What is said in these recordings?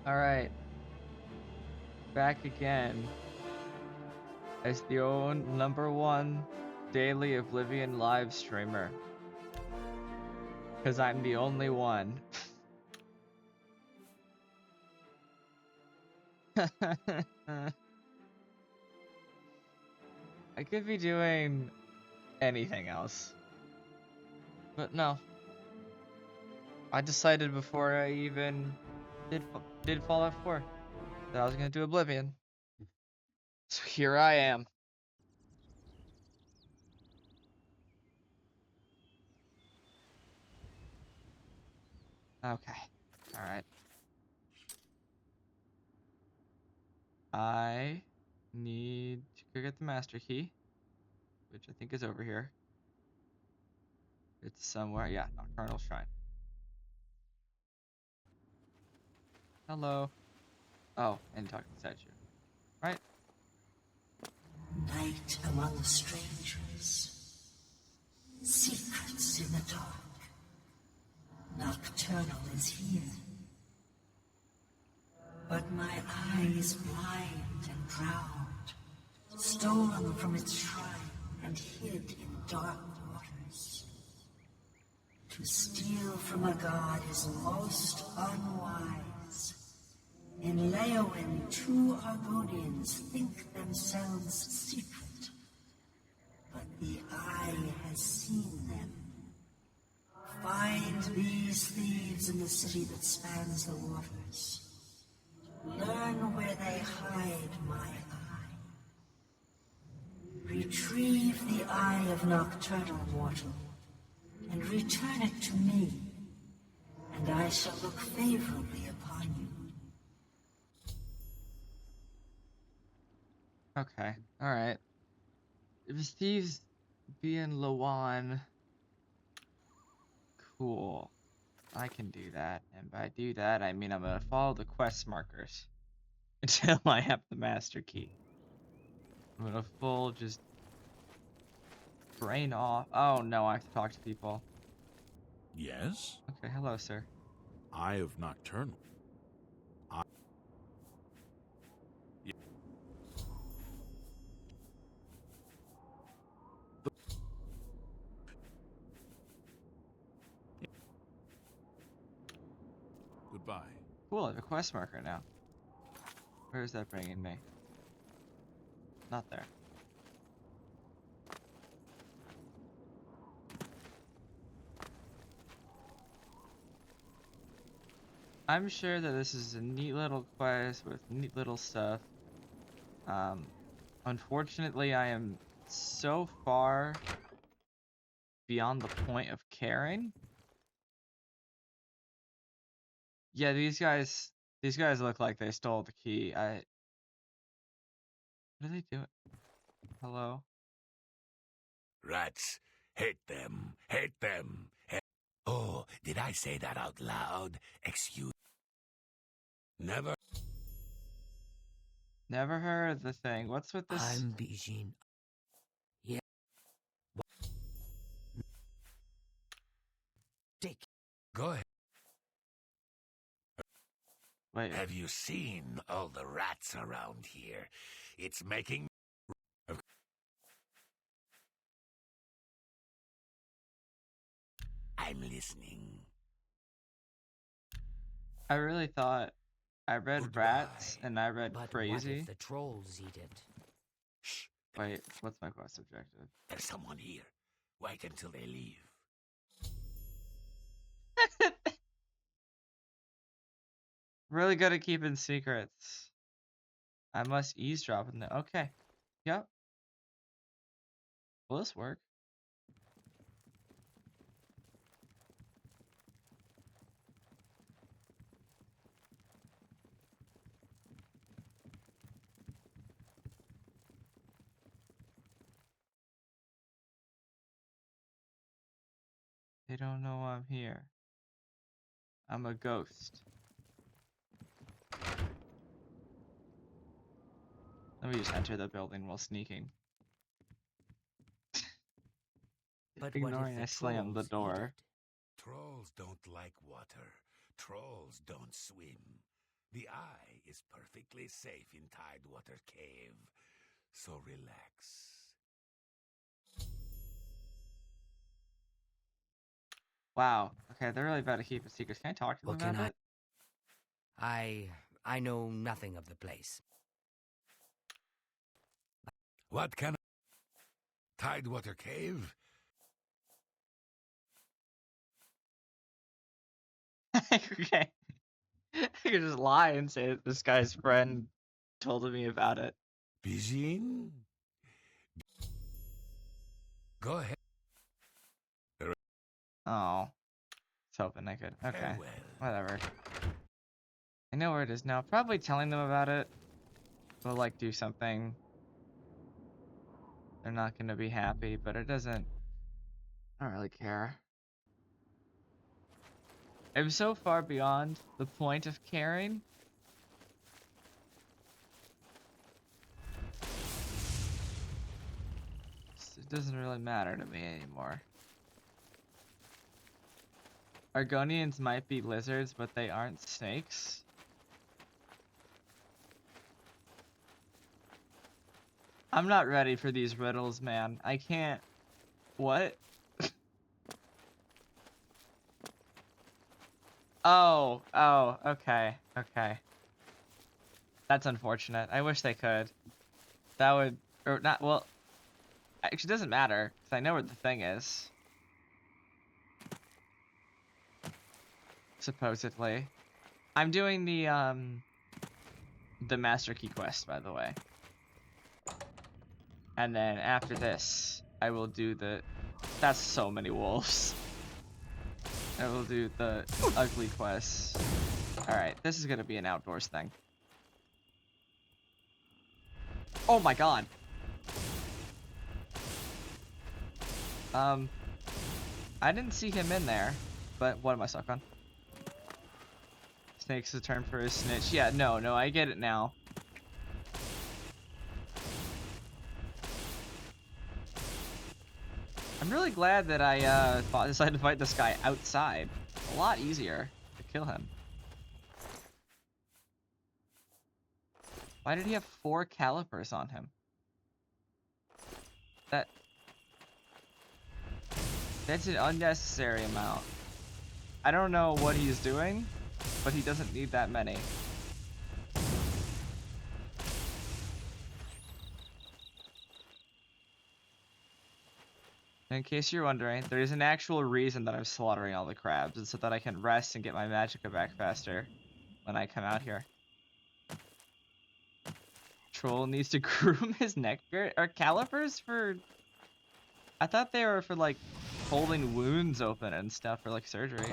Alright, back again as the own #1 daily Oblivion live streamer. Because I'm the only one. I could be doing anything else. But no. I decided before I even did Fallout 4 that I was gonna do Oblivion. So here I am. Okay. Alright. I need to go get the master key, which I think is over here. It's somewhere, yeah, Nocturnal Shrine. Hello. Oh, and talking statue. Right? Night among the strangers. Secrets in the dark. Nocturnal is here. But my eye is blind and proud, stolen from its shrine and hid in dark waters. To steal from a god is most unwise. In Leowin, 2 Argonians think themselves secret, but the eye has seen them. Find these thieves in the city that spans the waters. Learn where they hide my eye. Retrieve the eye of nocturnal mortal, and return it to me, and I shall look favorably upon you. Okay. Alright. If thieves be in Lawan, cool. I can do that. And by do that, I mean I'm gonna follow the quest markers until I have the master key. I'm gonna full just brain off. Oh no, I have to talk to people. Yes? Okay, hello, sir. Eye of Nocturnal. Goodbye. Cool, I have a quest marker now. Where is that bringing me? Not there. I'm sure that this is a neat little quest with neat little stuff. Unfortunately, I am so far beyond the point of caring. Yeah, these guys look like they stole the key. What are they doing? Hello? Rats, hate them, hate them. Oh, did I say that out loud? Excuse. Never. Never heard of the thing. What's with this? I'm Bijin. Yeah. Take. Go ahead. Wait. Have you seen all the rats around here? It's making. I'm listening. I really thought I read Goodbye. rats and I read But crazy. what if the trolls eat it? Shh. Wait, what's my quest objective? There's someone here. Wait until they leave. Really good at keeping secrets. I must eavesdrop in there. Okay. Yep. Will this work? They don't know I'm here. I'm a ghost. Let me just enter the building while sneaking. But Ignoring what if I slammed the trolls eat door. it? Trolls don't like water. Trolls don't swim. The eye is perfectly safe in Tidewater Cave, so relax. Wow. Okay, they're really about to keep it secret. Can I talk to them What can about it? I know nothing of the place. What can Tidewater Cave? Okay. I could just lie and say that this guy's friend told me about it. Pigeon? Go ahead. Oh. I was hoping I could. Okay. Farewell. Whatever. I know where it is now. Probably telling them about it will, like, do something. They're not gonna be happy, but it doesn't... I don't really care. I'm so far beyond the point of caring. It doesn't really matter to me anymore. Argonians might be lizards, but they aren't snakes. I'm not ready for these riddles, man. I can't... What? Oh, okay, okay. That's unfortunate. I wish they could. That would... Or not, well... Actually, it doesn't matter, because I know where the thing is. Supposedly. I'm doing the Master Key quest, by the way. And then after this, I will do the... That's so many wolves. I will do the ugly quest. Alright, this is gonna be an outdoors thing. Oh my god! I didn't see him in there, but what am I stuck on? Snake's a term for a snitch. Yeah, no, I get it now. I'm really glad that I decided to fight this guy outside. A lot easier to kill him. Why did he have 4 calipers on him? That's an unnecessary amount. I don't know what he's doing, but he doesn't need that many. In case you're wondering, there is an actual reason that I'm slaughtering all the crabs. It's so that I can rest and get my magicka back faster when I come out here. Troll needs to groom his neck beard. Are calipers for... I thought they were for, like, holding wounds open and stuff for, like, surgery.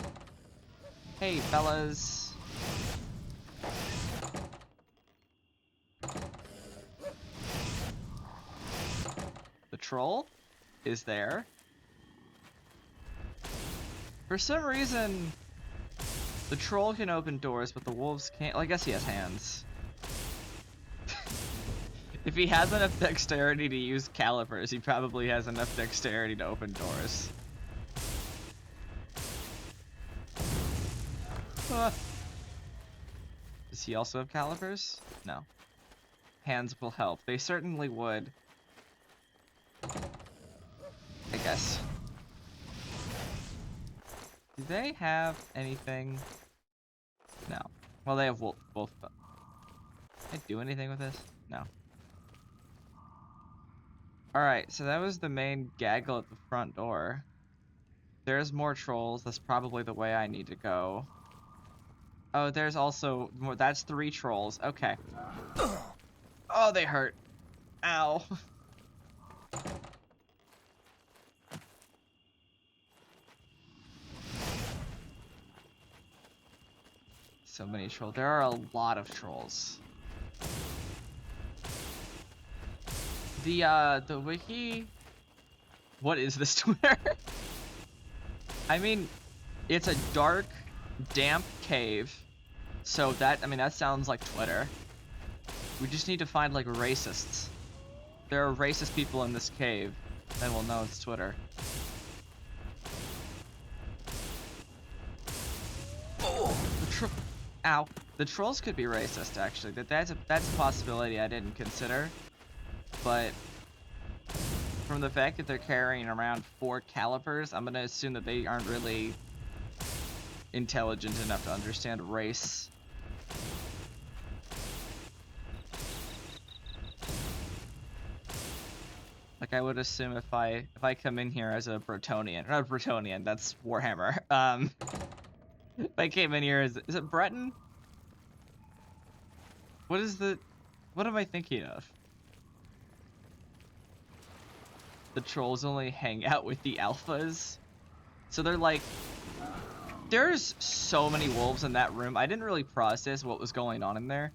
Hey, fellas. The troll is there. For some reason, the troll can open doors, but the wolves can't. Well, I guess he has hands. If he has enough dexterity to use calipers, he probably has enough dexterity to open doors. Does he also have calipers? No. Hands will help. They certainly would. I guess. Do they have anything? No. Well, they have both. Can I do anything with this? No. Alright, so that was the main gaggle at the front door. There's more trolls. That's probably the way I need to go. Oh, there's also more. That's 3 trolls. Okay. Oh, they hurt. Ow. So many trolls. There are a lot of trolls. The wiki... What is this Twitter? I mean, it's a dark, damp cave. So that, I mean, that sounds like Twitter. We just need to find, like, racists. There are racist people in this cave. Then we'll know it's Twitter. Oh! Ow. The trolls could be racist, actually. That's a possibility I didn't consider. But from the fact that they're carrying around 4 calipers, I'm gonna assume that they aren't really intelligent enough to understand race. Like, I would assume if I come in here as a Bretonian, not a Bretonian, that's Warhammer. If I came in here as, is it Breton? What am I thinking of? The trolls only hang out with the alphas. So they're like, there's so many wolves in that room. I didn't really process what was going on in there.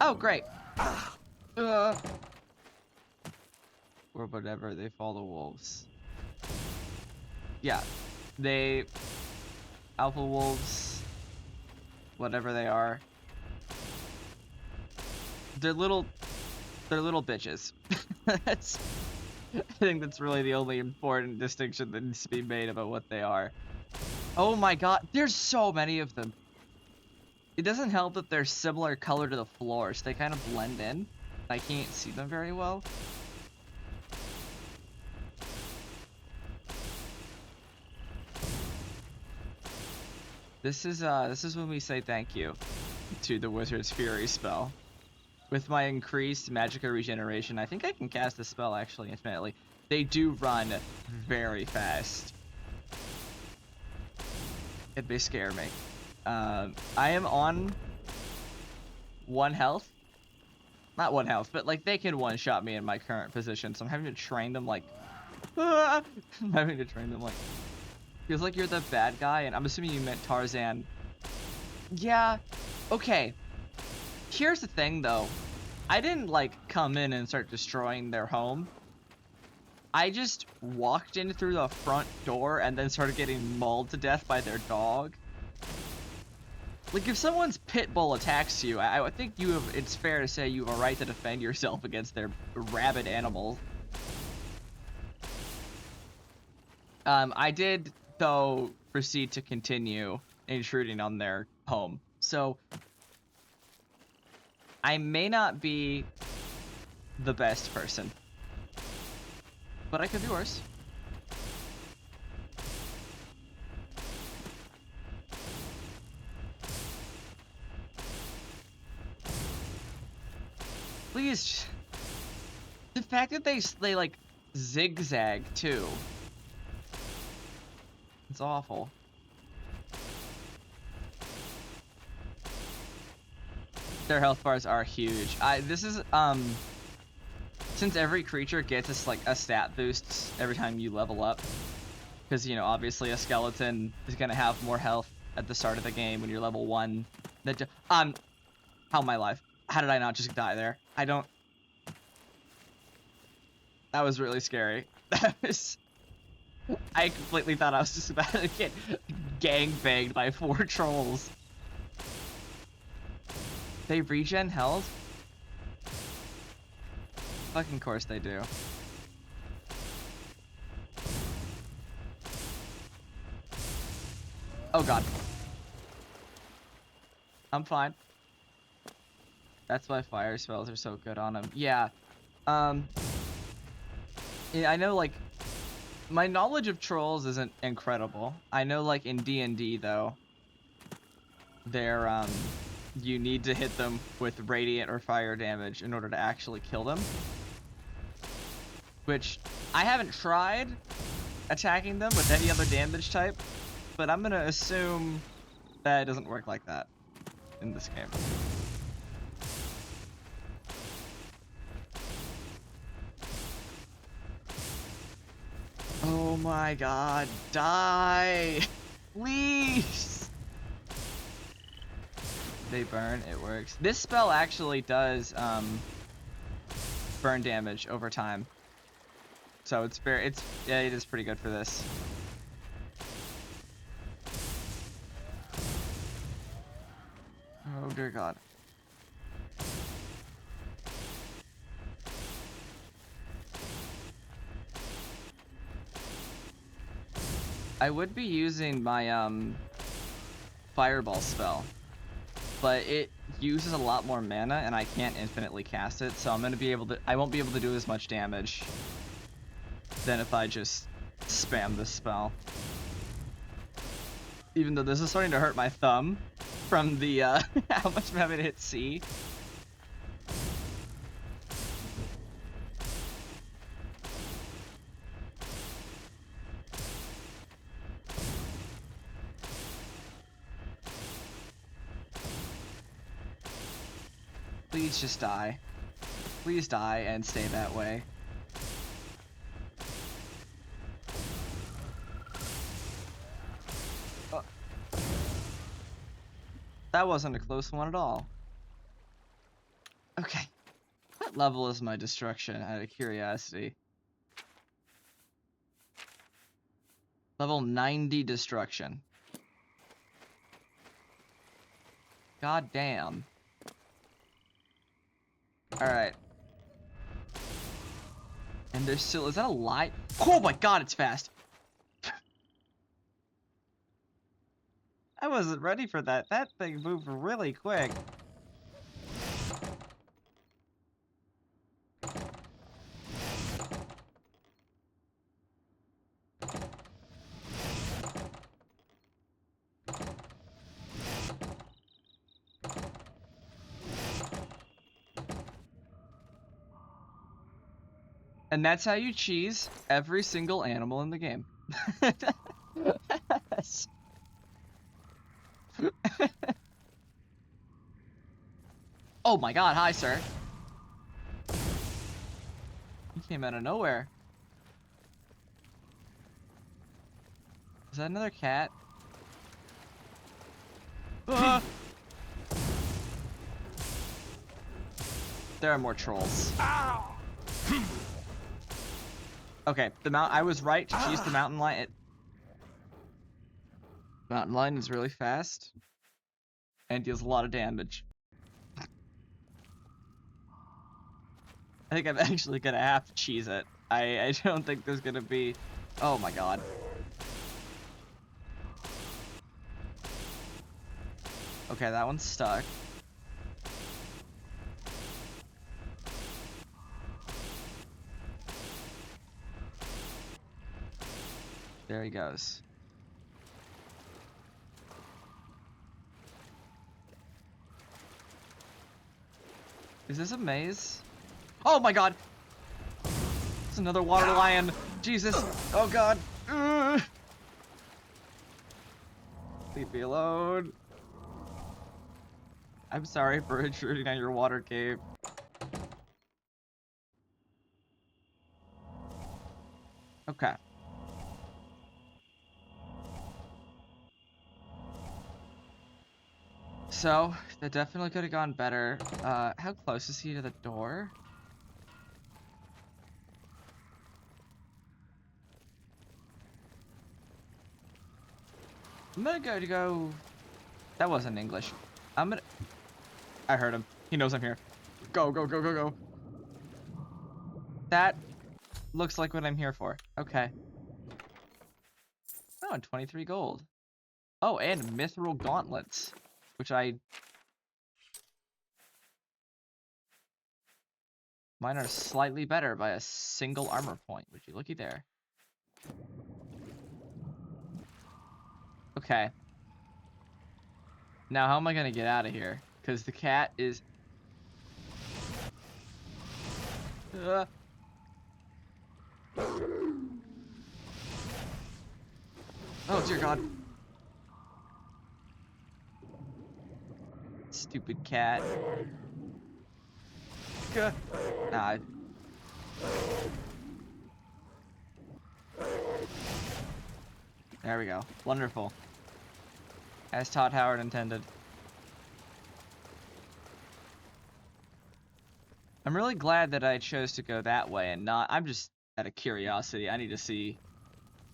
Oh, great. Or whatever, they follow wolves. Yeah, alpha wolves, whatever they are. They're little bitches. I think that's really the only important distinction that needs to be made about what they are. Oh my god, there's so many of them. It doesn't help that they're similar color to the floor, so they kind of blend in. I can't see them very well. This is when we say thank you to the Wizard's Fury spell. With my increased Magicka regeneration, I think I can cast the spell actually infinitely. They do run very fast. It may scare me. I am on 1 health. Not 1 health, but like they can one-shot me in my current position, so I'm having to train them like... I'm having to train them like... Feels like you're the bad guy, and I'm assuming you meant Tarzan. Yeah, okay. Here's the thing, though. I didn't, like, come in and start destroying their home. I just walked in through the front door and then started getting mauled to death by their dog. Like, if someone's pit bull attacks you, I think it's fair to say you have a right to defend yourself against their rabid animal. I did, though, proceed to continue intruding on their home. So, I may not be the best person, but I could be worse. Please, the fact that they like zigzag too. It's awful. Their health bars are huge. This is since every creature gets this like a stat boost every time you level up, because you know obviously a skeleton is gonna have more health at the start of the game when you're level 1. That how am I alive? How did I not just die there? I don't. That was really scary. I completely thought I was just about to get gangbanged by 4 trolls. They regen health? Fucking course they do. Oh god. I'm fine. That's why fire spells are so good on him. Yeah. Yeah, I know, like, my knowledge of trolls isn't incredible. I know, like, in D&D, though, they're, you need to hit them with radiant or fire damage in order to actually kill them. Which, I haven't tried attacking them with any other damage type, but I'm gonna assume that it doesn't work like that in this game. Oh my god, die! Please! They burn, it works. This spell actually does burn damage over time. So it is pretty good for this. Oh dear god. I would be using my fireball spell, but it uses a lot more mana and I can't infinitely cast it, so I won't be able to do as much damage than if I just spam this spell. Even though this is starting to hurt my thumb from the how much I'm having to hit C. Please just die. Please die and stay that way. That wasn't a close one at all. Okay. What level is my destruction, out of curiosity? Level 90 destruction. God damn. Alright. And there's still, is that a lie? Oh my god, it's fast! I wasn't ready for that. That thing moved really quick. And that's how you cheese every single animal in the game. Oh my god, hi sir. You came out of nowhere. Is that another cat? Ah! There are more trolls. Okay, I was right to choose the mountain lion. Mountain lion is really fast and deals a lot of damage. I think I'm actually gonna have to cheese it. I don't think there's gonna be. Oh my god. Okay, that one's stuck. There he goes. Is this a maze? Oh my god! It's another water lion. Jesus. Oh god. Ugh. Leave me alone. I'm sorry for intruding on your water cave. Okay. So, that definitely could have gone better. How close is he to the door? I'm gonna go. That wasn't English. I heard him. He knows I'm here. Go, go, go, go, go. That looks like what I'm here for. Okay. Oh, and 23 gold. Oh, and mithril gauntlets, which mine are slightly better by a single armor point. Would you looky there? Okay. Now, how am I gonna get out of here? Because the cat is... Oh, dear God. Stupid cat. Nah. There we go. Wonderful. As Todd Howard intended. I'm really glad that I chose to go that way and not... I'm just out of curiosity. I need to see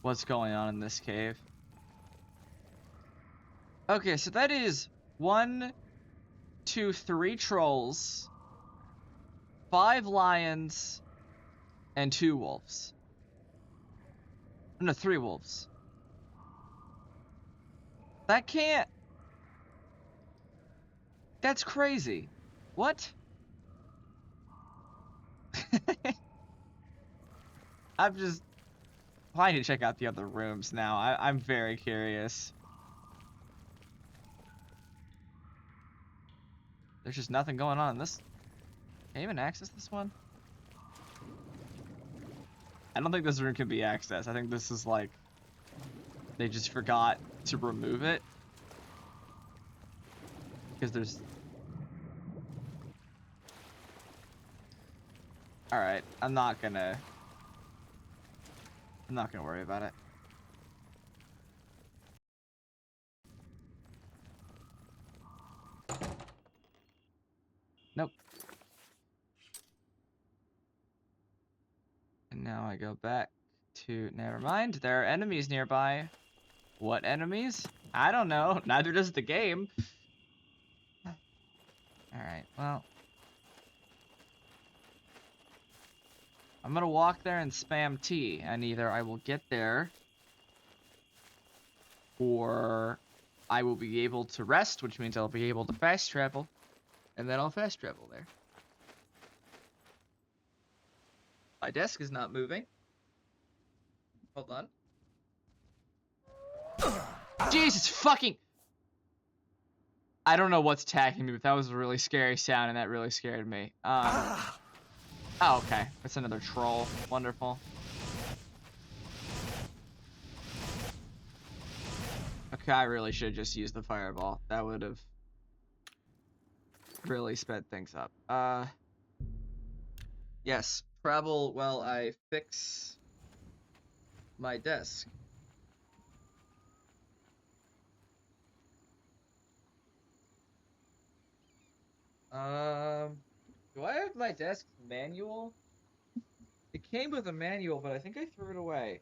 what's going on in this cave. Okay, so that is 1, 2, 3 trolls, 5 lions, and 2 wolves. No, 3 wolves. That can't... That's crazy. What? I'm just... I need to check out the other rooms now. I'm very curious. There's just nothing going on in this. Can you even access this one? I don't think this room can be accessed. I think this is like... They just forgot to remove it. Because there's... Alright, I'm not gonna worry about it. Nope. And now I go back to... Never mind, there are enemies nearby. What enemies? I don't know. Neither does the game. Alright, well... I'm gonna walk there and spam T, and either I will get there, or I will be able to rest, which means I'll be able to fast travel, and then I'll fast travel there. My desk is not moving. Hold on. Jesus fucking... I don't know what's attacking me, but that was a really scary sound, and that really scared me. Oh, okay. It's another troll. Wonderful. Okay, I really should just use the fireball. That would have really sped things up. Yes. Travel while I fix my desk. Do I have my desk manual? It came with a manual, but I think I threw it away.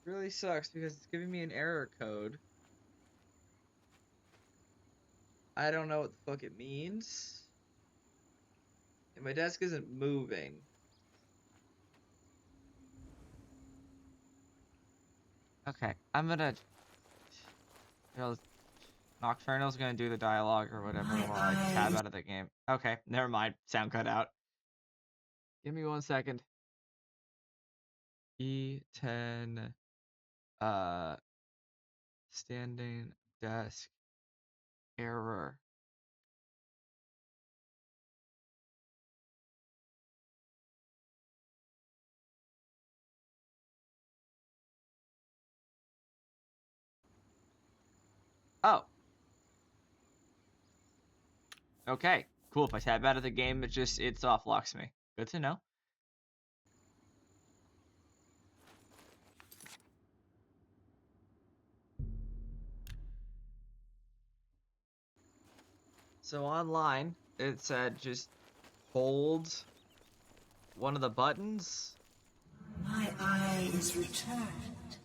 It really sucks because it's giving me an error code. I don't know what the fuck it means. And my desk isn't moving. Okay, I'm gonna... Nocturnal's gonna do the dialogue or whatever while I tab out of the game. Okay, never mind. Sound cut out. Give me 1 second. E10... Standing desk error. Oh. Okay, cool. If I tab out of the game, it soft locks me. Good to know. So online, it said just hold one of the buttons. My eye is returned,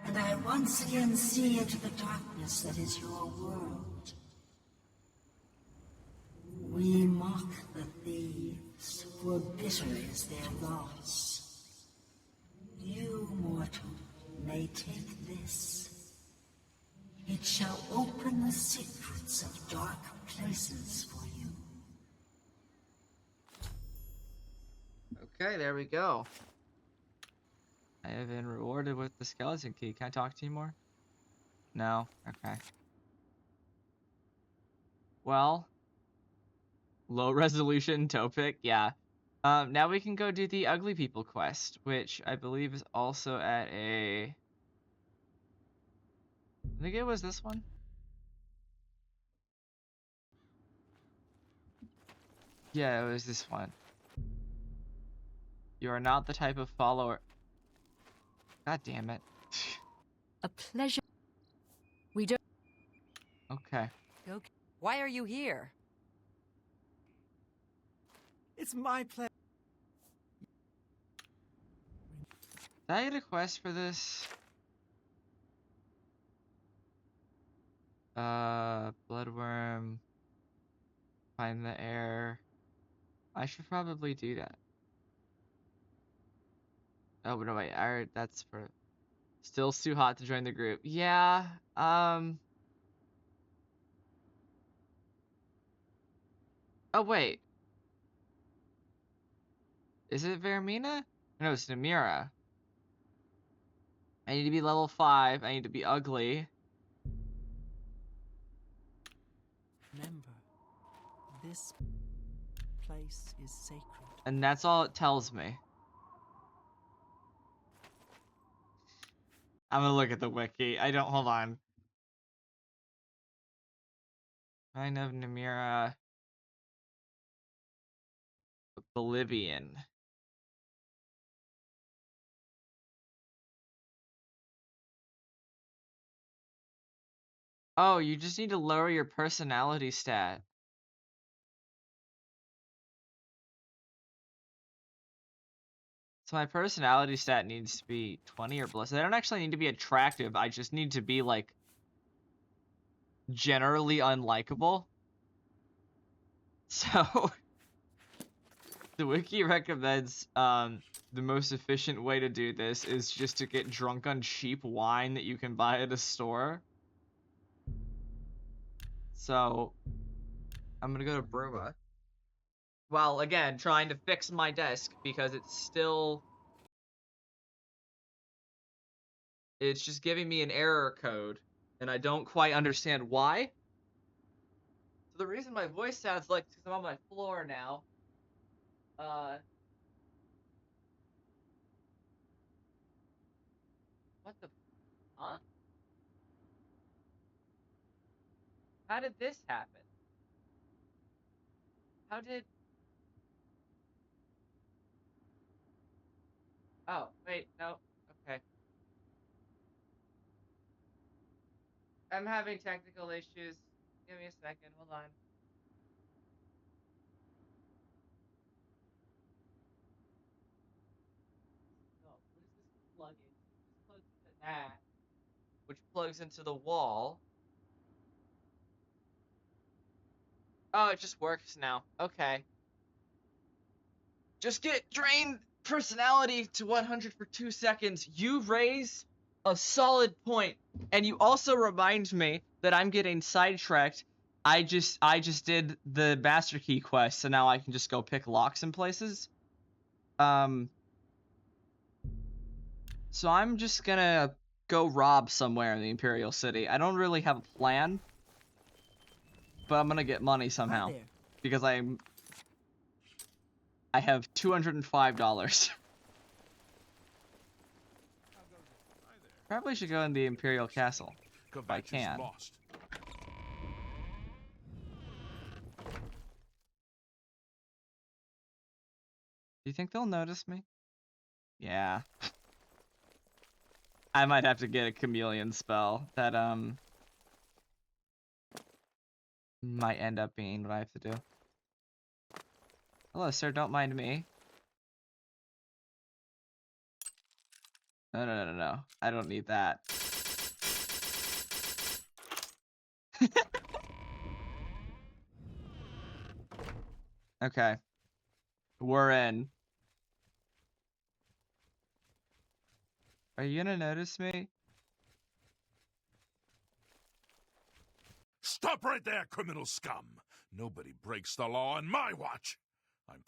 and I once again see into the darkness that is your world. We mock the thieves, for bitter is their loss. You, mortal, may take this. It shall open the secrets of dark places for you. Okay, there we go. I have been rewarded with the skeleton key. Can I talk to you more? No? Okay. Well, low resolution topic, yeah. Now we can go do the ugly people quest, which I believe is also at a... I think it was this one. Yeah, it was this one. You are not the type of follower... God damn it. A pleasure. We don't... Okay. Okay. Why are you here? It's my pleasure. Did I get a quest for this? Bloodworm. Find the air. I should probably do that. Oh, but no, wait, that's for... Still too hot to join the group. Yeah, oh wait. Is it Vermina? No, it's Namira. I need to be level 5. I need to be ugly. Remember, this place is sacred. And that's all it tells me. I'm gonna look at the wiki. Hold on. Kind of Namira. Oblivion. Oh, you just need to lower your personality stat. So my personality stat needs to be 20 or below. So I don't actually need to be attractive. I just need to be, like, generally unlikable. So the wiki recommends the most efficient way to do this is just to get drunk on cheap wine that you can buy at a store. So I'm gonna go to Bruma. Well, again, trying to fix my desk because it's just giving me an error code and I don't quite understand why. So the reason my voice sounds like, because I'm on my floor now, what the, huh? How did this happen? How did, oh, wait, no, okay. I'm having technical issues. Give me a second, hold on. Oh, what is this plug in? This plugs into that, which plugs into the wall. Oh, it just works now. Okay. Just get drained personality to 100 for 2 seconds. You raise a solid point, and you also remind me that I'm getting sidetracked. I just did the Master Key quest, so now I can just go pick locks in places. So I'm just gonna go rob somewhere in the Imperial City. I don't really have a plan, but I'm gonna get money somehow Hi there. because I have $205. Probably should go in the Imperial Castle if I Kvetch is can. lost. Do you think they'll notice me? Yeah. I might have to get a chameleon spell that might end up being what I have to do. Hello, sir, don't mind me. No. I don't need that. Okay. We're in. Are you gonna notice me? Stop right there, criminal scum! Nobody breaks the law on my watch! I'm...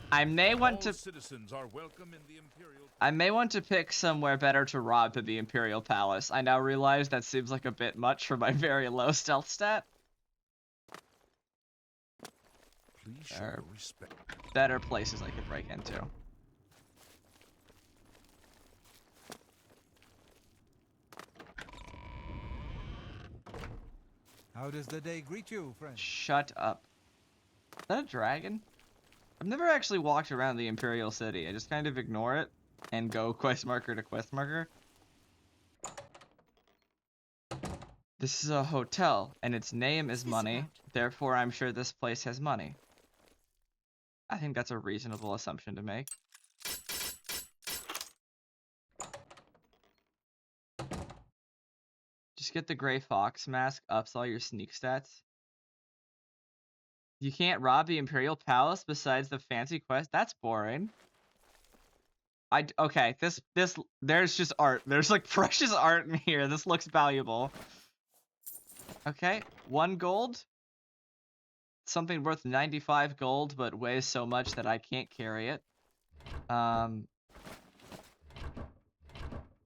I may want All to citizens are welcome in the Imperial... I may want to pick somewhere better to rob than the Imperial Palace. I now realize that seems like a bit much for my very low stealth stat. Please show There are your respect. better places I could break into. How does the day greet you, friend? Shut up. Is that a dragon? I've never actually walked around the Imperial City. I just kind of ignore it and go quest marker to quest marker. This is a hotel, and its name is What's this Money. about? Therefore, I'm sure this place has money. I think that's a reasonable assumption to make. Just get the Gray Fox mask, ups all your sneak stats. You can't rob the Imperial Palace besides the fancy quest? That's boring. Okay, there's just art. There's like precious art in here. This looks valuable. Okay, 1 gold. Something worth 95 gold, but weighs so much that I can't carry it.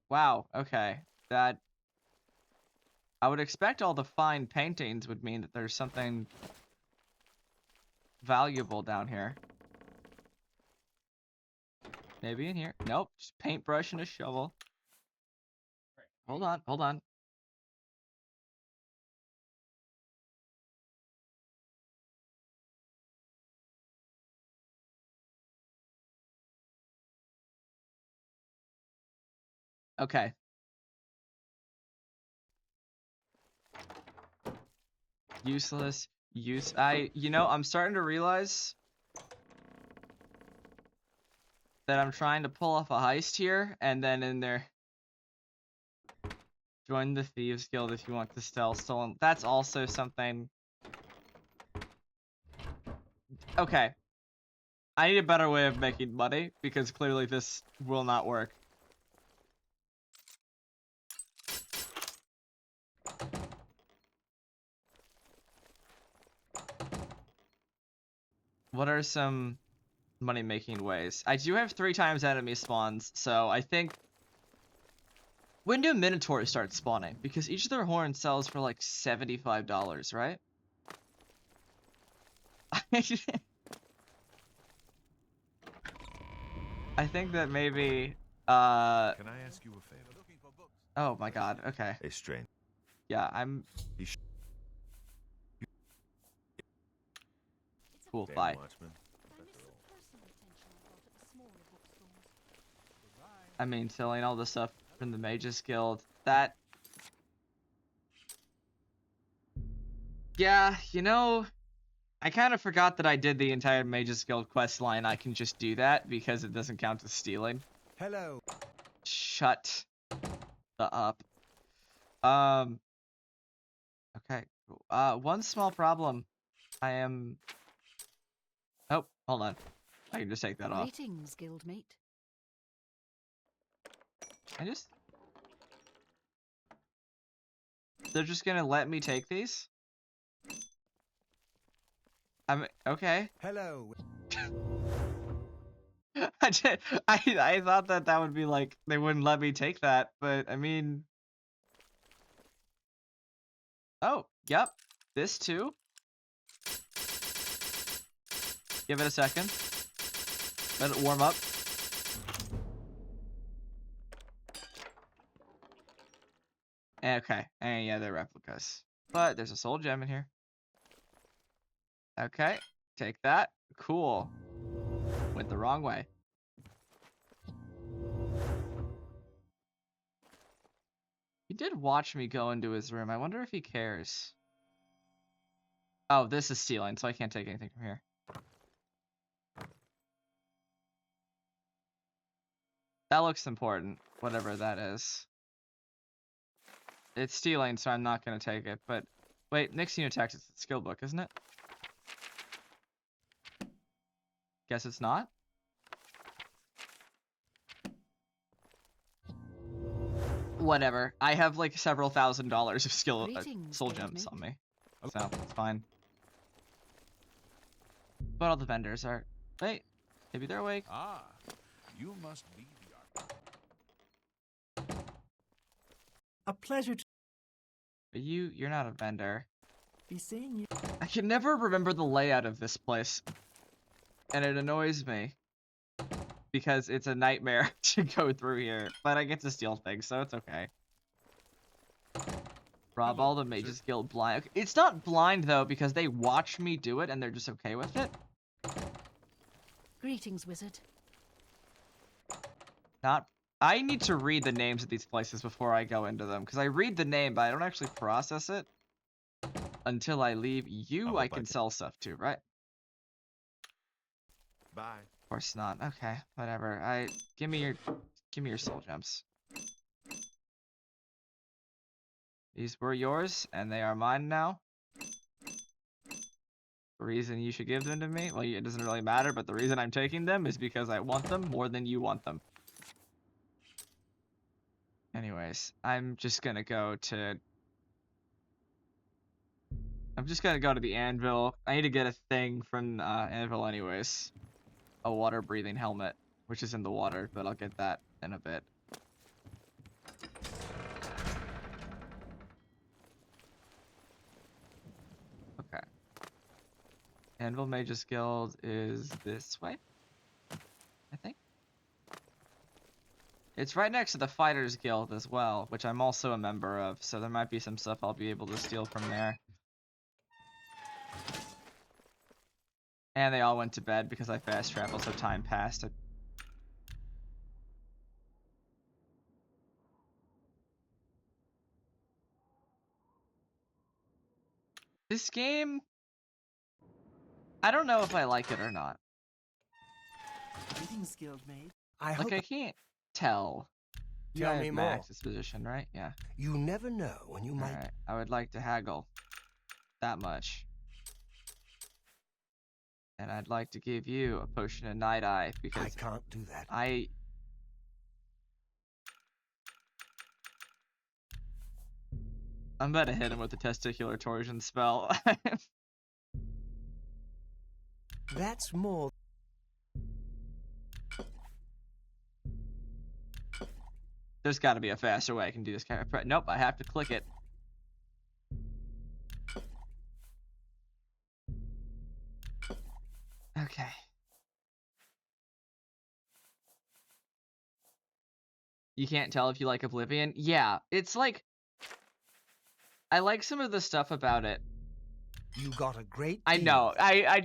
Wow, okay. That... I would expect all the fine paintings would mean that there's something valuable down here. Maybe in here. Nope, just paintbrush and a shovel. Hold on, hold on. Okay. Useless. You know, I'm starting to realize that I'm trying to pull off a heist here, and then in there, join the Thieves Guild if you want to steal stolen. That's also something. Okay. I need a better way of making money, because clearly this will not work. What are some money-making ways? I do have 3 times enemy spawns, so I think... When do Minotaurs start spawning? Because each of their horns sells for like $75, right? I think that maybe, Can I ask you a favor? Oh my god, okay. A strain. Yeah, I'm... Cool, bye. I mean, selling all the stuff from the Mages Guild, that... Yeah, you know, I kind of forgot that I did the entire Mages Guild quest line. I can just do that because it doesn't count as stealing. Hello. Shut the up. Okay, cool. One small problem. I am... Oh, hold on. I can just take that off. Greetings, guildmate. They're just gonna let me take these? Okay. Hello. I thought that would be like, they wouldn't let me take that, but I mean... Oh, yep. This too. Give it a second. Let it warm up. Okay, and yeah, they're replicas. But there's a soul gem in here. Okay, take that. Cool. Went the wrong way. He did watch me go into his room. I wonder if he cares. Oh, this is stealing, so I can't take anything from here. That looks important, whatever that is. It's stealing, so I'm not going to take it, but... Wait, next unit attacks, it's a skill book, isn't it? Guess it's not? Whatever. I have like several $1,000s of skill soul gems on me. So, it's fine. But all the vendors are... Wait, maybe they're awake. Ah, you must be the A pleasure to But you're not a vendor. be seeing you. I can never remember the layout of this place. And it annoys me. Because it's a nightmare to go through here. But I get to steal things, so it's okay. Rob all the Mages Guild blind. It's not blind, though, because they watch me do it and they're just okay with it. Greetings, wizard. Not... I need to read the names of these places before I go into them. Because I read the name, but I don't actually process it. Until I leave. You, I can sell stuff to, right? Bye. Of course not. Okay, whatever. Give me your soul gems. These were yours, and they are mine now. The reason you should give them to me, well, it doesn't really matter, but the reason I'm taking them is because I want them more than you want them. Anyways, I'm just gonna go to the anvil. I need to get a thing from anvil anyways. A water breathing helmet, which is in the water, but I'll get that in a bit. Okay. Anvil Mage's Guild is this way, I think. It's right next to the Fighters Guild as well, which I'm also a member of, so there might be some stuff I'll be able to steal from there. And they all went to bed because I fast traveled, so time passed. This game, I don't know if I like it or not. Greetings, Guildmate. I hope Like, I can't tell. Tell I me have more. Max's position, right? Yeah. you never know when you might. Alright, I would like to haggle that much. And I'd like to give you a potion of Night Eye I because can't do that. I'm about to hit him with the testicular torsion spell. That's more. There's got to be a faster way I can do this. Nope, I have to click it. Okay. You can't tell if you like Oblivion? Yeah, it's like... I like some of the stuff about it. You got a great. I deal. know.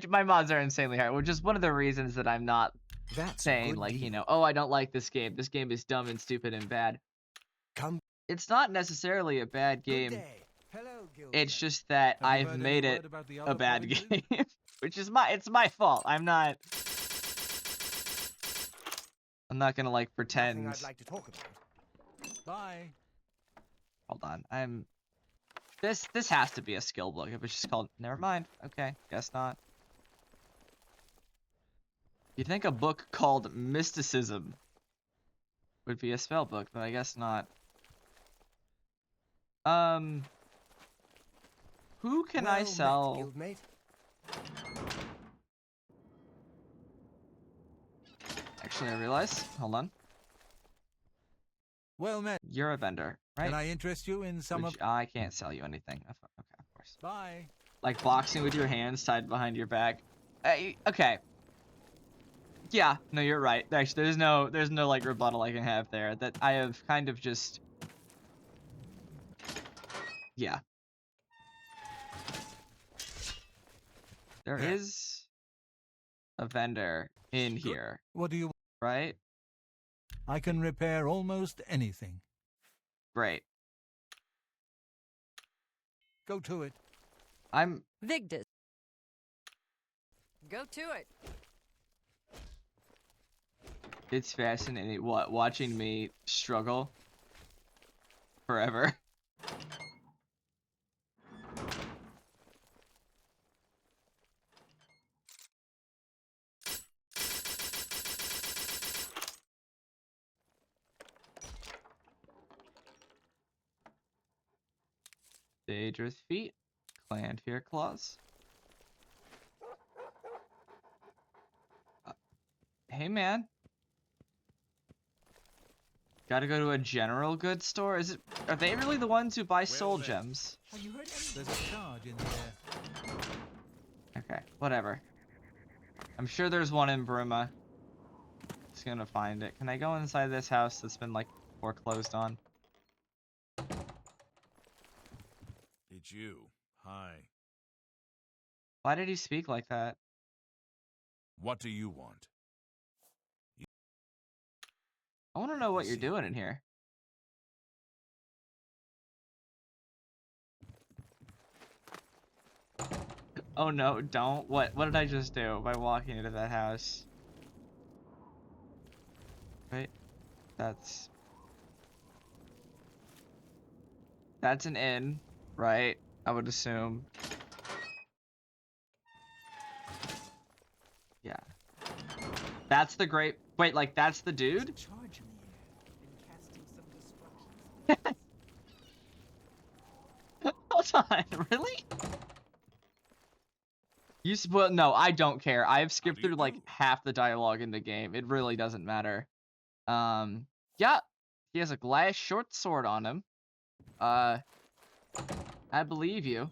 My mods are insanely hard, which is one of the reasons that I'm not That's a saying, good like, you deal. know, oh, I don't like this game. This game is dumb and stupid and bad. Come. It's not necessarily a bad Good game. day. Hello, Guild. It's just that Have you I've heard any made word it about the a other bad provinces? game, which is it's my fault. I'm not gonna like Nothing pretend. I'd like to talk about. Bye. Hold on, this has to be a skill book. If it's just called, never mind. Okay, guess not. You'd think a book called Mysticism would be a spell book, but I guess not. Who can I Well met, sell? Guildmate. Actually, I realize. Hold on. Well met. You're a vendor, right? Can I interest you in some of... I can't sell you anything. Okay, of course. Bye. Like boxing with your hands tied behind your back. Okay. Yeah, no, you're right. Actually, there's no like rebuttal I can have there. That I have kind of just. Yeah. There is a vendor in here, What do you... right? I can repair almost anything. Great. Go to it. I'm. Vigdis. Go to it. It's fascinating watching me struggle forever. Dangerous feet, clan fear claws. Hey man. Gotta go to a general goods store? Are they really the ones who buy soul gems? Have you heard any? There's a charge in there. Okay, whatever. I'm sure there's one in Bruma. Just gonna find it. Can I go inside this house that's been like foreclosed on? It's you. Hi. Why did he speak like that? What do you want? I want to know what you're doing in here. Oh no, don't. What did I just do by walking into that house? Wait. That's an inn, right? I would assume. Yeah. That's the great... Wait, like, that's the There's a dude? charge in the air, and casting some destruction spells. Hold on, really? Well, no, I don't care. I've skipped do you through, like, do? half the dialogue in the game. It really doesn't matter. Yeah. He has a glass short sword on him. I believe you.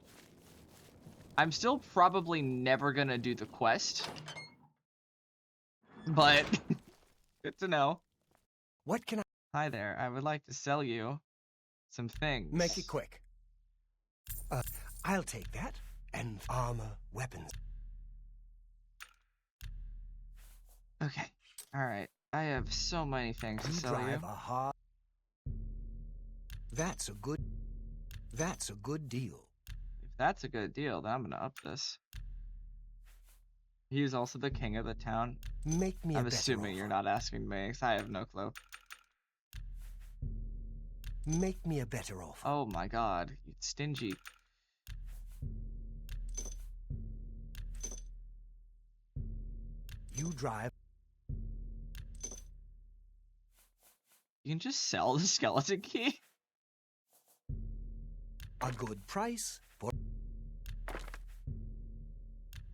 I'm still probably never gonna do the quest. But, good to know. What can I Hi there, I would like to sell you some things. make it quick? I'll take that. And armor, weapons. Okay, alright. I have so many things to You sell you. drive a hard. That's a good deal. If that's a good deal, then I'm gonna up this. He's also the king of the town. Make me a I'm better assuming you're offer. not asking me, because I have no clue. Make me a better offer. Oh my god, you stingy. You drive. You can just sell the skeleton key? A good price for.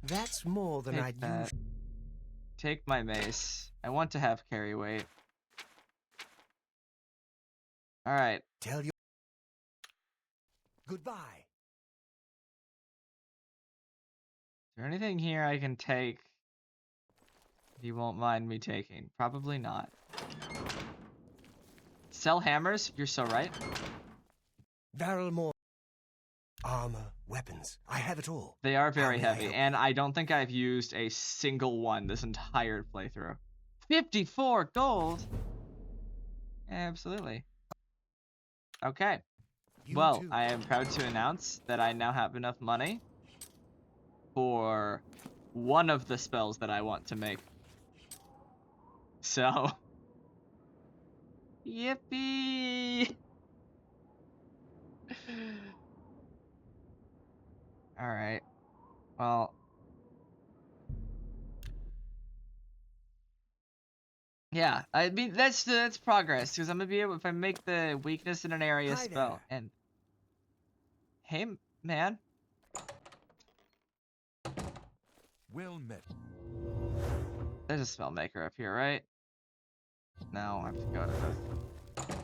That's more than Take I'd that. use. Take my mace. I want to have carry weight. Alright. Tell you. Goodbye. Is there anything here I can take? You won't mind me taking. Probably not. Sell hammers? You're so right. Barrel more. Armor, weapons. I have it all. They are very How may I heavy, help and I don't think I've used a single one this entire playthrough. 54 gold? Absolutely. Okay. You Well, too. I am proud to announce that I now have enough money for one of the spells that I want to make. So, yippee! Alright. Well. Yeah, I mean, that's progress, because I'm gonna be able, if I make the weakness in an area Hi spell, there. and... Hey, man. Well met. There's a spell maker up here, right? No, I have to go to the...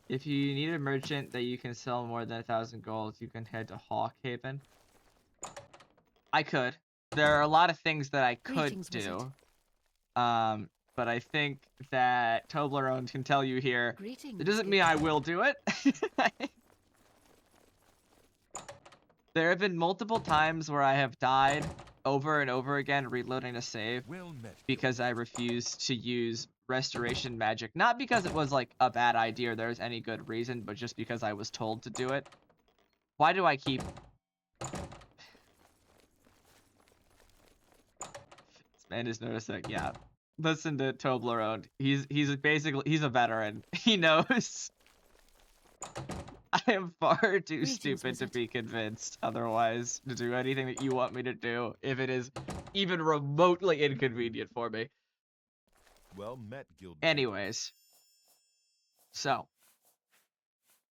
If you need a merchant that you can sell more than 1,000 gold, you can head to Hawkhaven. I could. There are a lot of things that I could Greetings, do. wizard. But I think that Toblerone can tell you here. Greetings. It doesn't good mean I sir. will do it. There have been multiple times where I have died over and over again reloading a save Well met. because I refused to use restoration magic. Not because it was like a bad idea or there was any good reason, but just because I was told to do it. Why do I keep... This man is noticing, yeah. Listen to Toblerone. He's basically, he's a veteran. He knows. I am far too Greetings, stupid to wizard. be convinced otherwise to do anything that you want me to do if it is even remotely inconvenient for me. Well met, Guild. Anyways. So.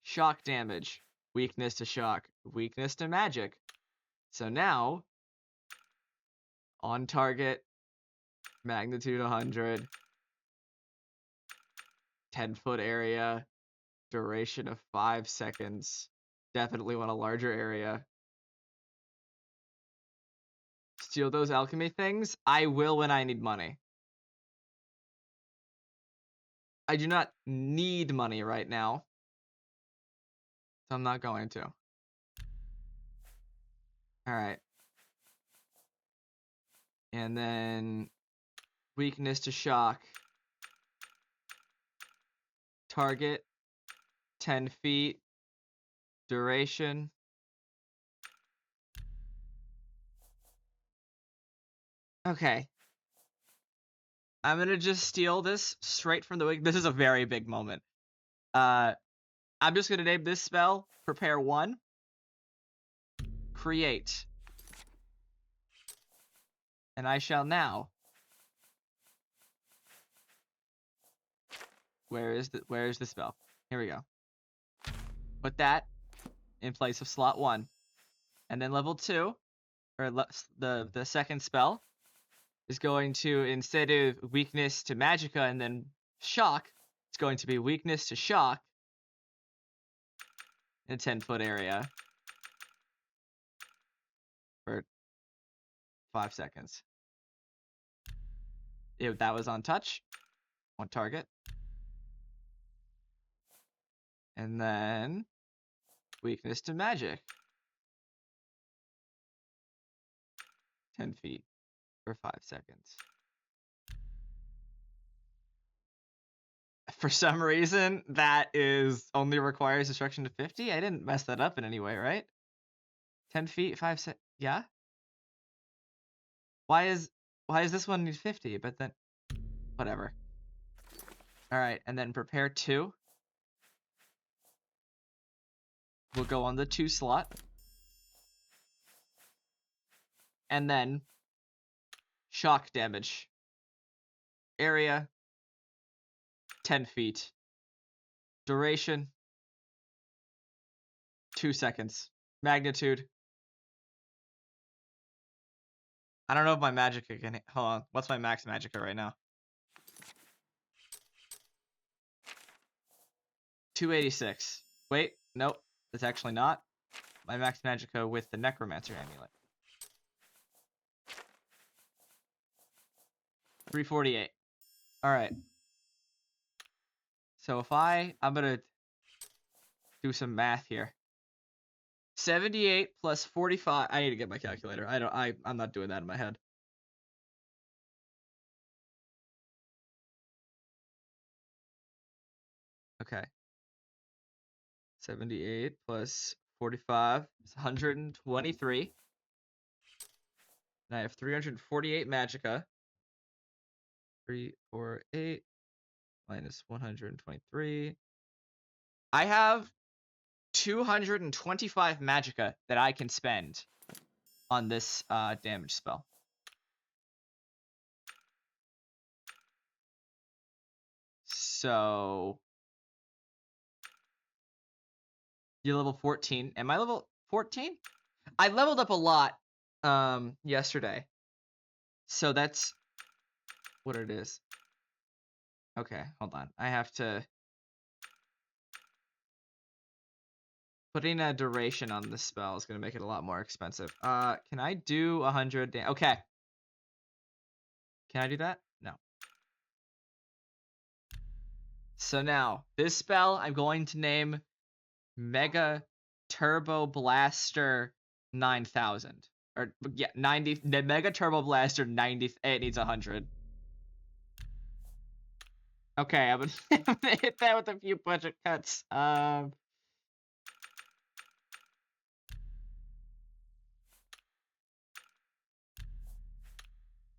Shock damage. Weakness to shock. Weakness to magic. So now. On target. Magnitude 100. 10-foot area. Duration of 5 seconds. Definitely want a larger area. Steal those alchemy things? I will when I need money. I do not need money right now. So I'm not going to. Alright. And then weakness to shock. Target 10 feet. Duration. Okay. I'm gonna just steal this straight from the wig. This is a very big moment. I'm just gonna name this spell Prepare 1. Create. And I shall now. Where is the spell? Here we go. Put that in place of slot 1. And then level 2, or the second spell, is going to, instead of weakness to magicka and then shock, it's going to be weakness to shock in a 10-foot area for 5 seconds. If that was on touch, on target. And then weakness to magic. 10 feet for 5 seconds. For some reason, that only requires destruction to 50. I didn't mess that up in any way, right? 10 feet, 5 seconds. Yeah. Why is this one need 50? But then, whatever. All right, and then prepare 2. We'll go on the 2 slot, and then shock damage. Area 10 feet. Duration 2 seconds. Magnitude. I don't know if my magicka can. Hold on. What's my max magicka right now? 286. Wait, nope. That's actually not. My max magicka with the necromancer amulet. 348. All right. So if I'm gonna do some math here. 78 plus 45. I need to get my calculator. I'm not doing that in my head. Okay. 78 plus 45 is 123. And I have 348 magicka. 348 minus 123. I have 225 magicka that I can spend on this damage spell. So you're level 14. Am I level 14? I leveled up a lot yesterday. So that's what it is. Okay, hold on. I have to putting a duration on this spell is going to make it a lot more expensive. Can I do 100 damage? Okay. Can I do that? No. So now, this spell I'm going to name Mega Turbo Blaster 9000. Or, yeah, 90. The Mega Turbo Blaster 90. It needs 100. Okay, I'm gonna hit that with a few budget cuts.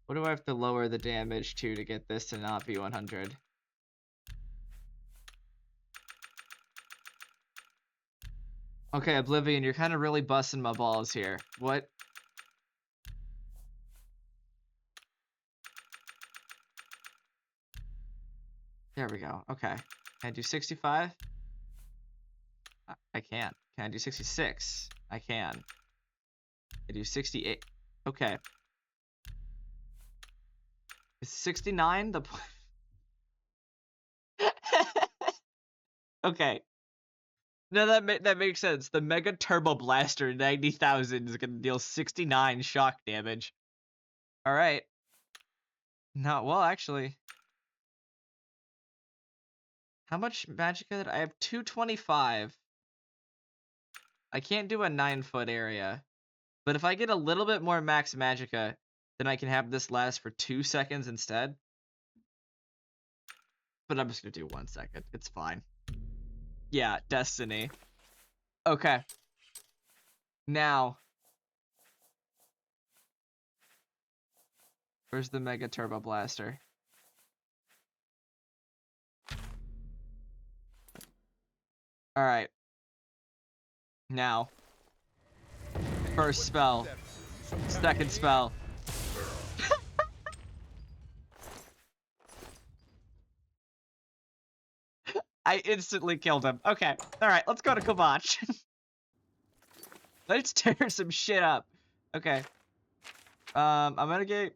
What do I have to lower the damage to get this to not be 100? Okay, Oblivion, you're kind of really busting my balls here. What? There we go. Okay. Can I do 65? I can. Can I do 66? I can. I do 68. Okay. Is 69 the point? Okay. No, that makes sense. The Mega Turbo Blaster 90,000 is gonna deal 69 shock damage. All right. No, well, actually, how much magicka did I have? 225. I can't do a 9-foot area, but if I get a little bit more max magicka, then I can have this last for 2 seconds instead. But I'm just gonna do 1 second. It's fine. Yeah, Destiny. Okay. Now, where's the Mega Turbo Blaster? All right. Now, first spell, second spell. I instantly killed him. Okay. Alright, let's go to Kavach. Let's tear some shit up. Okay. I'm gonna get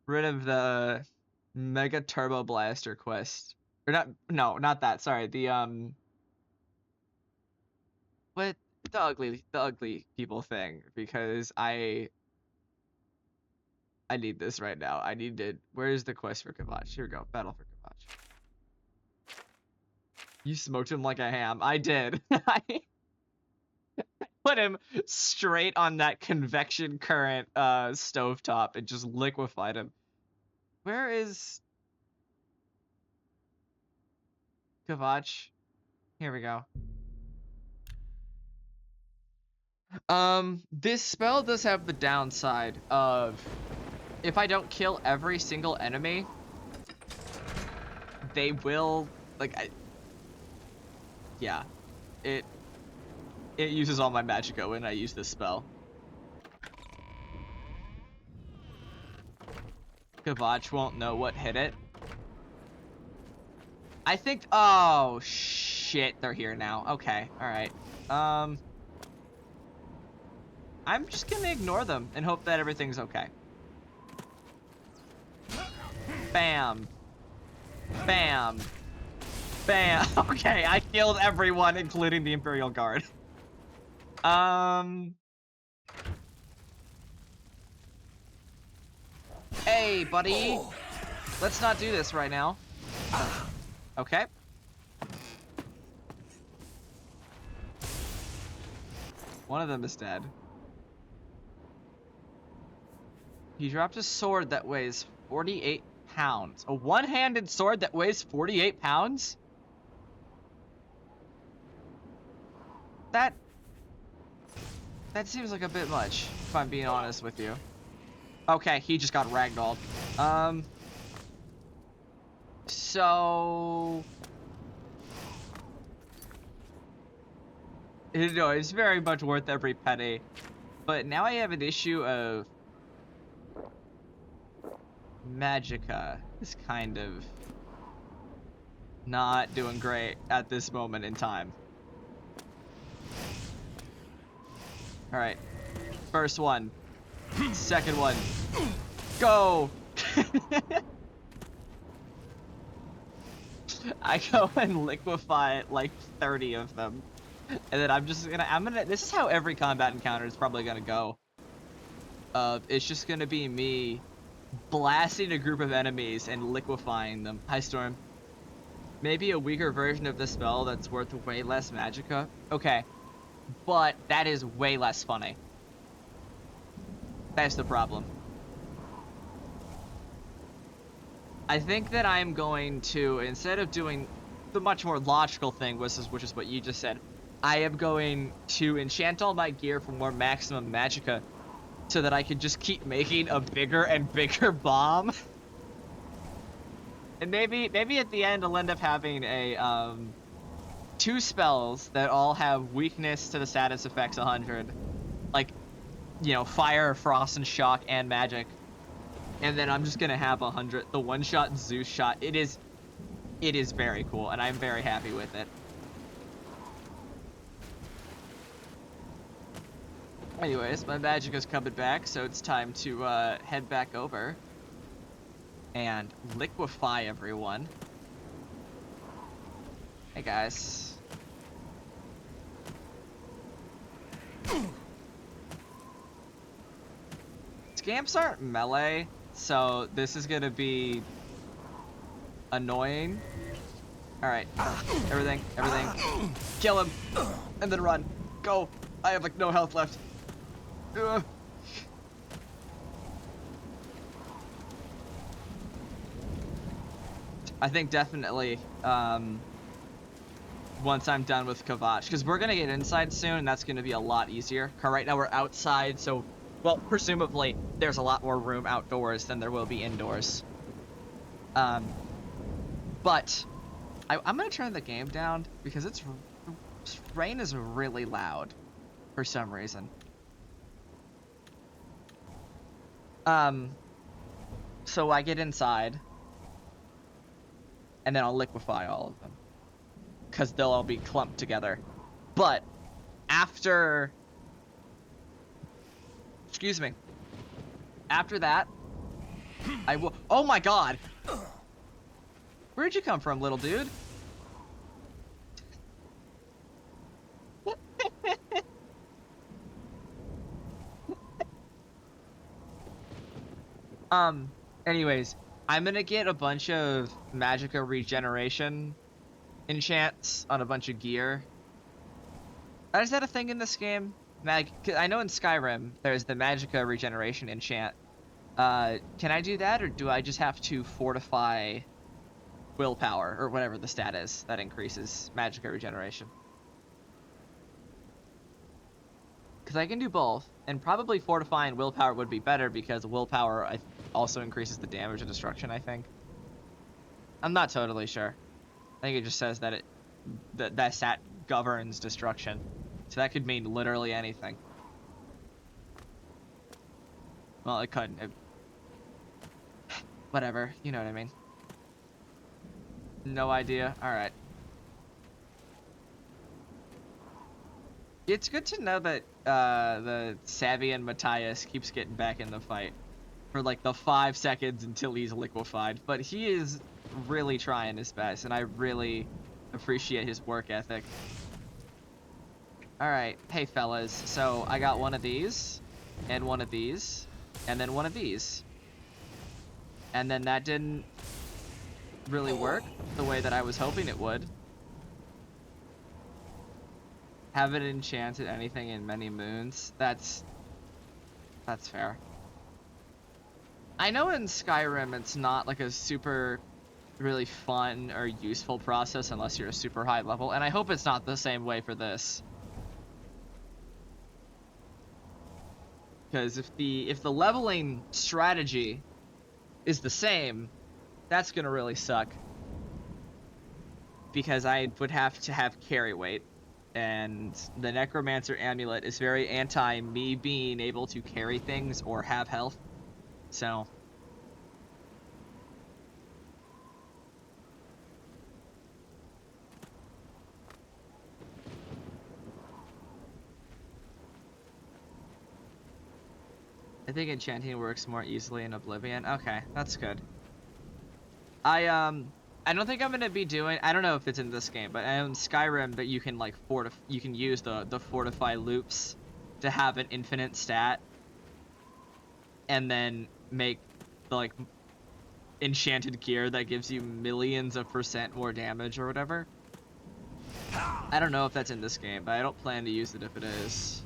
rid of the Mega Turbo Blaster quest. Or not that, sorry. What? The ugly people thing. Because I need this right now. I need to, where's the quest for Kavach? Here we go, battle for Kavach. You smoked him like a ham. I did. I put him straight on that convection current stovetop and just liquefied him. Where is Kavach? Here we go. This spell does have the downside of if I don't kill every single enemy, they will yeah, it uses all my magicka when I use this spell. Kavach won't know what hit it. I think, oh shit, they're here now. Okay, alright. I'm just gonna ignore them and hope that everything's okay. Bam. Bam. Bam. Okay, I killed everyone, including the Imperial Guard. Hey, buddy. Let's not do this right now. Okay. One of them is dead. He dropped a sword that weighs 48 pounds. A one-handed sword that weighs 48 pounds? That seems like a bit much, if I'm being honest with you. Okay, he just got ragdolled. So... No, it's very much worth every penny. But now I have an issue of... magicka is kind of... not doing great at this moment in time. Alright. First one. Second one. Go! I go and liquefy like 30 of them. And then I'm gonna, this is how every combat encounter is probably gonna go. It's just gonna be me blasting a group of enemies and liquefying them. Hi, Storm. Maybe a weaker version of the spell that's worth way less magicka. Okay. But that is way less funny. That's the problem. I think that I'm going to, instead of doing the much more logical thing, which is what you just said, I am going to enchant all my gear for more maximum magicka so that I can just keep making a bigger and bigger bomb. And maybe at the end I'll end up having a, 2 spells that all have weakness to the status effects 100. Like, you know, fire, frost, and shock, and magic. And then I'm just gonna have 100. The one-shot Zeus shot. It is very cool, and I'm very happy with it. Anyways, my magic is coming back, so it's time to head back over and liquefy everyone. Hey guys. Scamps aren't melee, so this is gonna be annoying. Alright, everything, kill him, and then run, go. I have like no health left. Ugh. I think definitely, once I'm done with Kavach, because we're gonna get inside soon, and that's gonna be a lot easier. Right now we're outside, so, well, presumably there's a lot more room outdoors than there will be indoors. But I'm gonna turn the game down because rain is really loud for some reason. So I get inside, and then I'll liquefy all of them. because they'll all be clumped together. But after, excuse me, after that, I will. Oh my God! Where'd you come from, little dude? Anyways, I'm gonna get a bunch of magicka regeneration enchants on a bunch of gear. Is that a thing in this game? 'Cause I know in Skyrim there's the magicka regeneration enchant. Can I do that, or do I just have to fortify willpower, or whatever the stat is that increases magicka regeneration? Because I can do both, and probably fortifying willpower would be better because willpower also increases the damage and destruction, I think. I'm not totally sure. I think it just says that that stat governs destruction. So that could mean literally anything. Well, it couldn't. Whatever, you know what I mean. No idea. Alright. It's good to know that the Savian Matthias keeps getting back in the fight for like the 5 seconds until he's liquefied, but he is really trying his best, and I really appreciate his work ethic. Alright, hey fellas, so I got one of these, and one of these, and then one of these. And then that didn't really work the way that I was hoping it would. Haven't enchanted anything in many moons. That's fair. I know in Skyrim it's not like a super really fun or useful process unless you're a super high level, and I hope it's not the same way for this. Because if the leveling strategy is the same, that's gonna really suck. Because I would have to have carry weight. And the Necromancer Amulet is very anti me being able to carry things or have health. So. I think enchanting works more easily in Oblivion. Okay, that's good. I don't think I'm gonna be doing. I don't know if it's in this game, but in Skyrim that you can like you can use the fortify loops to have an infinite stat, and then make the like enchanted gear that gives you millions of % more damage or whatever. I don't know if that's in this game, but I don't plan to use it if it is.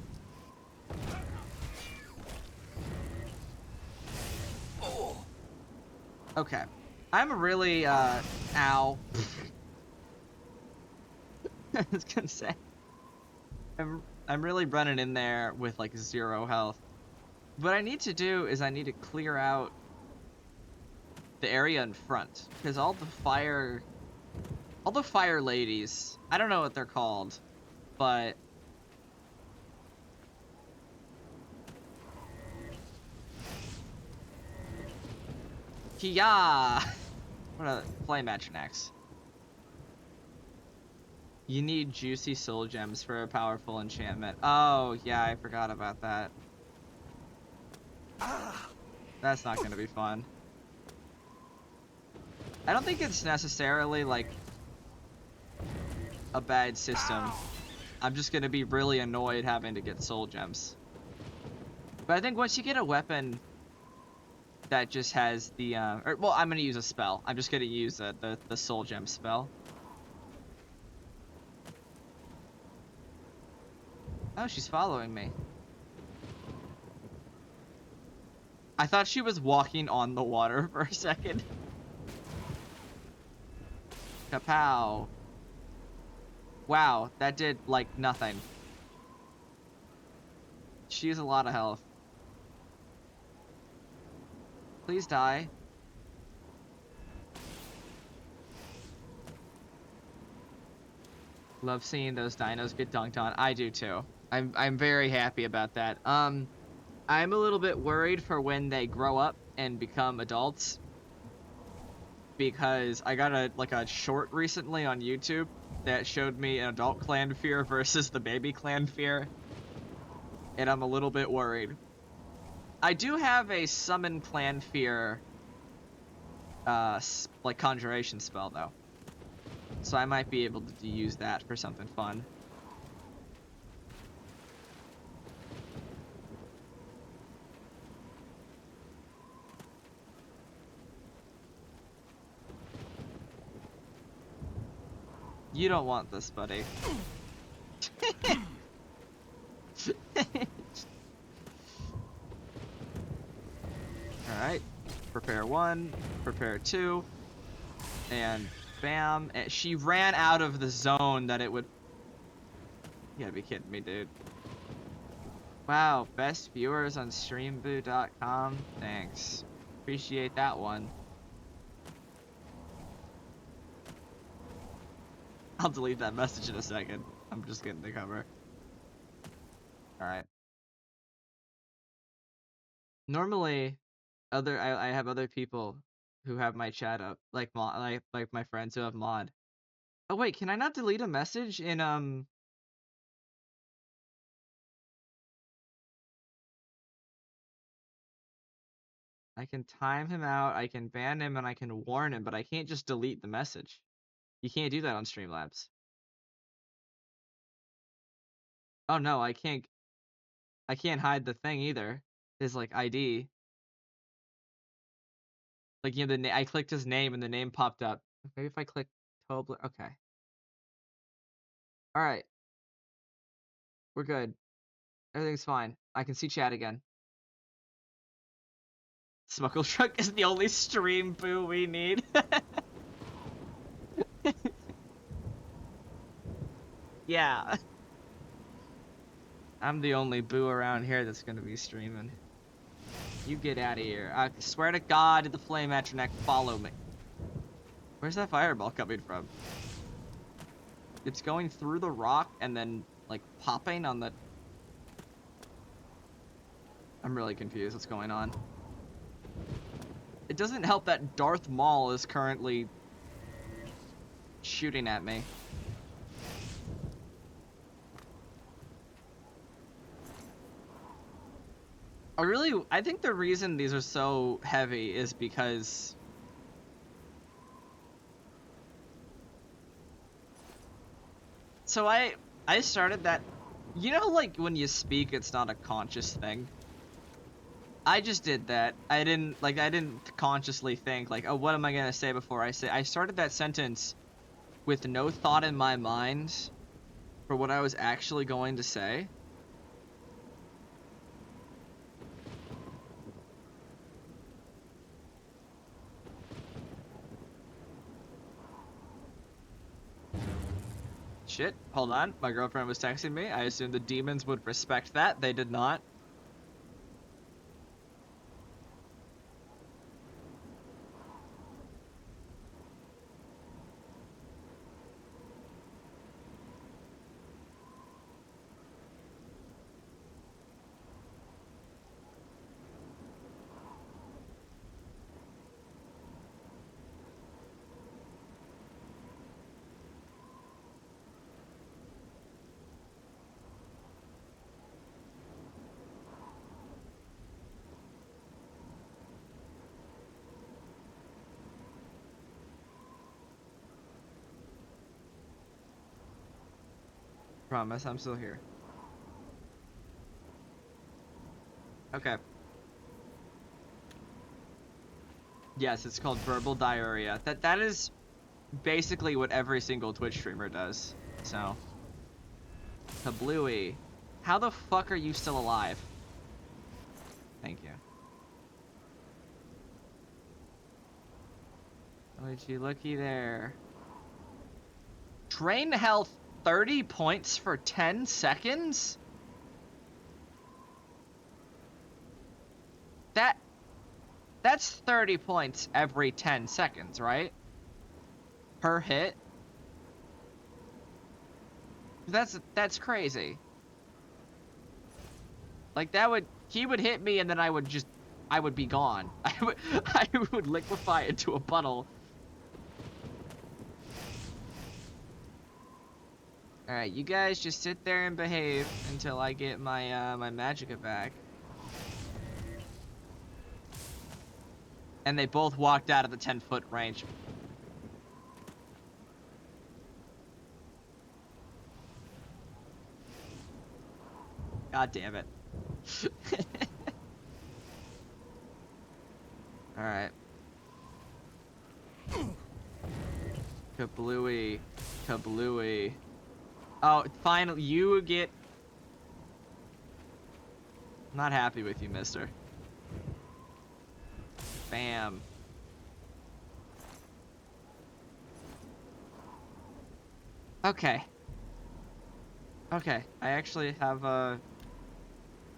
Okay. I'm really, ow. I was gonna say. I'm really running in there with, like, 0 health. What I need to do is I need to clear out the area in front. Because all the fire ladies, I don't know what they're called, but... Kia! What a flame match next. You need juicy soul gems for a powerful enchantment. Oh, yeah, I forgot about that. That's not gonna be fun. I don't think it's necessarily, like, a bad system. I'm just gonna be really annoyed having to get soul gems. But I think once you get a weapon that just has the, well, I'm gonna use a spell. I'm just gonna use the soul gem spell. Oh, she's following me. I thought she was walking on the water for a second. Kapow. Wow, that did, like, nothing. She has a lot of health. Please die. Love seeing those dinos get dunked on. I do too. I'm very happy about that. I'm a little bit worried for when they grow up and become adults. because I got a short recently on YouTube that showed me an adult clan fear versus the baby clan fear, and I'm a little bit worried. I do have a summon clan fear like conjuration spell though, so I might be able to use that for something fun. You don't want this, buddy. Alright. Prepare 1, prepare 2, and bam. And she ran out of the zone that it would... You gotta be kidding me, dude. Wow, best viewers on streamboo.com. Thanks. Appreciate that one. I'll delete that message in a second. I'm just getting the cover. Alright. Normally, I have other people who have my chat up, like like my friends who have mod. Oh wait, can I not delete a message in I can time him out, I can ban him, and I can warn him, but I can't just delete the message. You can't do that on Streamlabs. Oh no, I can't hide the thing either. His like ID. Like, you know, I clicked his name and the name popped up. Maybe if I click Tobler, okay. Alright. We're good. Everything's fine. I can see chat again. Smuckle Truck is the only stream boo we need. Yeah. I'm the only boo around here that's gonna be streaming. You get out of here. I swear to God, the Flame Atronek follow me. Where's that fireball coming from? It's going through the rock and then, like, popping on the... I'm really confused what's going on. It doesn't help that Darth Maul is currently shooting at me. I think the reason these are so heavy is because so I started that, you know, like when you speak it's not a conscious thing. I just did that. I didn't consciously think like, oh, what am I gonna say before I say. I started that sentence with no thought in my mind for what I was actually going to say. Shit, hold on. My girlfriend was texting me. I assumed the demons would respect that. They did not. Promise, I'm still here. Okay. Yes, it's called verbal diarrhea. That is basically what every single Twitch streamer does. So, Kablooey, how the fuck are you still alive? Thank you. Looky, looky there. Drain health 30 points for 10 seconds? That's 30 points every 10 seconds, right? Per hit? That's crazy. Like he would hit me and then I would be gone. I would liquefy into a puddle Alright, you guys just sit there and behave until I get my my magicka back. And they both walked out of the 10-foot range. God damn it. Alright. Kablooey. Kablooey. Oh, finally, you get... Not happy with you, mister. Bam. Okay. Okay, I actually have a...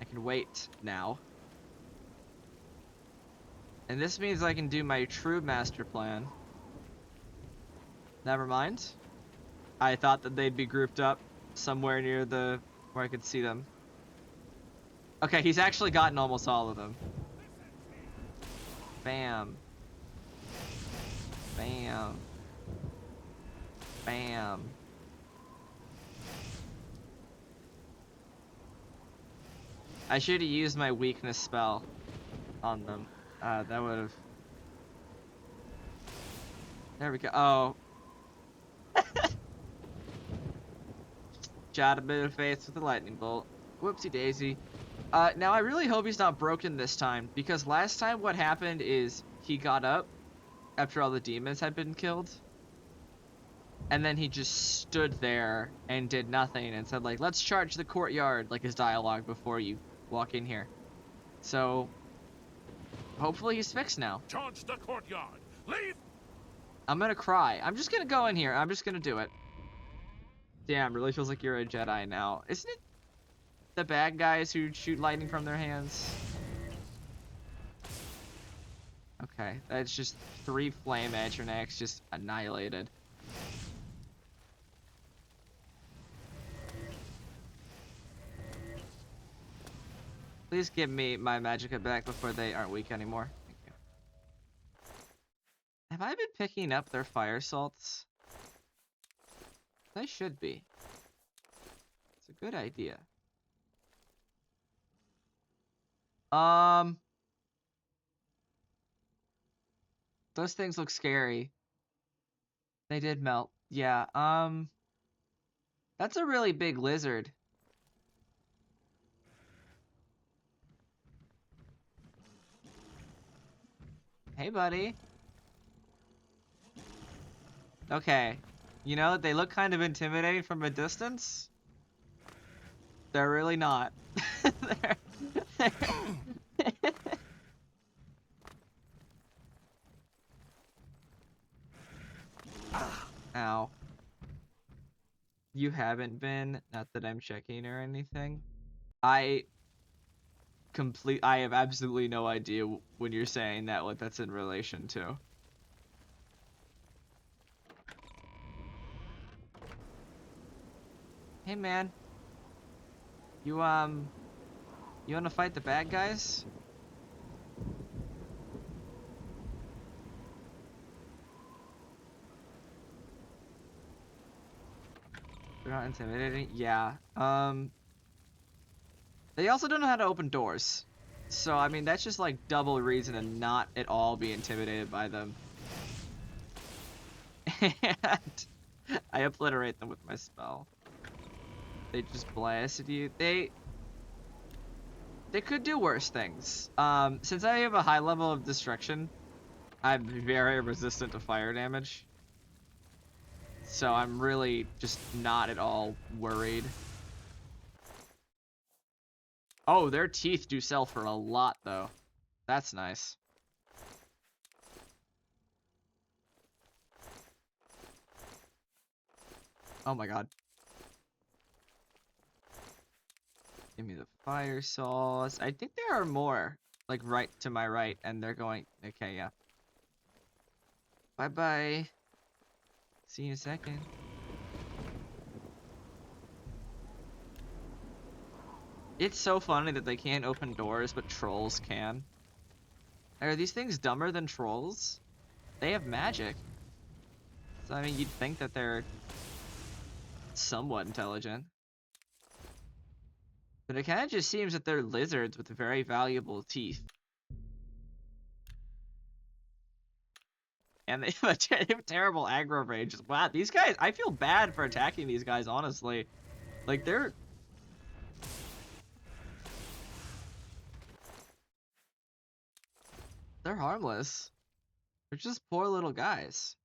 I can wait now. And this means I can do my true master plan. Never mind. I thought that they'd be grouped up somewhere near the... where I could see them. Okay, he's actually gotten almost all of them. Bam. Bam. Bam. I should have used my weakness spell on them. That would have... There we go. Oh. Shot a bit of faith with the lightning bolt. Whoopsie daisy. Now I really hope he's not broken this time, because last time what happened is he got up after all the demons had been killed, and then he just stood there and did nothing and said, like, let's charge the courtyard, like his dialogue before you walk in here. So hopefully he's fixed now. Charge the courtyard. Leave. I'm gonna cry. I'm just gonna go in here. I'm just gonna do it. Damn, really feels like you're a Jedi now. Isn't it the bad guys who shoot lightning from their hands? Okay, that's just 3 flame Atronachs just annihilated. Please give me my magicka back before they aren't weak anymore. Thank you. Have I been picking up their fire salts? I should be. It's a good idea. Those things look scary. They did melt. Yeah, that's a really big lizard. Hey, buddy. Okay. You know, they look kind of intimidating from a distance. They're really not. they're... Ow. You haven't been? Not that I'm checking or anything. I have absolutely no idea when you're saying that what that's in relation to. Hey man. You wanna fight the bad guys? They're not intimidating? Yeah. They also don't know how to open doors. So, I mean, that's just like double reason to not at all be intimidated by them. And I obliterate them with my spell. They just blasted you. They could do worse things. Since I have a high level of destruction, I'm very resistant to fire damage. So I'm really just not at all worried. Oh, their teeth do sell for a lot, though. That's nice. Oh my god. Give me the fire sauce. I think there are more, like, right to my right, and they're going... Okay, yeah. Bye-bye. See you in a second. It's so funny that they can't open doors, but trolls can. Are these things dumber than trolls? They have magic. So, I mean, you'd think that they're somewhat intelligent. But it kind of just seems that they're lizards with very valuable teeth. And they have terrible aggro range. Wow, these guys, I feel bad for attacking these guys, honestly. Like, they're harmless. They're just poor little guys.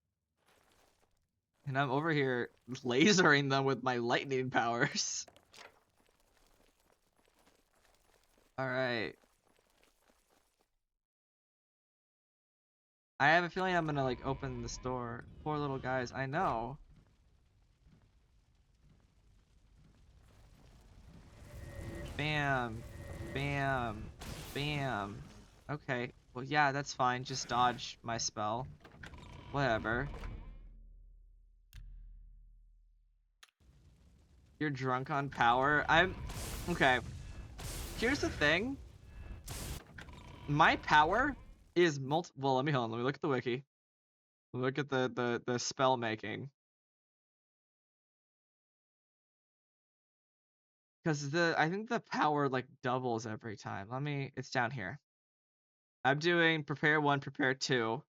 And I'm over here lasering them with my lightning powers. Alright. I have a feeling I'm gonna, like, open this door. Poor little guys, I know. Bam. Bam. Bam. Okay. Well, yeah, that's fine. Just dodge my spell. Whatever. You're drunk on power? Okay. Here's the thing. My power is well, let me look at the wiki. Look at the spell making. Because I think the power like doubles every time. It's down here. I'm doing prepare 1, prepare 2.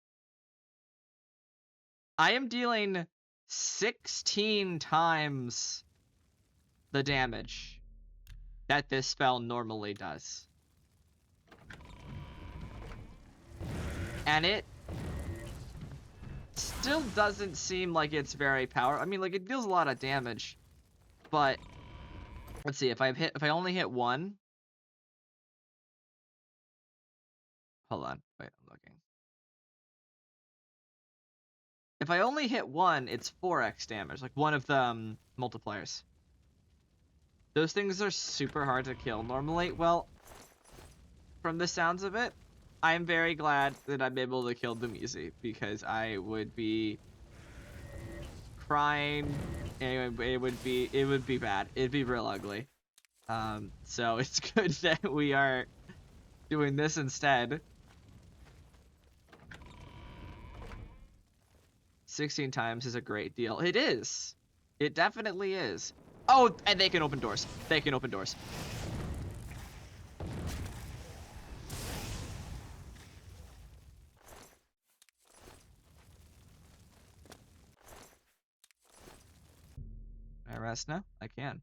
I am dealing 16 times the damage that this spell normally does. And it still doesn't seem like it's very powerful. I mean, like, it deals a lot of damage, but let's see, if I only hit 1. Hold on, wait, I'm looking. If I only hit 1, it's 4x damage, like one of the multipliers. Those things are super hard to kill normally. Well, from the sounds of it, I'm very glad that I'm able to kill them easy, because I would be crying. Anyway, it would be bad. It'd be real ugly. So it's good that we are doing this instead. 16 times is a great deal. It is. It definitely is. Oh, and they can open doors. They can open doors. Can I rest now? I can.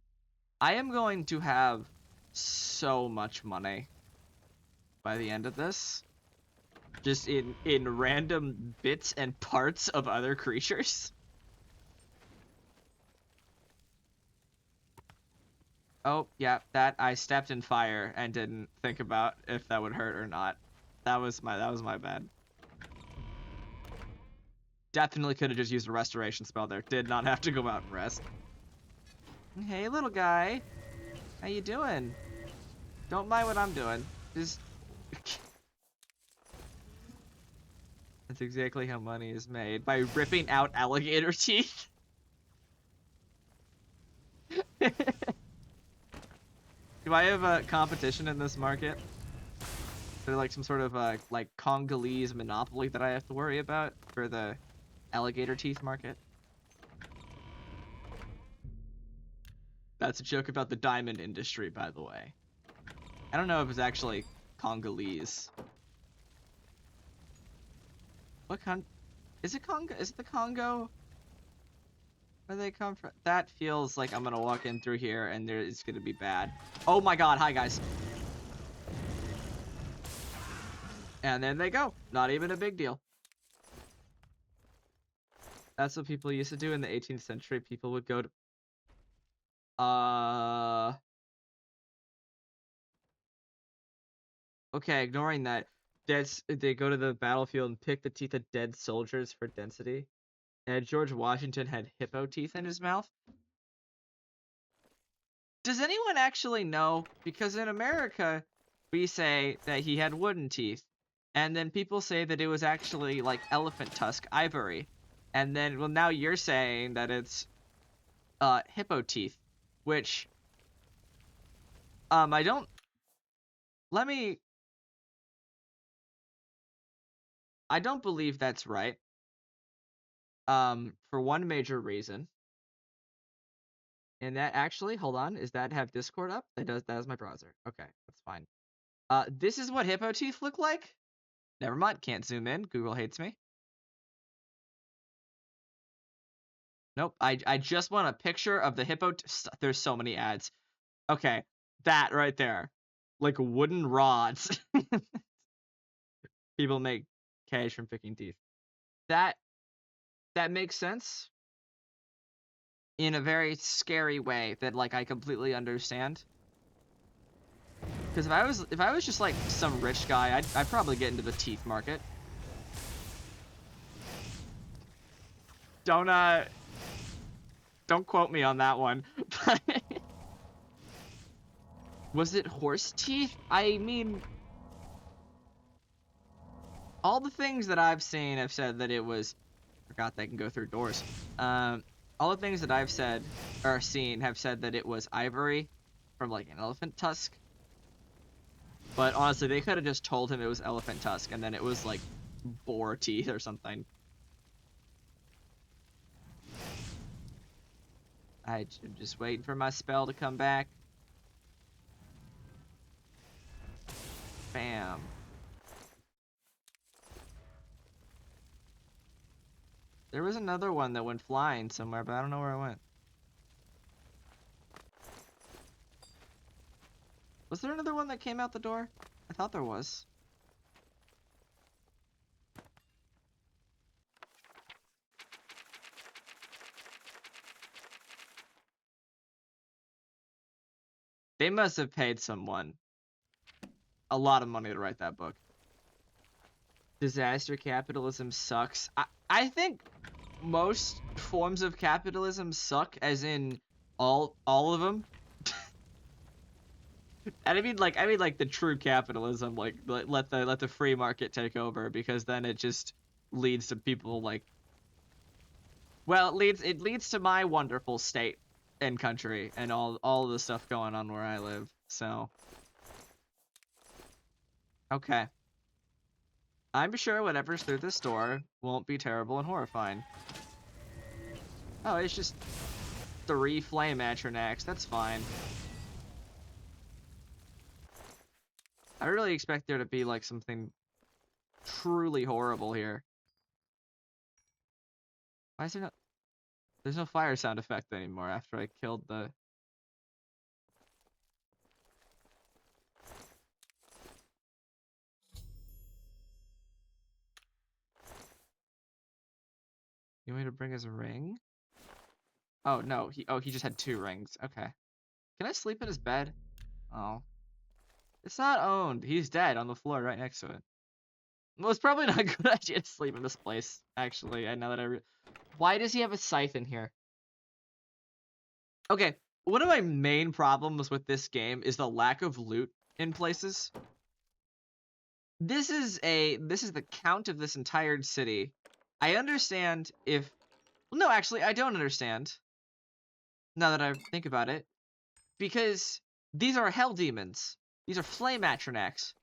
I am going to have so much money by the end of this. Just in random bits and parts of other creatures. Oh, yeah, that I stepped in fire and didn't think about if that would hurt or not. That was my bad. Definitely could have just used a restoration spell there. Did not have to go out and rest. Hey, little guy. How you doing? Don't mind what I'm doing. Just... That's exactly how money is made. By ripping out alligator teeth. Do I have a competition in this market? Is there like some sort of like Congolese monopoly that I have to worry about for the alligator teeth market? That's a joke about the diamond industry, by the way. I don't know if it's actually Congolese. What is it Congo? Is it the Congo? Where they come from? That feels like I'm gonna walk in through here and it's gonna be bad. Oh my god, hi guys. And then they go. Not even a big deal. That's what people used to do in the 18th century. People would go to... Okay, ignoring that. They go to the battlefield and pick the teeth of dead soldiers for density. And George Washington had hippo teeth in his mouth. Does anyone actually know? Because in America, we say that he had wooden teeth. And then people say that it was actually like elephant tusk ivory. And then, well, now you're saying that it's hippo teeth. Which, I don't... I don't believe that's right. For one major reason. And that actually, hold on, is that have Discord up? That does. That is my browser. Okay, that's fine. This is what hippo teeth look like. Never mind. Can't zoom in. Google hates me. Nope. I just want a picture of the hippo. There's so many ads. Okay, that right there, like wooden rods. People make cash from picking teeth. That makes sense in a very scary way that like I completely understand. Because if I was just like some rich guy, I'd probably get into the teeth market. Don't quote me on that one. Was it horse teeth? I mean, all the things that I've seen have said that it was. Forgot they can go through doors. All the things that I've said or seen have said that it was ivory from like an elephant tusk. But honestly, they could have just told him it was elephant tusk and then it was like boar teeth or something. I'm just waiting for my spell to come back. Bam. There was another one that went flying somewhere, but I don't know where it went. Was there another one that came out the door? I thought there was. They must have paid someone a lot of money to write that book. Disaster capitalism sucks. I think most forms of capitalism suck, as in all of them. And I mean like the true capitalism, like let the free market take over, because then it just leads to people like, well, it leads to my wonderful state and country and all of the stuff going on where I live. So okay. I'm sure whatever's through this door won't be terrible and horrifying. Oh, it's just 3 flame atronachs. That's fine. I really expect there to be like something truly horrible here. Why is there not? There's no fire sound effect anymore after I killed the... You want me to bring his ring? Oh, no. He just had 2 rings. Okay. Can I sleep in his bed? Oh. It's not owned. He's dead on the floor right next to it. Well, it's probably not a good idea to sleep in this place, actually. I know that Why does he have a scythe in here? Okay, one of my main problems with this game is the lack of loot in places. This is the count of this entire city. I understand if... Well, no, actually, I don't understand. Now that I think about it. Because these are hell demons. These are flame atronachs.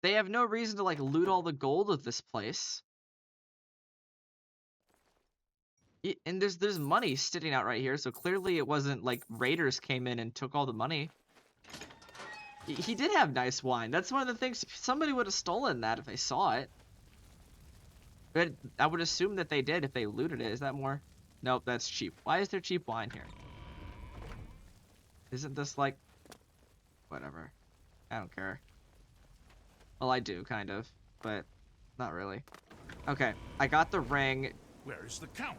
They have no reason to, like, loot all the gold of this place. And there's money sitting out right here, so clearly it wasn't, like, raiders came in and took all the money. He did have nice wine. That's one of the things. Somebody would have stolen that if they saw it. But I would assume that they did if they looted it. Is that more? Nope, that's cheap. Why is there cheap wine here? Isn't this like... Whatever. I don't care. Well, I do, kind of. But not really. Okay, I got the ring. Where is the Count?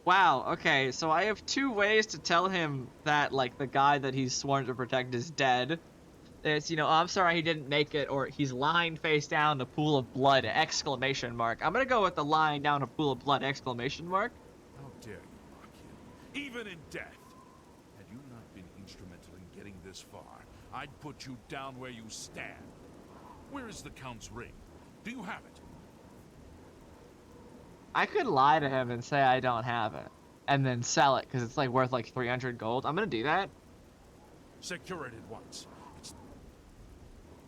Wow, okay, so I have 2 ways to tell him that, like, the guy that he's sworn to protect is dead. It's, you know, oh, I'm sorry he didn't make it, or he's lying face down in a pool of blood, exclamation mark. I'm gonna go with the lying down a pool of blood, exclamation mark. How dare you, Marquis? Even in death. Had you not been instrumental in getting this far, I'd put you down where you stand. Where is the Count's ring? Do you have it? I could lie to him and say I don't have it, and then sell it, because it's, like, worth, like, 300 gold. I'm gonna do that. Secure it at once.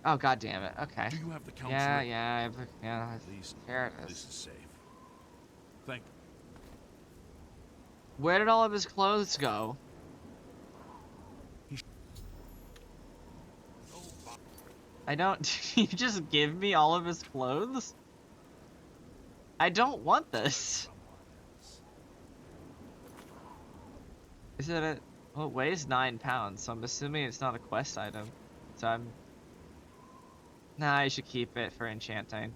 Oh, god damn it. Okay. Do you have the Count's Yeah, ring? yeah, yeah. At least Here it this is. is safe. Thank Where did all of his clothes go? I don't. You just give me all of his clothes? I don't want this. Is it a? Well, it weighs 9 pounds, so I'm assuming it's not a quest item. So I'm. Nah, I should keep it for enchanting.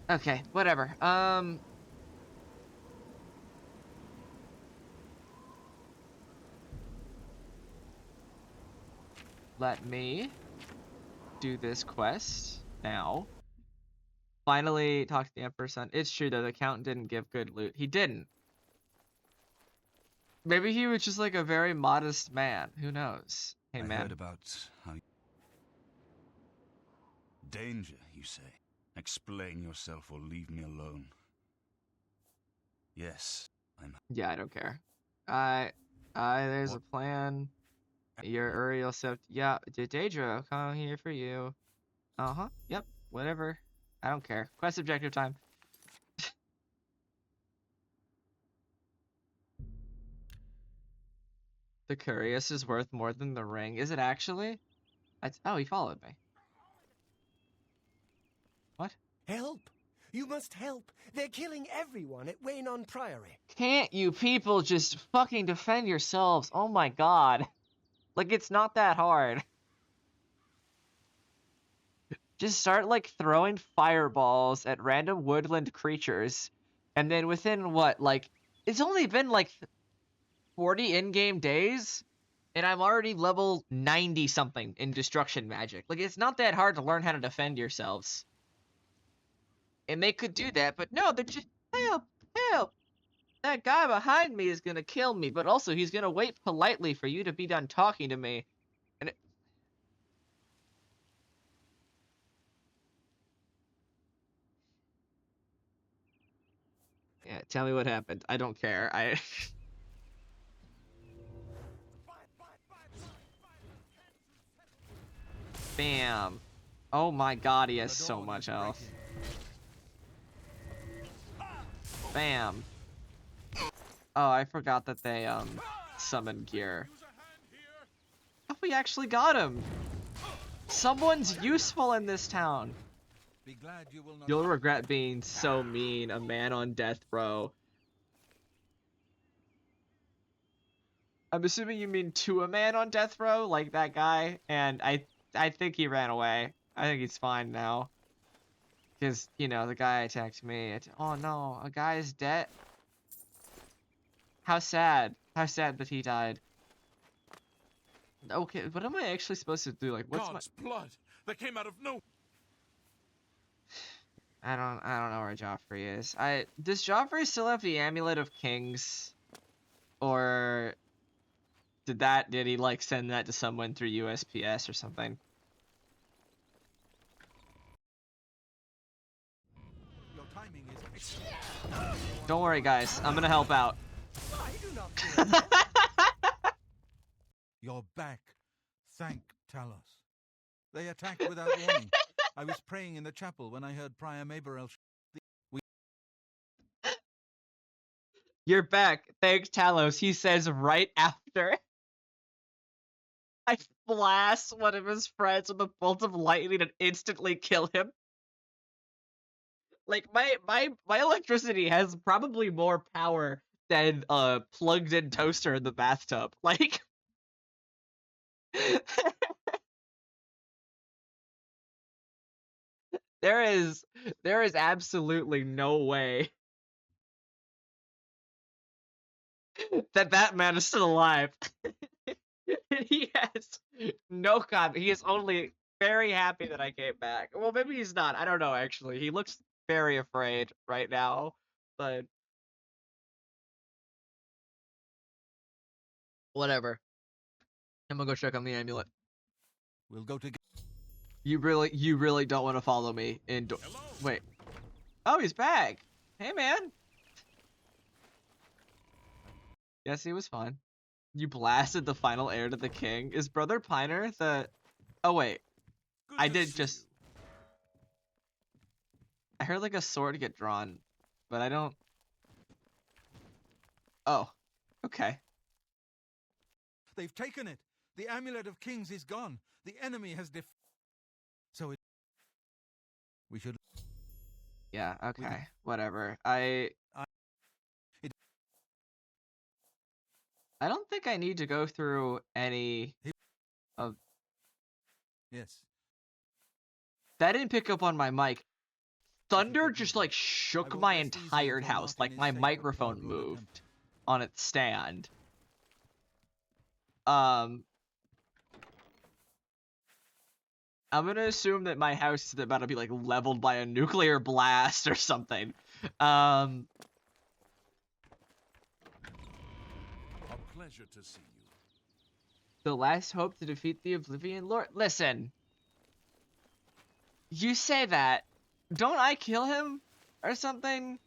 Okay, whatever. Let me do this quest now. Finally, talk to the Emperor's son. It's true though, the Count didn't give good loot. He didn't. Maybe he was just like a very modest man. Who knows? Hey, I man. heard about how... Danger, you say? Explain yourself or leave me alone. Yes, I'm... Yeah, I don't care. There's a What? plan. Your Uriel said, yeah, Daedra, I'll come here for you. Uh-huh, yep, whatever. I don't care. Quest objective time. The Curious is worth more than the ring. Is it actually? Oh, he followed me. What? Help! You must help! They're killing everyone at Waynon Priory. Can't you people just fucking defend yourselves? Oh my god. Like, it's not that hard. Just start, like, throwing fireballs at random woodland creatures. And then within, what, like... It's only been, like, 40 in-game days? And I'm already level 90-something in Destruction Magic. Like, it's not that hard to learn how to defend yourselves. And they could do that, but no, they're just... Help! Help! That guy behind me is gonna kill me, but also he's gonna wait politely for you to be done talking to me. And it... Yeah, tell me what happened. I don't care. Bam. Oh my god, he has so much health. Bam. Oh, I forgot that they, summoned gear. Oh, we actually got him! Someone's useful in this town! Be glad you will not... You'll regret being so mean, a man on death row. I'm assuming you mean to a man on death row, like that guy, and I think he ran away. I think he's fine now. Because, you know, the guy attacked me. Oh no, a guy is dead? How sad. How sad that he died. Okay, what am I actually supposed to do? Like, what's God's blood that came out of no... I don't know where Joffrey is. Does Joffrey still have the Amulet of Kings? Or did he like send that to someone through USPS or something? Your timing is... Don't worry guys, I'm gonna help out. I do not fear them. You're back. Thank Talos. They attacked without warning. I was praying in the chapel when I heard Prior Maberel... You're back. Thanks, Talos. He says right after. I blast one of his friends with a bolt of lightning and instantly kill him. Like, my electricity has probably more power than a plugged-in toaster in the bathtub. Like... There is absolutely no way that man is still alive. He has no comment. He is only very happy that I came back. Well, maybe he's not. I don't know, actually. He looks very afraid right now, but... Whatever. I'm gonna go check on the amulet. We'll go together. You really don't want to follow me indoor. Wait. Oh, he's back. Hey, man. Yes, he was fine. You blasted the final heir to the king. Is Brother Piner the... Oh, wait. Good I to did see just... you. I heard like a sword get drawn, but I don't. Oh, okay. They've taken it. The amulet of kings is gone. The enemy has So we should. Yeah, okay. Whatever. I don't think I need to go through any of. Yes. That didn't pick up on my mic. Thunder just like I shook won't my rest easy entire until house. Martin Like is my safe at microphone Cloud Ruler moved Temple. on its stand. I'm gonna assume that my house is about to be like leveled by a nuclear blast or something. A pleasure to see you. The last hope to defeat the Oblivion Lord. Listen, you say that. Don't I kill him or something?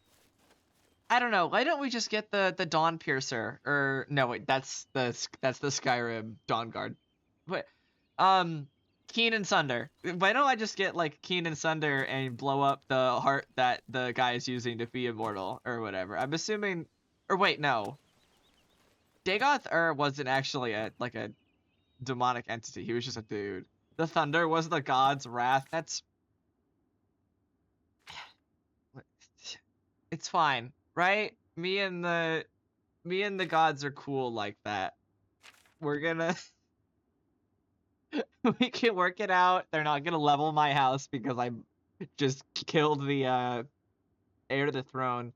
I don't know. Why don't we just get the Dawn Piercer? Or no, wait, that's the Skyrim Dawn Guard. Wait, Keen and Sunder. Why don't I just get like Keen and Sunder and blow up the heart that the guy is using to be immortal or whatever? I'm assuming. Or wait, no. Dagoth wasn't actually a demonic entity. He was just a dude. The thunder was the god's wrath. That's. It's fine, right? Me and the gods are cool like that. We're gonna we can work it out. They're not gonna level my house because I just killed the heir to the throne.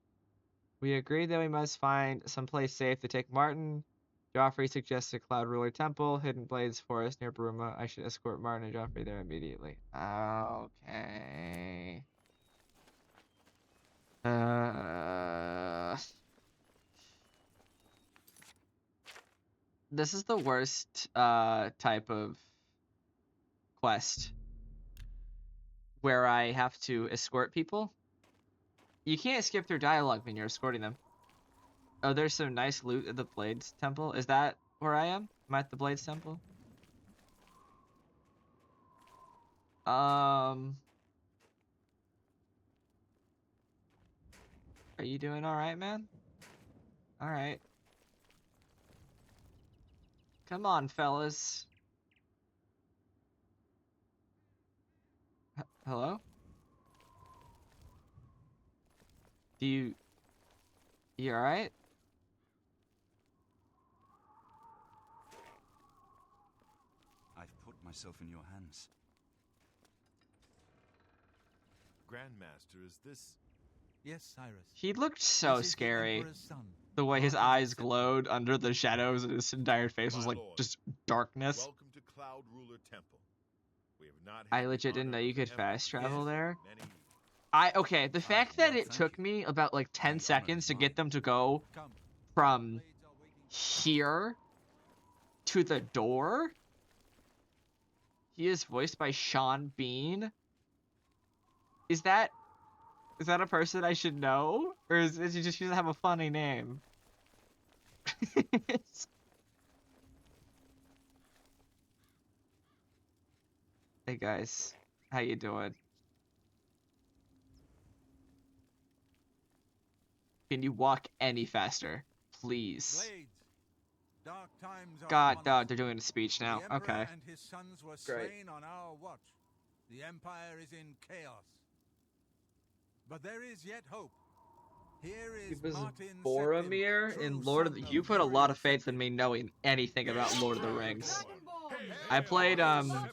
We agreed that we must find someplace safe to take Martin. Joffrey suggested Cloud Ruler Temple, Hidden Blades Forest near Bruma. I should escort Martin and Joffrey there immediately. Okay. This is the worst type of quest where I have to escort people. You can't skip through dialogue when you're escorting them. Oh, there's some nice loot at the Blades Temple. Is that where I am? Am I at the Blades Temple? Are you doing alright, man? Alright. Come on, fellas. Hello? You alright? I've put myself in your hands. Grandmaster, is this... Yes, Cyrus. He looked so This is the scary. Emperor's son. The way his Martin eyes Septim. glowed under the shadows and his entire face was My like lord, just darkness. Welcome to Cloud Ruler Temple. We have not I had the legit didn't honor know you of could ever fast travel visiting there. many- Okay, the fact that well, it thank took you. me about like 10 The honor seconds is to get mine. them to go Come. from Blades are waiting. here to the door. He is voiced by Sean Bean. Is that a person I should know? Or is he just doesn't have a funny name? Hey guys, how you doing? Can you walk any faster, please? Blades. Dark times are God, upon dog, us. they're doing a speech now. The Emperor Okay. and his sons were Great. slain on our watch. The Empire is in chaos. But there is yet hope. Here is Martin Boromir Septim, in true Lord of the... son You put a lot of Uriel faith in Septim. me knowing anything about Lord of the Rings. Hey, I played Septim!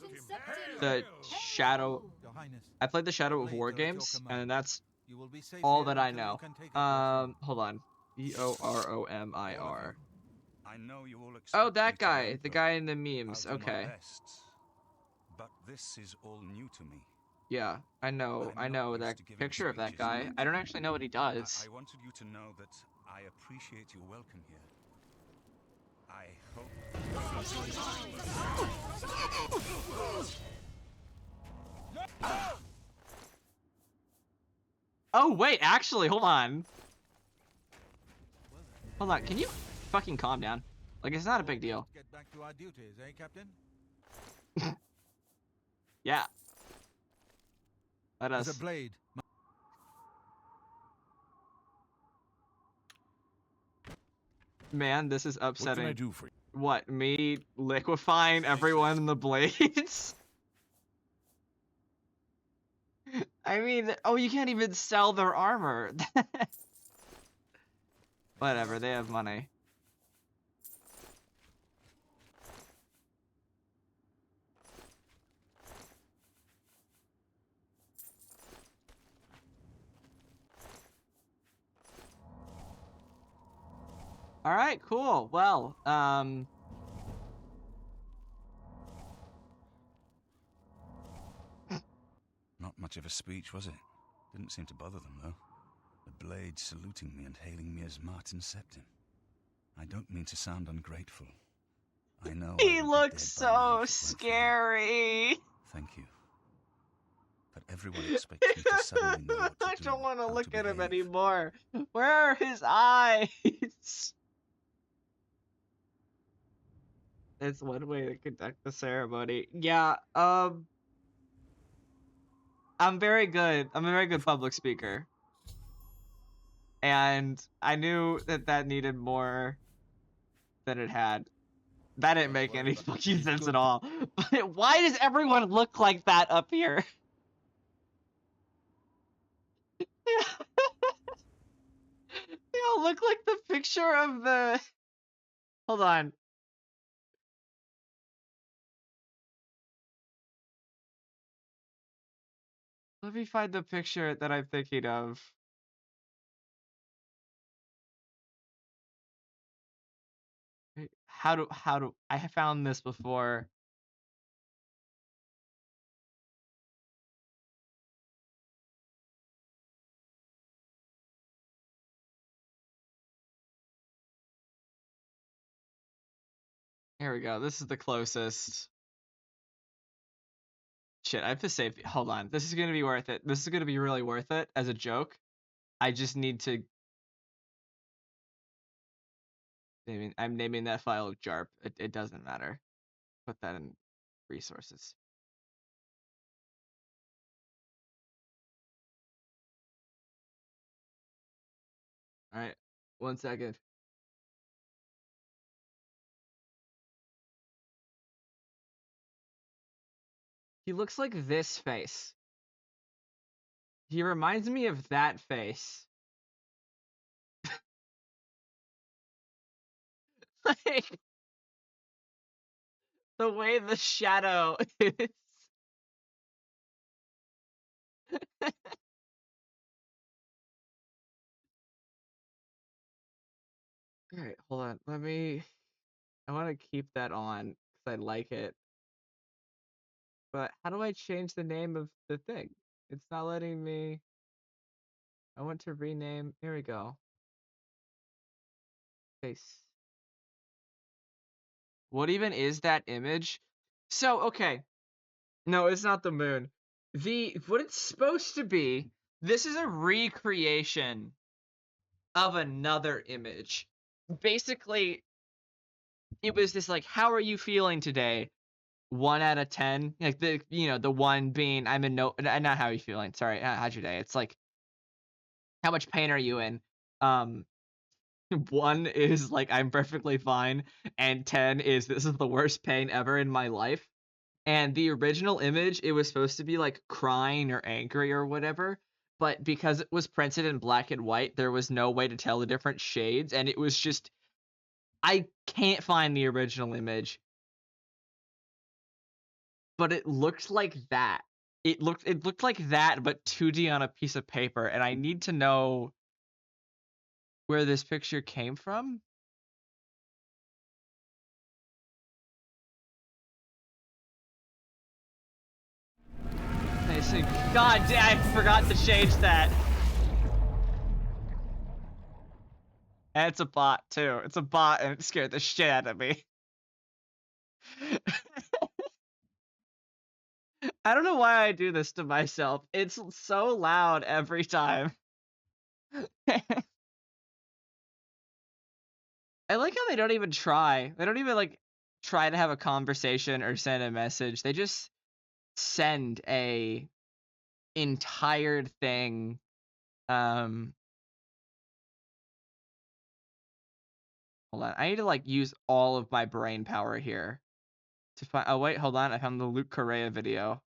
the Shadow... Your Highness, I played the Shadow of Blades War are at your games, command. and that's you will be safe all here that I until you know. can take up your throne. Hold on. Boromir. I know you all expect Oh, me that to guy. learn, The but guy in the I'll memes. do my Okay. best. But this is all new to me. Yeah, I know I'm not that used to giving picture of that speeches, guy. but I don't actually know what he does. I wanted you to know that I appreciate your welcome here. I hope. Oh, wait, actually, hold on. Hold on, can you fucking calm down? Like, it's not a big deal. Get back to our duties, eh, Captain? Yeah. Let As a us. blade, Man, this is What can I upsetting. do for you? What, me liquefying everyone in the blades? I mean, oh, you can't even sell their armor. Whatever, they have money. All right, cool. Well, Not much of a speech, was it? Didn't seem to bother them, though. The blade saluting me and hailing me as Martin Septim. I don't mean to sound ungrateful. I know he I would looks be dead by now so if it weren't for you. scary. Thank you. But everyone expects me to suddenly know what to I do. don't want to how look at him behave. anymore. Where are his eyes? It's one way to conduct the ceremony. Yeah, I'm very good. I'm a very good public speaker. And I knew that that needed more than it had. That didn't make any fucking sense at all. But why does everyone look like that up here? They all look like the picture of the... Hold on. Let me find the picture that I'm thinking of. Wait, how do I have found this before? Here we go. This is the closest. Shit, I have to save. Hold on. This is gonna be worth it. This is gonna be really worth it as a joke. I just need to. I'm naming that file JARP. It doesn't matter. Put that in resources. All right. 1 second. He looks like this face. He reminds me of that face. Like the way the shadow is. All right, hold on. I want to keep that on because I like it. But how do I change the name of the thing? It's not letting me. I want to rename. Here we go. Face. What even is that image? So, okay. No, it's not the moon. What it's supposed to be, this is a recreation of another image. Basically, it was this like, how are you feeling today? 1 out of 10. Like the one being I'm in no, not how are you feeling. Sorry, how's your day? It's like how much pain are you in? Um 1 is like I'm perfectly fine, and 10 is this is the worst pain ever in my life. And the original image, it was supposed to be like crying or angry or whatever, but because it was printed in black and white, there was no way to tell the different shades, and it was just I can't find the original image, but it looked like that. It looked like that, but 2D on a piece of paper, and I need to know where this picture came from. I said, God damn, I forgot to change that. And it's a bot too. It's a bot, and it scared the shit out of me. I don't know why I do this to myself. It's so loud every time. I like how they don't even try. They don't even like try to have a conversation or send a message. They just send a entire thing. Um Hold on. I need to like use all of my brain power here to find. Oh wait, hold on. I found the Luke Correa video.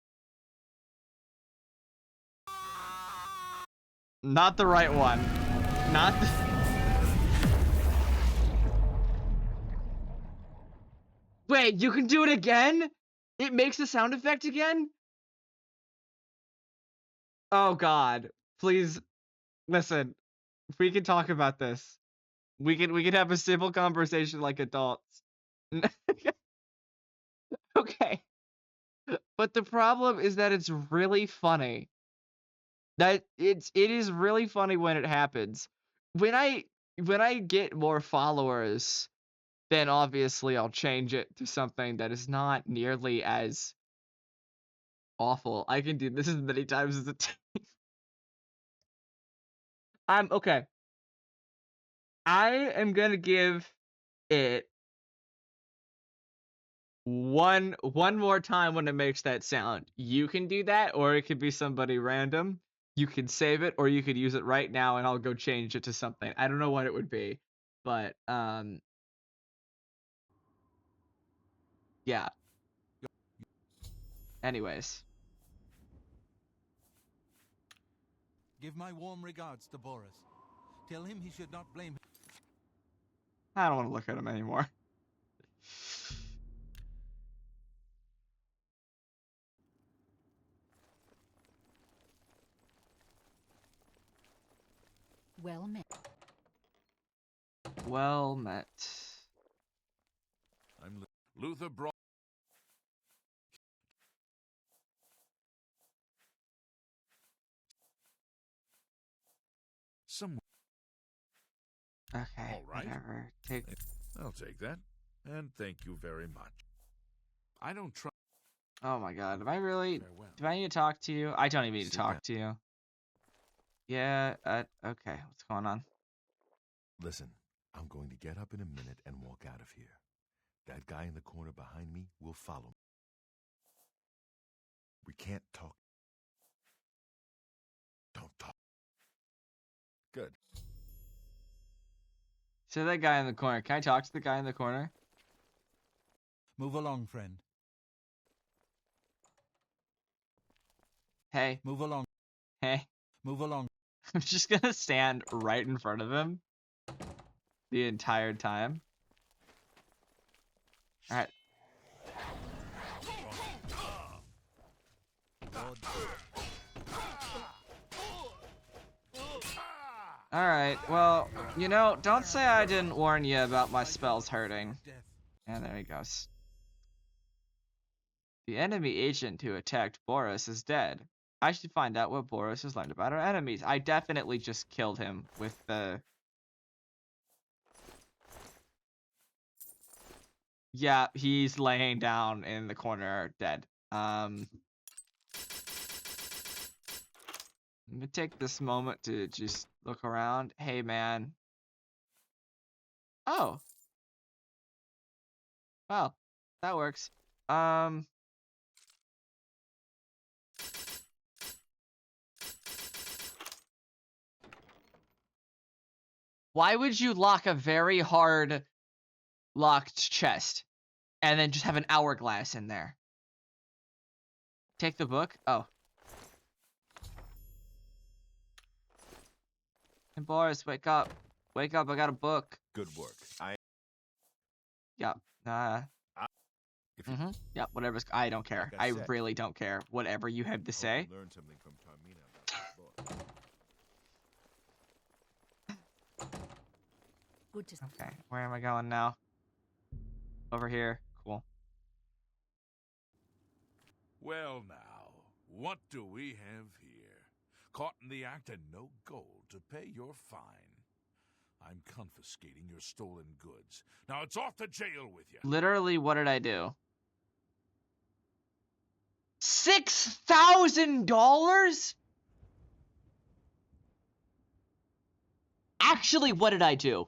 Not the right one. Not. Wait, you can do it again? It makes the sound effect again? Oh God! Please, listen. If we can talk about this, we can have a civil conversation like adults. Okay. But the problem is that it's really funny. It is really funny when it happens. When I get more followers, then obviously I'll change it to something that is not nearly as awful. I can do this as many times as it takes. I'm okay. I am gonna give it one more time when it makes that sound. You can do that, or it could be somebody random. You can save it, or you could use it right now, and I'll go change it to something. I don't know what it would be, but yeah. Anyways, Give my warm regards to Boris. Tell him he should not blame. I don't want to look at him anymore. Well met. Well met. Luther brought. Some. Okay. All right. Whatever. Take. I'll take that. And thank you very much. I don't try. Oh my God. Am I really? Farewell. Do I need to talk to you? I don't even need to Sit talk down. to you. Yeah. Okay. What's going on? Listen, I'm going to get up in a minute and walk out of here. That guy in the corner behind me will follow me. We can't talk. Don't talk. Good. So that guy in the corner. Can I talk to the guy in the corner? Move along, friend. Hey. Move along. Hey. Move along. I'm just gonna stand right in front of him the entire time. All right. All right. Well, you know, don't say I didn't warn you about my spells hurting. Death. And there he goes. The enemy agent who attacked Boris is dead. I should find out what Boris has learned about our enemies. I definitely just killed him with the... Yeah, he's laying down in the corner, dead. Let me take this moment to just look around. Hey, man. Oh. Well, that works. Why would you lock a very hard locked chest and then just have an hourglass in there? Take the book? Oh. And Boris, wake up. Wake up, I got a book. Good work. Yep. If you Yep, whatever's... I don't care. Like I I said. really don't care. Whatever you have to say. hope you learned something from Carmina about this book. Good to Okay, where am I going now? Over here. Cool. Well, now, what do we have here? Caught in the act and no gold to pay your fine. I'm confiscating your stolen goods. Now it's off to jail with you. Literally, what did I do? $6,000? Actually, what did I do?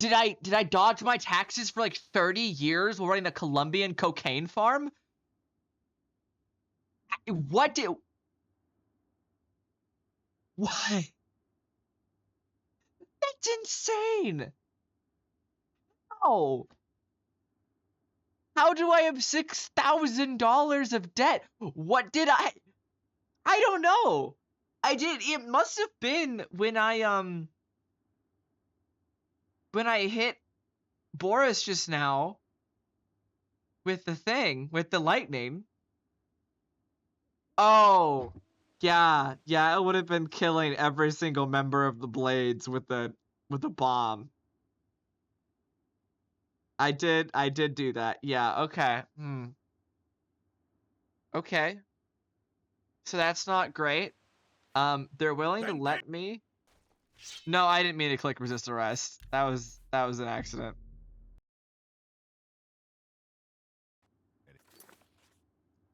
Did I dodge my taxes for like 30 years while running a Colombian cocaine farm? What did... What? That's insane! How? How do I have $6,000 of debt? What did I don't know. It must have been when I hit Boris just now with the lightning. Oh, yeah, it would have been killing every single member of the Blades with the bomb. I did do that. Yeah, okay. Okay. So that's not great. They're willing to let me. No, I didn't mean to click resist arrest. That was an accident.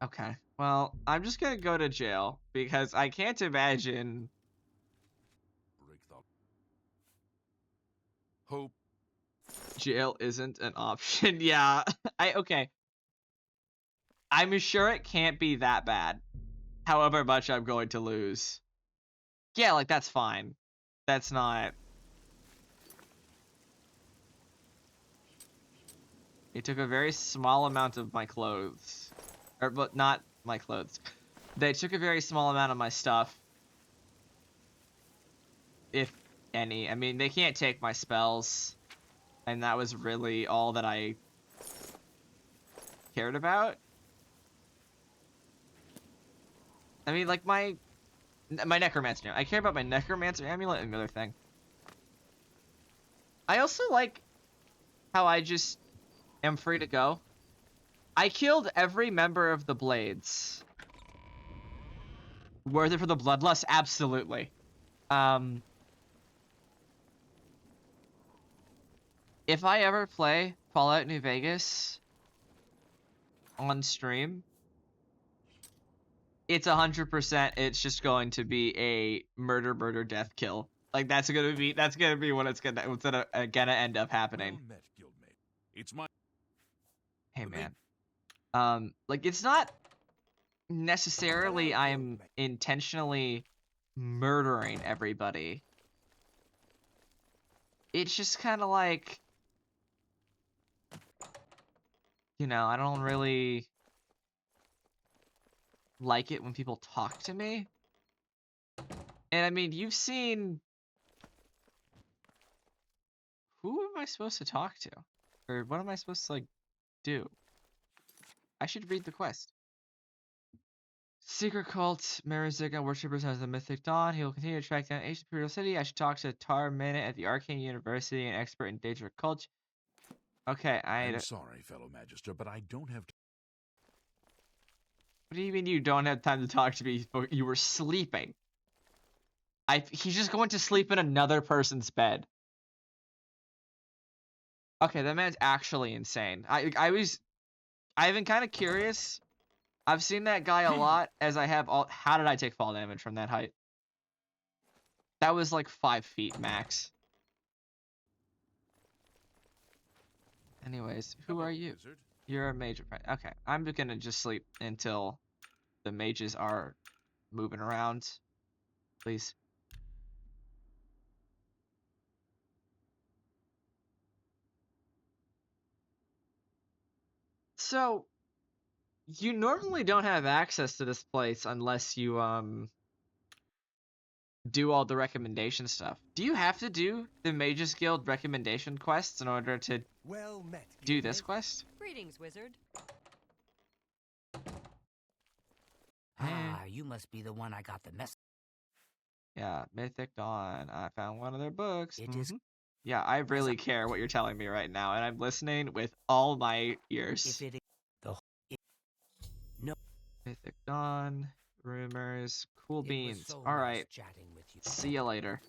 Okay. Well, I'm just gonna go to jail because I can't imagine. Break the hope. Jail isn't an option. Yeah. Okay. I'm sure it can't be that bad. However much I'm going to lose. Yeah, like that's fine. That's not. It took a very small amount of my clothes. But not my clothes. They took a very small amount of my stuff. If any. I mean, they can't take my spells. And that was really all that I cared about. I mean, like my necromancer. I care about my necromancer amulet and the other thing. I also like how I just am free to go. I killed every member of the Blades. Worth it for the bloodlust? Absolutely. If I ever play Fallout New Vegas on stream, it's 100%. It's just going to be a murder, death, kill. Like that's gonna be what what's gonna end up happening. Well met, guildmate. It's my. Hey man. Like it's not necessarily I'm intentionally murdering everybody. It's just kind of like, you know, I don't really like it when people talk to me. And I mean, you've seen. Who am I supposed to talk to? Or what am I supposed to, like, do? I should read the quest. Secret cult, Mariziga worshippers has the Mythic Dawn. He will continue to track down ancient Imperial City. I should talk to Tar Minute at the Arcane University, an expert in Daedric culture. Okay, I'm sorry, fellow Magister, but I don't have. What do you mean you don't have time to talk to me? You were sleeping. He's just going to sleep in another person's bed. Okay, that man's actually insane. I've been kind of curious. I've seen that guy a lot, as I have all. How did I take fall damage from that height? That was like 5 feet max. Anyways, who are you? Wizard. You're a mage. Okay, I'm gonna just sleep until the mages are moving around. Please. So, you normally don't have access to this place unless you do all the recommendation stuff. Do you have to do the Mages Guild recommendation quests in order to Well met, do this quest? Greetings, wizard. Ah, you must be the one I got the message. Yeah, Mythic Dawn. I found one of their books. It is. Yeah, I really care what you're telling me right now, and I'm listening with all my ears. If it is the no. Mythic Dawn, rumors, cool It was beans. so All nice right, chatting with you. see you later.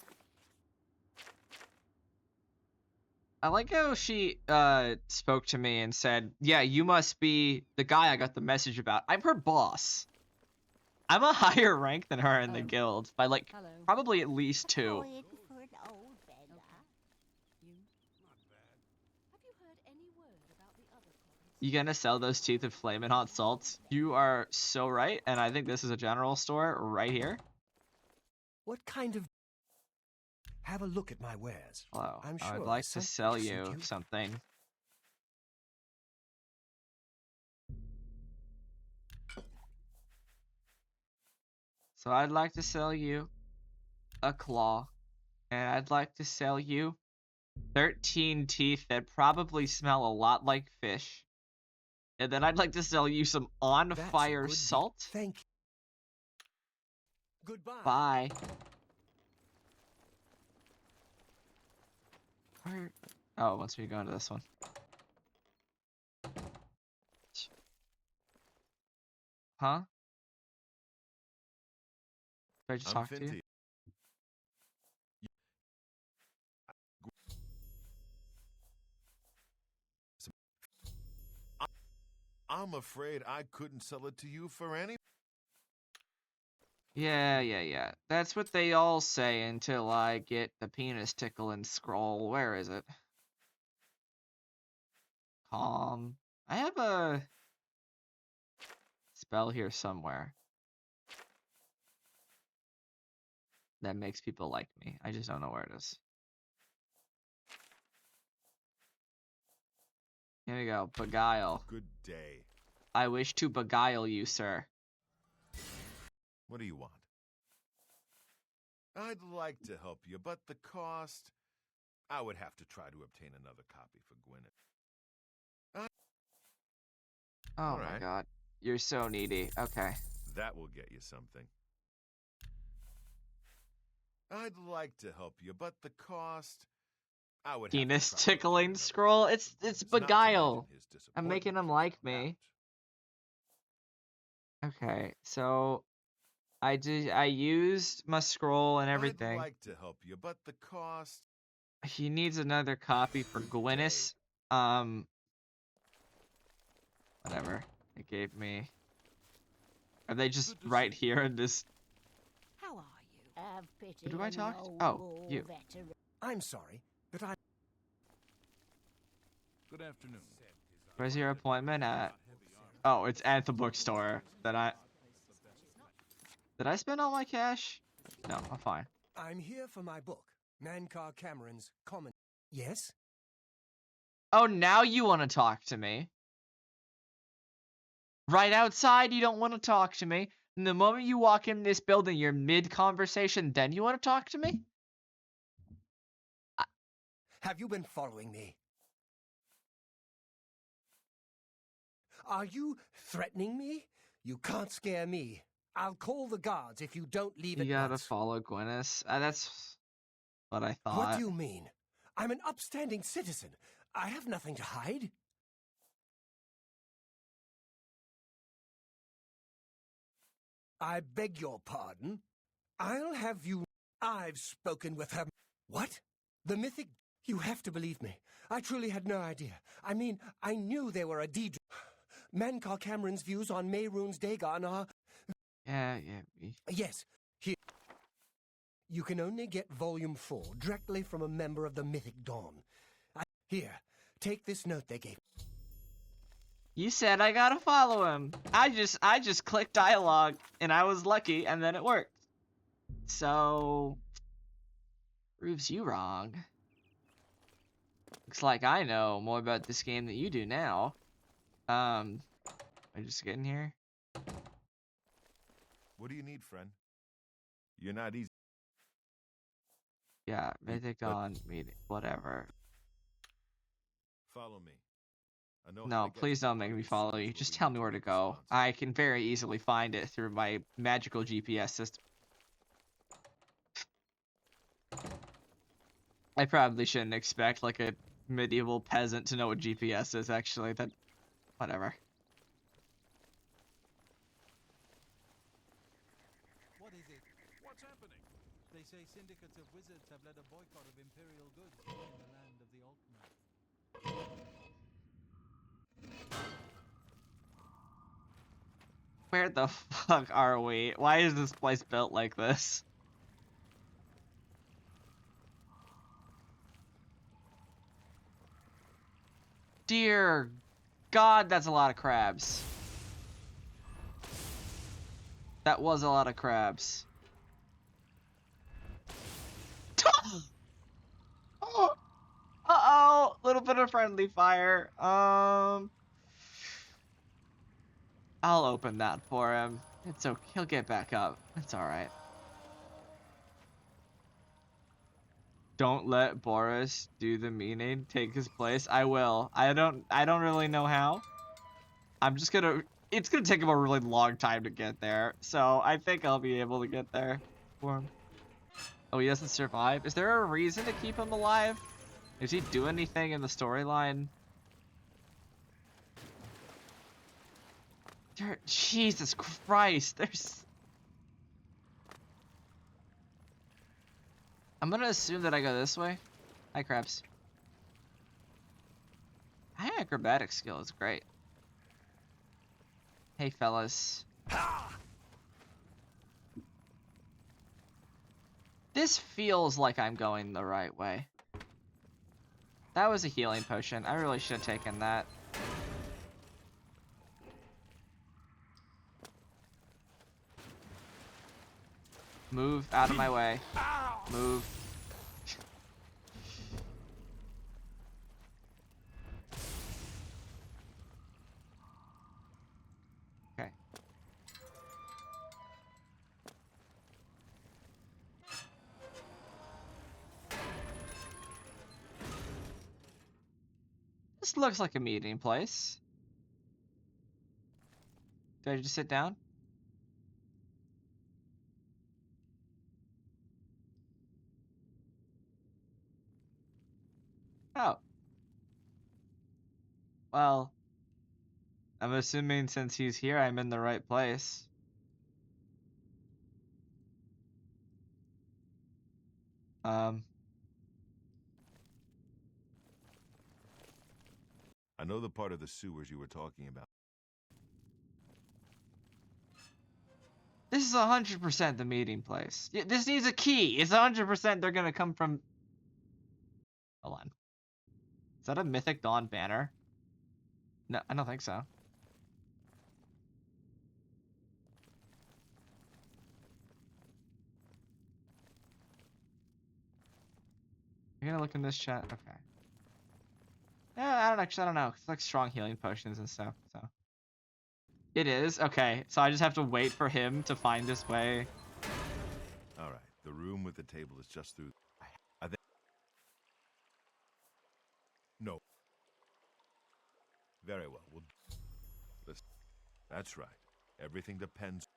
I like how she spoke to me and said, "Yeah, you must be the guy I got the message about. I'm her boss. I'm a higher rank than her in the guild by like Hello. probably at least 2." Have you heard any word about the other provinces? You gonna sell those teeth of flamin' hot salts? You are so right, and I think this is a general store right here. What kind of... Have a look at my wares. Hello, I'm I sure would like there's to sell something to you suit you. something. So I'd like to sell you a claw, and I'd like to sell you 13 teeth that probably smell a lot like fish. And then I'd like to sell you some on That's a fire good deal. salt. Thank you. Goodbye. Bye. Where? Oh, once we go into this one. Huh? Did I just talk to you? I'm afraid I couldn't sell it to you for any. Yeah. That's what they all say until I get the penis tickling scroll. Where is it? Calm. I have a spell here somewhere that makes people like me. I just don't know where it is. Here we go. Beguile. Good day. I wish to beguile you, sir. What do you want? I'd like to help you, but the cost... I would have to try to obtain another copy for Gwyneth. Oh All my right. god. You're so needy. Okay. That will get you something. I'd like to help you, but the cost... I would have to Penis try to tickling obtain another scroll? copy It's for Gwyneth. Not to beguile. mention his I'm making him disappointment like if you me. haven't. Okay, so I used my scroll and everything. I'd like to help you, but the cost... He needs another copy for Gwyneth. Whatever. It gave me. Are they just right here in this? How are you? Have pity Who do I on talk your to? Oh, war you. veteran. I'm sorry, but I... Good afternoon. Where's your appointment at? Oh, it's at the bookstore. Did I spend all my cash? No, I'm fine. I'm here for my book, Mankar Cameron's Common... Yes? Oh, now you want to talk to me. Right outside, you don't want to talk to me. And the moment you walk in this building, you're mid-conversation, then you want to talk to me? Have you been following me? Are you threatening me? You can't scare me. I'll call the guards if you don't leave You at gotta once. follow Gwyneth. That's what I thought. What do you mean? I'm an upstanding citizen. I have nothing to hide. I beg your pardon. I'll have you... I've spoken with her. What? The mythic... You have to believe me. I truly had no idea. I mean, I knew they were a Daedra. Mankar Cameron's views on Mehrunes Dagon are... Yeah. Yes, here. You can only get Volume 4 directly from a member of the Mythic Dawn. Here, take this note they gave. You said I gotta follow him. I just clicked dialogue, and I was lucky, and then it worked. So... proves you wrong. Looks like I know more about this game than you do now. I just get in here. What do you need, friend? You're not easy. Yeah, Mythic Dawn meeting, whatever. Follow me. I know how No, to get please to don't the make me body as follow soon you. as Just we'll tell be me where to able go. respond. I can very easily find it through my magical GPS system. I probably shouldn't expect like a medieval peasant to know what GPS is, actually. That, whatever. What is it? What's happening? They say syndicates of wizards have led a boycott of imperial goods in the land of the Altman. Where the fuck are we? Why is this place built like this? Dear God, that's a lot of crabs. That was a lot of crabs. Uh-oh, little bit of friendly fire. I'll open that for him. It's okay. He'll get back up. It's alright. Don't let Boris do the meaning. Take his place. I will. I don't really know how. I'm just gonna... It's gonna take him a really long time to get there. So I think I'll be able to get there for him. Oh, he doesn't survive? Is there a reason to keep him alive? Does he do anything in the storyline? Jesus Christ, there's... I'm gonna assume that I go this way. Hi, crabs. My acrobatic skill is great. Hey, fellas. This feels like I'm going the right way. That was a healing potion. I really should have taken that. Move out of my way. Move. Okay. This looks like a meeting place. Do I just sit down? Oh. Well, I'm assuming since he's here, I'm in the right place. I know the part of the sewers you were talking about. This is 100% the meeting place. This needs a key. It's 100% they're gonna come from... Hold on. Is that a Mythic Dawn banner? No, I don't think so. You're gonna look in this chat? Okay. Yeah, I don't know. It's like strong healing potions and stuff, so. It is? Okay, so I just have to wait for him to find his way. All right, the room with the table is just through. I think. No. Very well. We'll. Listen. That's right. Everything depends.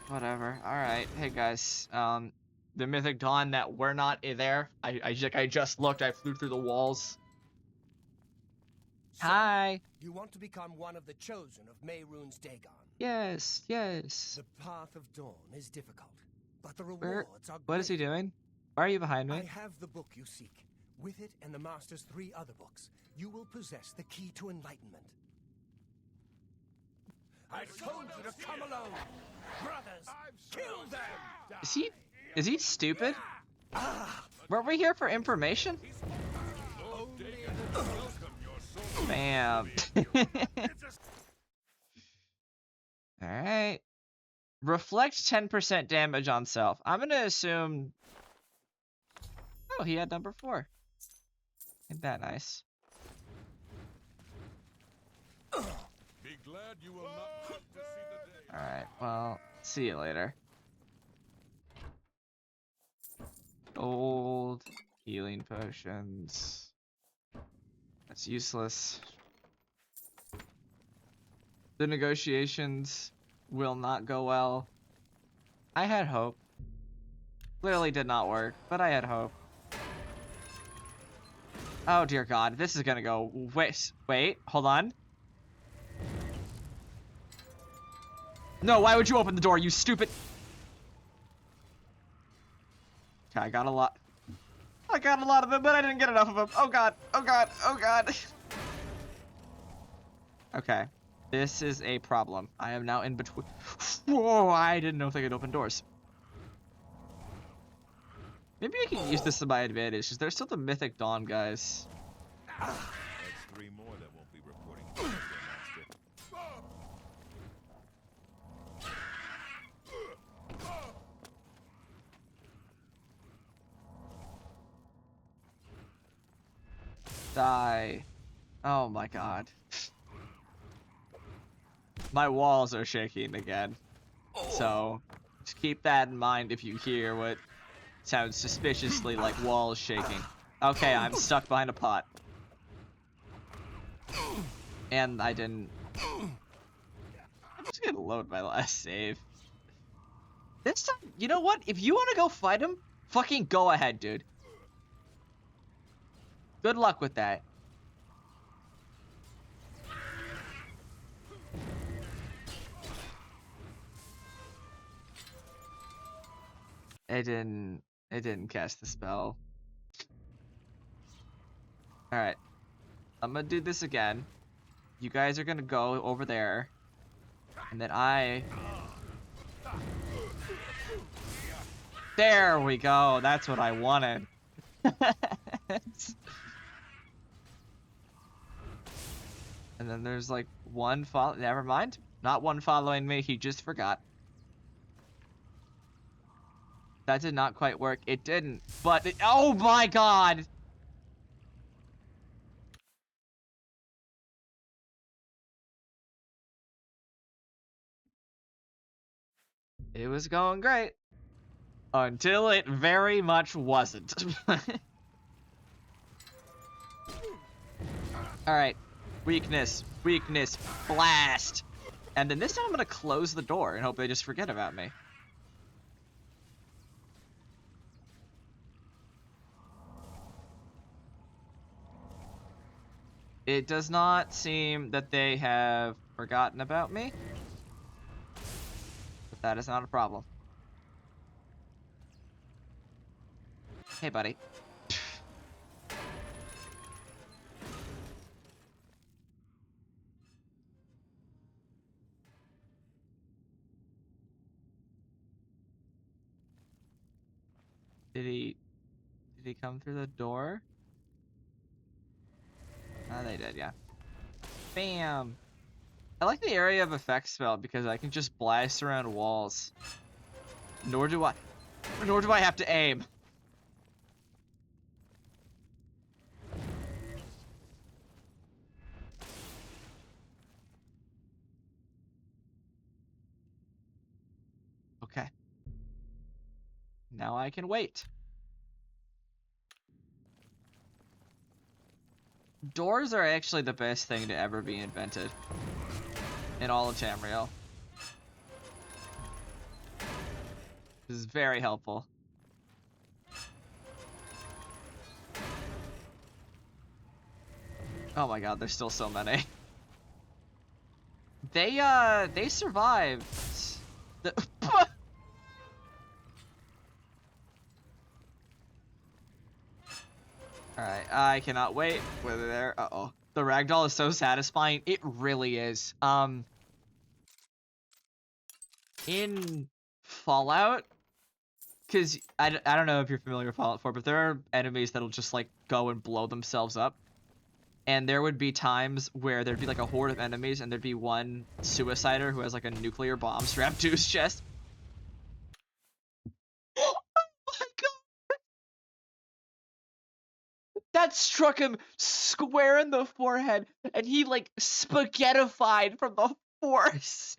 Whatever. Alright. Hey guys. The Mythic Dawn that we're not there. I just looked. I flew through the walls. So, Hi. you want to become one of the chosen of Mehrunes Dagon? Yes, yes. The path of dawn is difficult, but the rewards are great. What is he doing? Why are you behind me? I have the book you seek. With it and the Master's 3 other books, you will possess the key to enlightenment. I told you to come alone! Brothers, kill them! Is he stupid? Weren't we here for information? Bam. Alright. Reflect 10% damage on self. I'm gonna assume... Oh, he had number 4. Ain't that nice? Be glad you will not live to see the day. Alright, well, see you later. Gold, healing potions. That's useless. The negotiations will not go well. I had hope. Clearly did not work, but I had hope. Oh dear God, this is gonna go. Wait, hold on. No, why would you open the door, you stupid? Okay, I got a lot. I got a lot of them, but I didn't get enough of them. Oh God, oh God, oh God. Okay, this is a problem. I am now in between. Whoa, I didn't know if they could open doors. Maybe I can use this to my advantage, because there's still the Mythic Dawn guys. That's 3 more that won't be reporting to their master. Die. Oh my God. my walls are shaking again. So just keep that in mind if you hear what sounds suspiciously like walls shaking. Okay, I'm stuck behind a pot. And I didn't... I'm just gonna load my last save. This time, you know what? If you want to go fight him, fucking go ahead, dude. Good luck with that. It didn't cast the spell. Alright. I'm gonna do this again. You guys are gonna go over there. And then There we go. That's what I wanted. And then there's like one follow. Never mind. Not one following me. He just forgot. That did not quite work. It didn't. But oh my god. It was going great. Until it very much wasn't. Alright. Weakness. Weakness. Blast. And then this time I'm gonna close the door and hope they just forget about me. It does not seem that they have forgotten about me. But that is not a problem. Hey, buddy. Did he come through the door? Oh, they did, yeah. Bam! I like the area of effect spell because I can just blast around walls. Nor do I have to aim. Okay. Now I can wait. Doors are actually the best thing to ever be invented in all of Tamriel. This is very helpful. Oh my god, there's still so many. They survived. Alright, I cannot wait. Whether there. Uh-oh. The ragdoll is so satisfying. It really is. In Fallout, because I don't know if you're familiar with Fallout 4, but there are enemies that'll just, like, go and blow themselves up. And there would be times where there'd be, like, a horde of enemies, and there'd be one suicider who has, like, a nuclear bomb strapped to his chest. Oh my god! That struck him square in the forehead, and he, like, spaghettified from the force.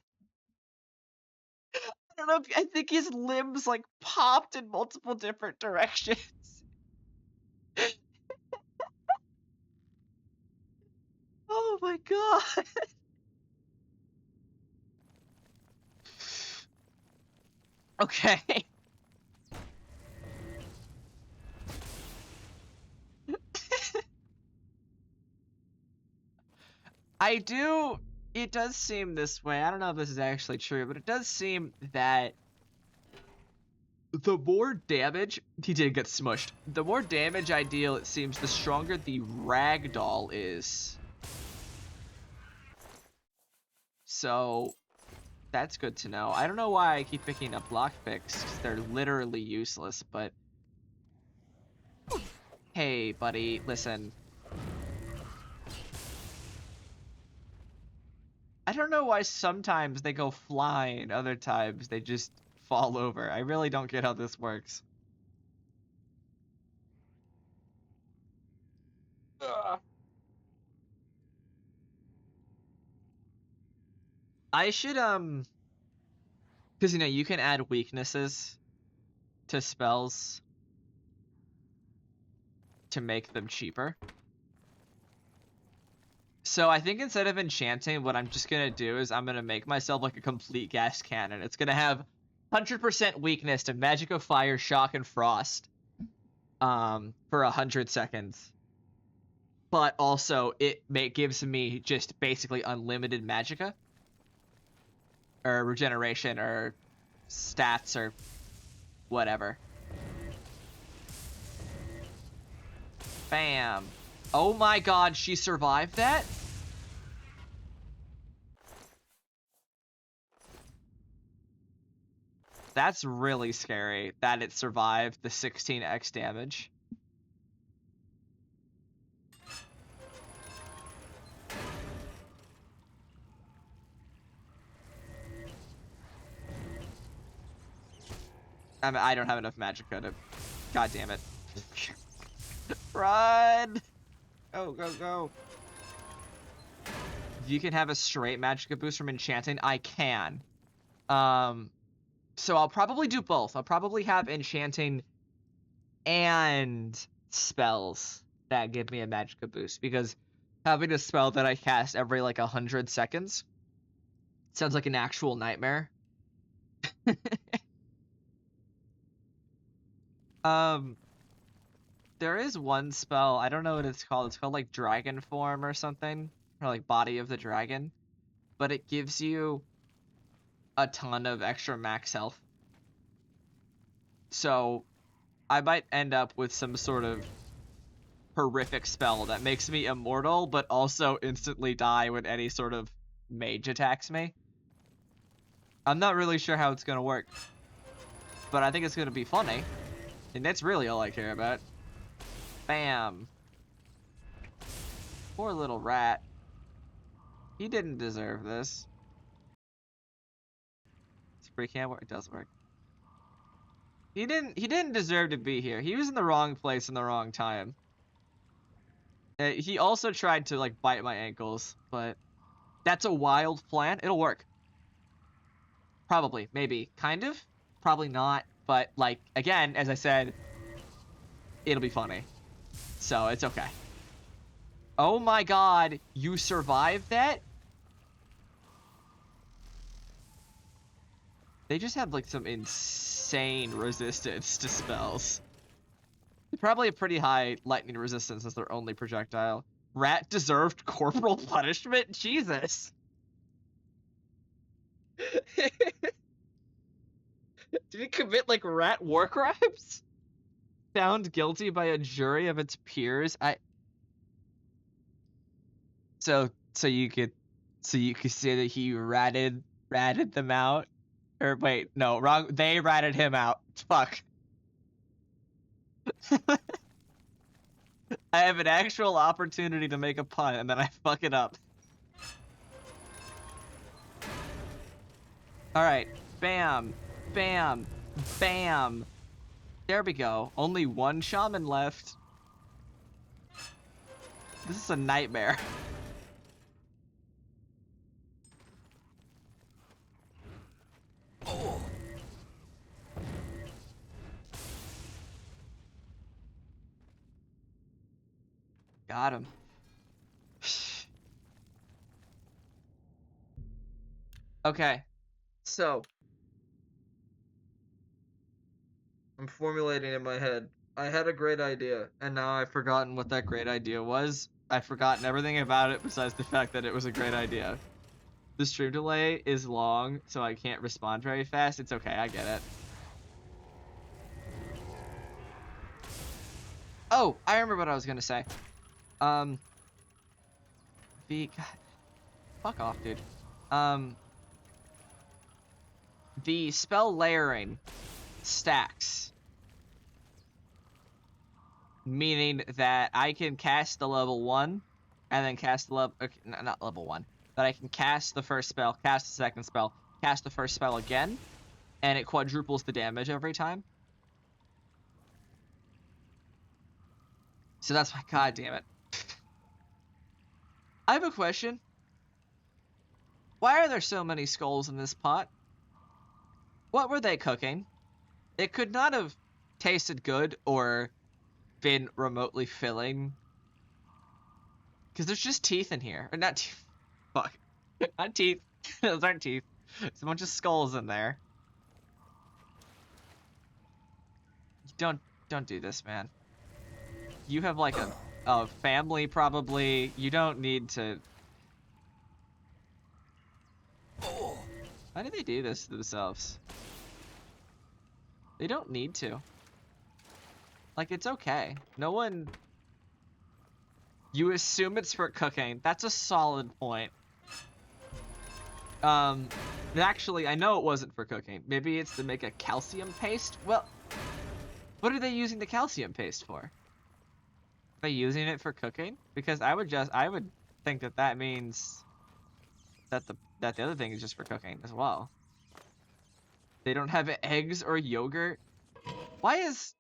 I don't know if I think his limbs, like, popped in multiple different directions. Oh my god. Okay. It does seem this way. I don't know if this is actually true, but it does seem that the more damage, he did get smushed. The more damage I deal, it seems, the stronger the ragdoll is. So, that's good to know. I don't know why I keep picking up lockpicks, because they're literally useless, but... Hey, buddy, listen. I don't know why sometimes they go flying, other times they just fall over. I really don't get how this works. Ugh. I should, because, you know, you can add weaknesses to spells to make them cheaper. So I think instead of enchanting, what I'm just gonna do is I'm gonna make myself like a complete gas cannon. It's gonna have 100% weakness to magic of fire, shock, and frost for 100 seconds. But also it gives me just basically unlimited magicka or regeneration or stats or whatever. Bam. Oh my god, she survived that? That's really scary that it survived the 16x damage. I mean, I don't have enough magicka to... God damn it. Run! Go, go, go. You can have a straight magicka boost from enchanting. I can. So I'll probably do both. I'll probably have enchanting and spells that give me a magicka boost, because having a spell that I cast every like 100 seconds sounds like an actual nightmare. There is one spell, I don't know what it's called. It's called like Dragon Form or something, or like Body of the Dragon, but it gives you a ton of extra max health. So I might end up with some sort of horrific spell that makes me immortal, but also instantly die when any sort of mage attacks me. I'm not really sure how it's gonna work, but I think it's gonna be funny, and that's really all I care about. Bam. Poor little rat. He didn't deserve this. Spree can't work. It does work. He didn't deserve to be here. He was in the wrong place in the wrong time. He also tried to like bite my ankles, but that's a wild plan. It'll work. Probably, maybe, kind of, probably not. But like again, as I said, it'll be funny, so it's okay. Oh my god, you survived that? They just have like some insane resistance to spells. They probably have pretty high lightning resistance as their only projectile. Rat deserved corporal punishment? Jesus. Did he commit like rat war crimes? Found guilty by a jury of its peers? So you could say that he ratted them out? Or wait, no, wrong. They ratted him out. Fuck. I have an actual opportunity to make a pun and then I fuck it up. Alright. Bam. Bam. Bam. There we go. Only one shaman left. This is a nightmare. Oh. Got him. Okay. So. I'm formulating in my head. I had a great idea, and now I've forgotten what that great idea was. I've forgotten everything about it besides the fact that it was a great idea. The stream delay is long, so I can't respond very fast. It's okay, I get it. Oh, I remember what I was gonna say. God, fuck off, dude. The spell layering stacks. Meaning that I can cast the level 1, and then cast the level... Okay, not level 1. But I can cast the first spell, cast the second spell, cast the first spell again, and it quadruples the damage every time. So that's why... God damn it. I have a question. Why are there so many skulls in this pot? What were they cooking? It could not have tasted good or been remotely filling. Because there's just teeth in here. Or not teeth. Fuck. Not teeth. Those aren't teeth. There's a bunch of skulls in there. Don't do this, man. You have like a family probably. You don't need to. Why do they do this to themselves? They don't need to. Like, it's okay. No one... You assume it's for cooking. That's a solid point. Actually, I know it wasn't for cooking. Maybe it's to make a calcium paste? Well, what are they using the calcium paste for? Are they using it for cooking? Because I would think that that means that the other thing is just for cooking as well. They don't have eggs or yogurt? Why is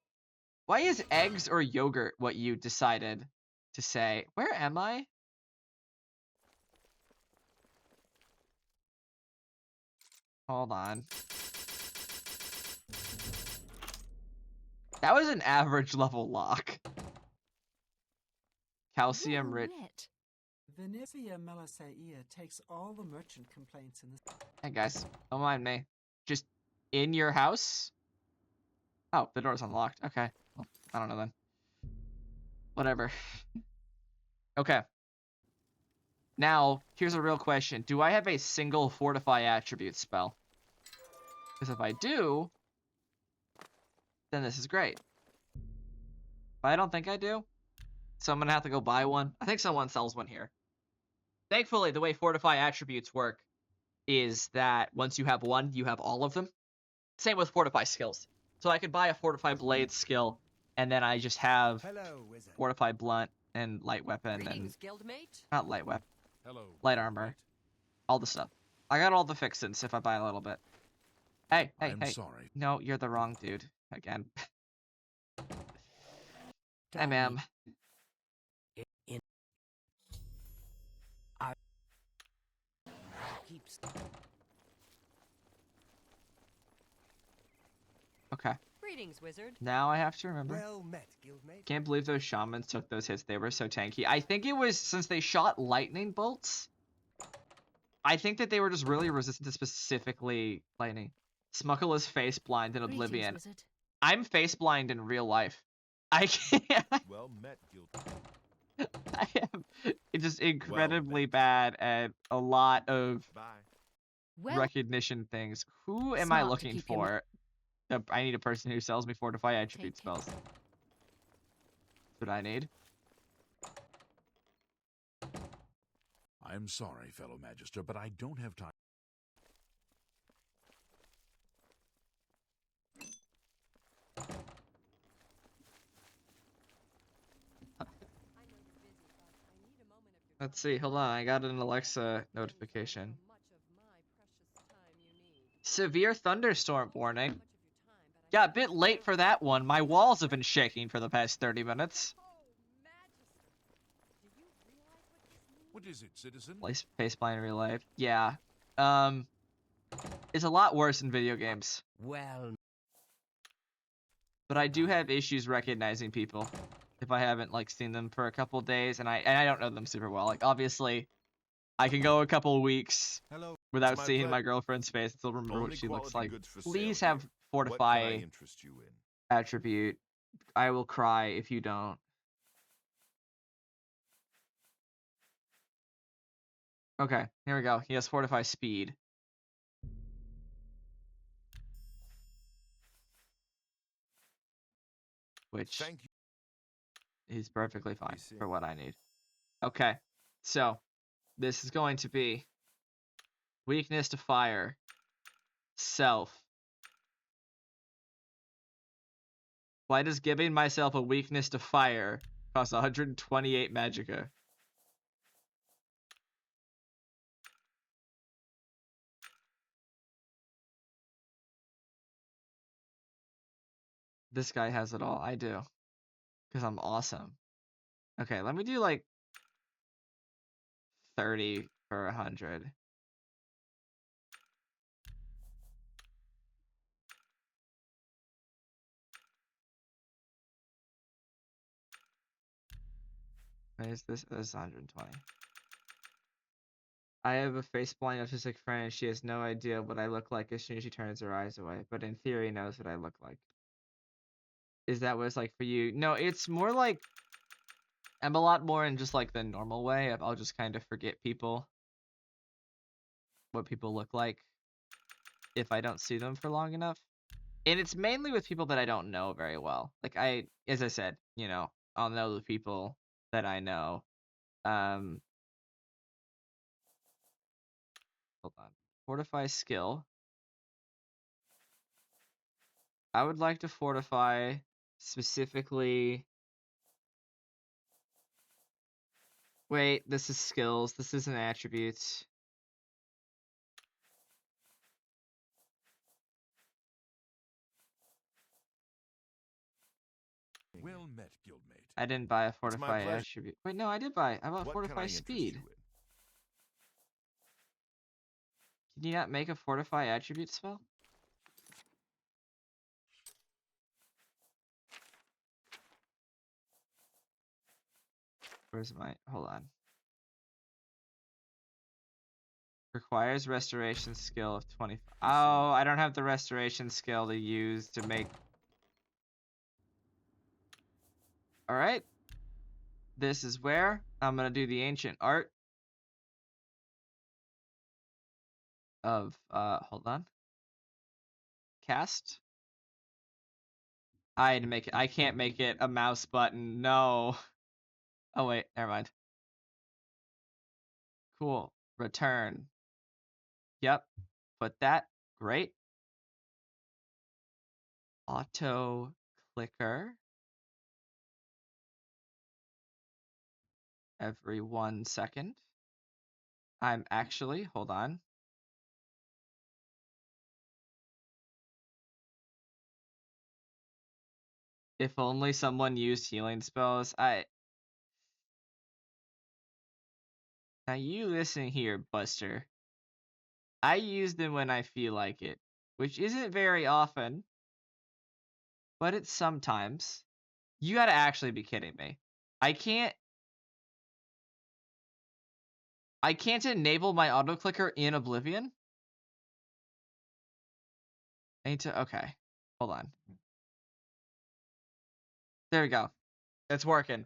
eggs or yogurt what you decided to say? Where am I? Hold on. That was an average level lock. Calcium rich. Venezia Melissaia takes all the merchant complaints in this. Hey guys, don't mind me. Just in your house? Oh, the door's unlocked. Okay. Well, I don't know then. Whatever. Okay. Now, here's a real question. Do I have a single fortify attribute spell? Because if I do, then this is great. But I don't think I do. So I'm going to have to go buy one. I think someone sells one here. Thankfully, the way fortify attributes work is that once you have one, you have all of them. Same with fortify skills. So I could buy a fortify blade skill, and then I just have fortify blunt and light weapon and not light weapon, light armor, all the stuff. I got all the fixins if I buy a little bit. Hey, hey, I'm hey! sorry. No, you're the wrong dude again. Hi, ma'am. Okay. Greetings, wizard. Now I have to remember. Well met, guildmate. Can't believe those shamans took those hits. They were so tanky. I think it was since they shot lightning bolts. I think that they were just really resistant to specifically lightning. Smuckle is face blind in Oblivion. Wizard. I'm face blind in real life. I can't. Well met, guildmate. I am just incredibly bad at a lot of Well, recognition things. Who am Smart I to looking keep him- for? I need a person who sells me fortify attribute Take it. spells. That's what I need. I'm sorry, fellow Magister, but I don't have time. Let's see, hold on, I got an Alexa notification. Severe thunderstorm warning. Yeah, a bit late for that one. My walls have been shaking for the past 30 minutes. What is it, citizen? Faceblind in real life. Yeah. It's a lot worse in video games. Well, But I do have issues recognizing people if I haven't like seen them for a couple days and I don't know them super well. Like obviously I can go a couple weeks without It's my seeing pleasure. my girlfriend's face and still remember Only what she looks quality like. goods for Please sale have here. fortify What can I interest you in? attribute. I will cry if you don't. Okay, here we go. He has fortify speed. Which Thank you. he's perfectly fine see. for what I need. Okay, so this is going to be weakness to fire, self. Why does giving myself a weakness to fire cost 128 magicka? This guy has it all. I do. Because I'm awesome. Okay, let me do like 30 for 100. Is this? This is 120. I have a face-blind autistic friend, and she has no idea what I look like as soon as she turns her eyes away, but in theory knows what I look like. Is that what it's like for you? No, it's more like I'm a lot more in just like the normal way. I'll just kind of forget what people look like if I don't see them for long enough. And it's mainly with people that I don't know very well. Like as I said, I'll know the people that I know. Hold on. Fortify skill. I would like to fortify specifically. Wait, this is skills. This isn't attributes. Well met, guildmate. I didn't buy a my fortify pleasure. attribute. Wait, no, I did buy. I bought What can I fortify interest speed. you in? Can you not make a fortify attribute spell? Where's my? Hold on. Requires restoration skill of 25. Oh, I don't have the restoration skill to use to make. All right. This is where I'm gonna do the ancient art of hold on. Cast. I had to make it. I can't make it a mouse button. No. Oh wait, never mind. Cool. Return. Yep. Put that. Great. Auto clicker. Every 1 second. I'm actually, hold on. If only someone used healing spells. Now you listen here, Buster. I use them when I feel like it, which isn't very often, but it's sometimes. You gotta actually be kidding me. I can't enable my auto clicker in Oblivion. I need to, okay. Hold on. There we go. It's working.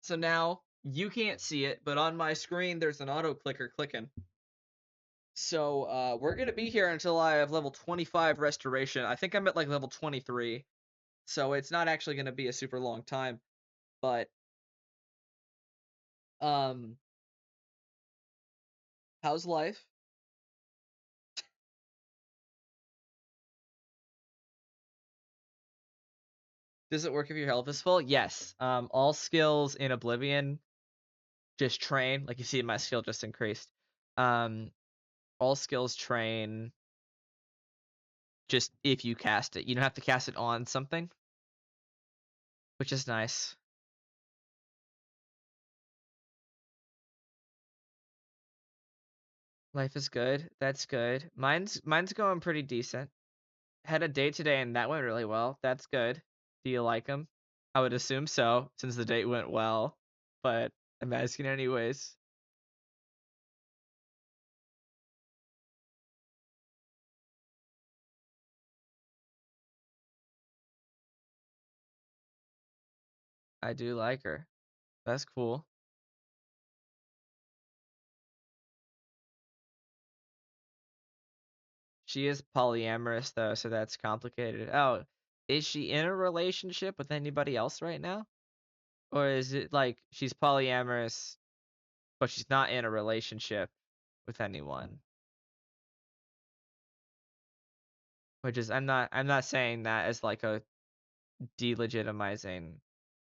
So now you can't see it, but on my screen there's an auto clicker clicking. So we're gonna be here until I have level 25 restoration. I think I'm at like level 23. So it's not actually gonna be a super long time. But how's life? Does it work if your health is full? Yes. All skills in Oblivion just train. Like you see, my skill just increased. All skills train just if you cast it. You don't have to cast it on something, which is nice. Life is good. That's good. Mine's going pretty decent. Had a date today and that went really well. That's good. Do you like him? I would assume so, since the date went well. But I'm asking anyways. I do like her. That's cool. She is polyamorous though, so that's complicated. Oh, is she in a relationship with anybody else right now? Or is it like she's polyamorous, but she's not in a relationship with anyone? Which is I'm not saying that as like a delegitimizing.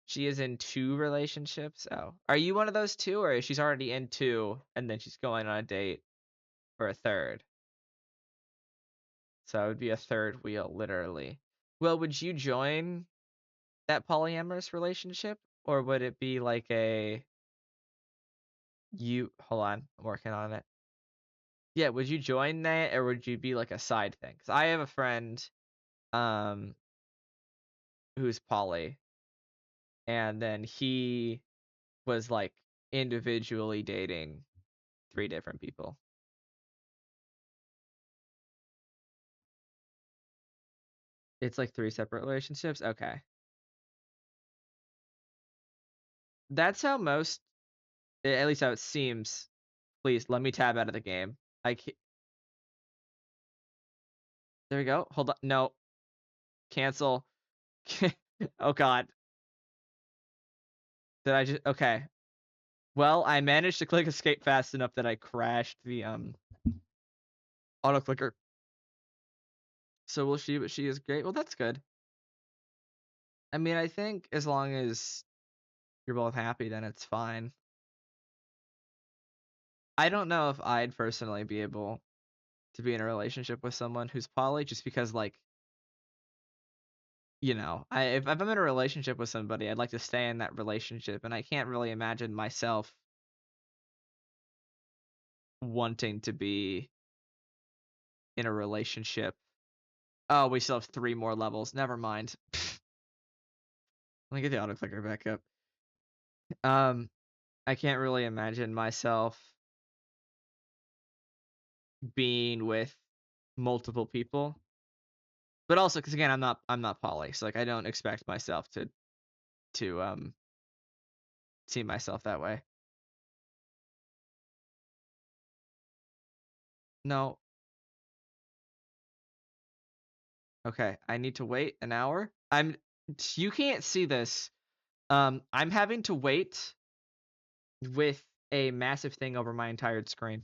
She is in 2 relationships. Oh, are you one of those 2, or is she's already in 2 and then she's going on a date for a third? So it would be a third wheel, literally. Well, would you join that polyamorous relationship, or would it be like hold on, I'm working on it. Yeah, would you join that, or would you be like a side thing? Because I have a friend, who's poly, and then he was like individually dating 3 different people. It's like 3 separate relationships? Okay. That's how most, at least how it seems. Please, let me tab out of the game. I can't. There we go. Hold on. No. Cancel. Oh god. Did I just... Okay. Well, I managed to click escape fast enough that I crashed the auto clicker. So will she, but she is great. Well, that's good. I mean, I think as long as you're both happy, then it's fine. I don't know if I'd personally be able to be in a relationship with someone who's poly, just because, like, you know, if I'm in a relationship with somebody, I'd like to stay in that relationship, and I can't really imagine myself wanting to be in a relationship. Oh, we still have 3 more levels. Never mind. Let me get the auto clicker back up. I can't really imagine myself being with multiple people. But also, because again, I'm not poly, so like I don't expect myself to see myself that way. No. Okay, I need to wait an hour. You can't see this. I'm having to wait with a massive thing over my entire screen.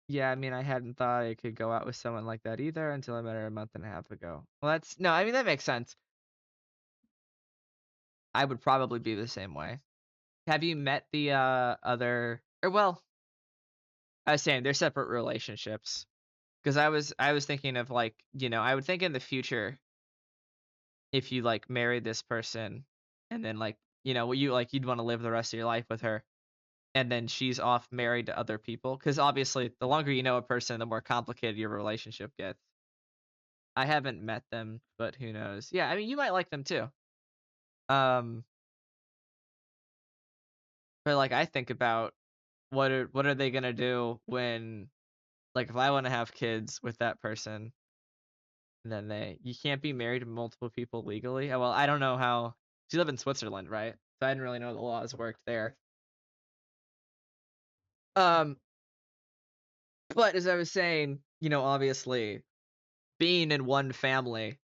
Yeah, I mean, I hadn't thought I could go out with someone like that either until I met her a month and a half ago. Well, that's no, I mean that makes sense. I would probably be the same way. Have you met the other, or well, I was saying they're separate relationships. Because I was thinking of, like, you know, I would think in the future, if you like married this person and then, like, you know, you like you'd want to live the rest of your life with her, and then she's off married to other people, because obviously the longer you know a person, the more complicated your relationship gets. I haven't met them, but who knows? Yeah, I mean, you might like them too. Um, but like I think about what are they gonna do when, like, if I want to have kids with that person, then you can't be married to multiple people legally. Well, I don't know how. You live in Switzerland, right? So I didn't really know the laws worked there. Um, but as I was saying, you know, obviously being in one family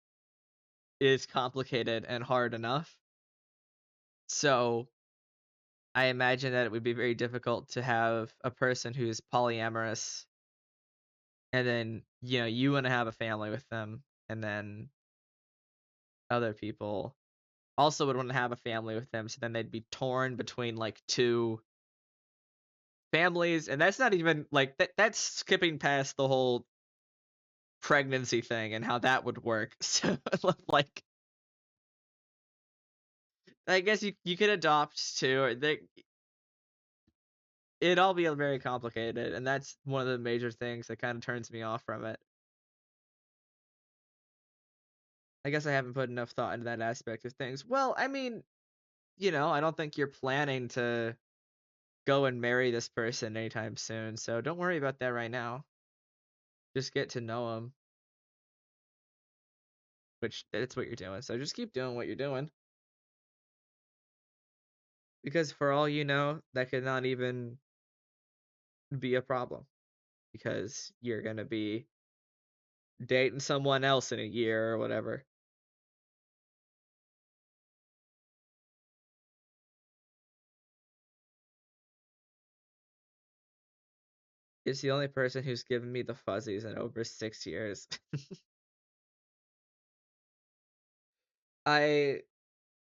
is complicated and hard enough. So I imagine that it would be very difficult to have a person who's polyamorous, and then, you know, you want to have a family with them, and then other people also would want to have a family with them, so then they'd be torn between like 2 families, and that's not even like that's skipping past the whole pregnancy thing and how that would work. So like I guess you could adopt too, or it'd all be very complicated, and that's one of the major things that kind of turns me off from it. I guess I haven't put enough thought into that aspect of things. Well, I mean, you know, I don't think you're planning to go and marry this person anytime soon, so don't worry about that right now. Just get to know them, which that's what you're doing. So just keep doing what you're doing. Because for all you know, that could not even be a problem. Because you're gonna be dating someone else in a year or whatever. It's the only person who's given me the fuzzies in over 6 years. I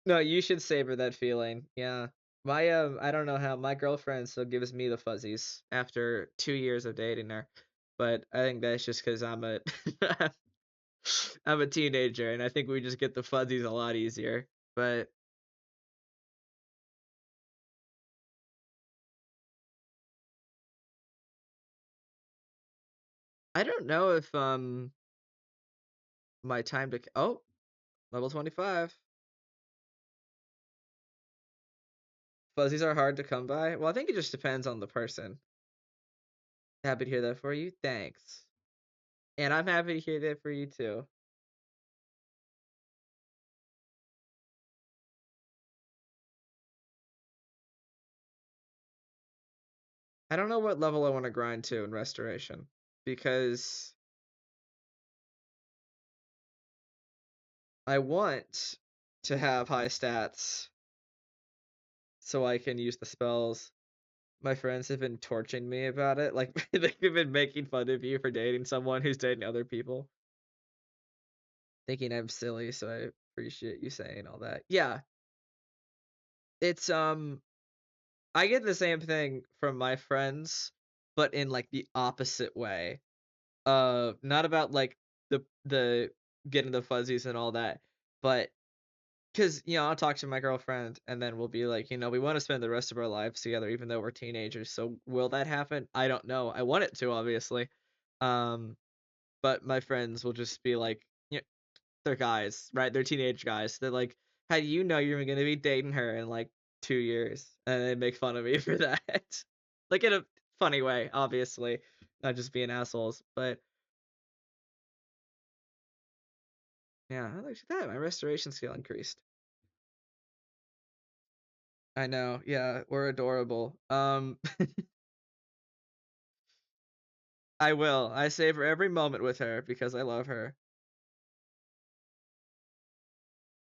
No, you should savor that feeling. Yeah. My I don't know how my girlfriend still gives me the fuzzies after 2 years of dating her. But I think that's just because I'm a I'm a teenager, and I think we just get the fuzzies a lot easier. But I don't know if my time to level 25. Fuzzies are hard to come by. Well, I think it just depends on the person. Happy to hear that for you. Thanks. And I'm happy to hear that for you too. I don't know what level I want to grind to in restoration because I want to have high stats so I can use the spells. My friends have been torching me about it. Like, they've been making fun of you for dating someone who's dating other people. Thinking I'm silly, so I appreciate you saying all that. Yeah. It's, I get the same thing from my friends, but in, like, the opposite way. Not about, like, the getting the fuzzies and all that, but because, I'll talk to my girlfriend, and then we'll be like, we want to spend the rest of our lives together, even though we're teenagers. So will that happen? I don't know. I want it to, obviously. But my friends will just be like, they're guys, right? They're teenage guys. They're like, how do you know you're going to be dating her in like 2 years? And they make fun of me for that. Like in a funny way, obviously, not just being assholes. But yeah, I like that. My restoration skill increased. I know. Yeah, we're adorable. I will. I savor every moment with her because I love her.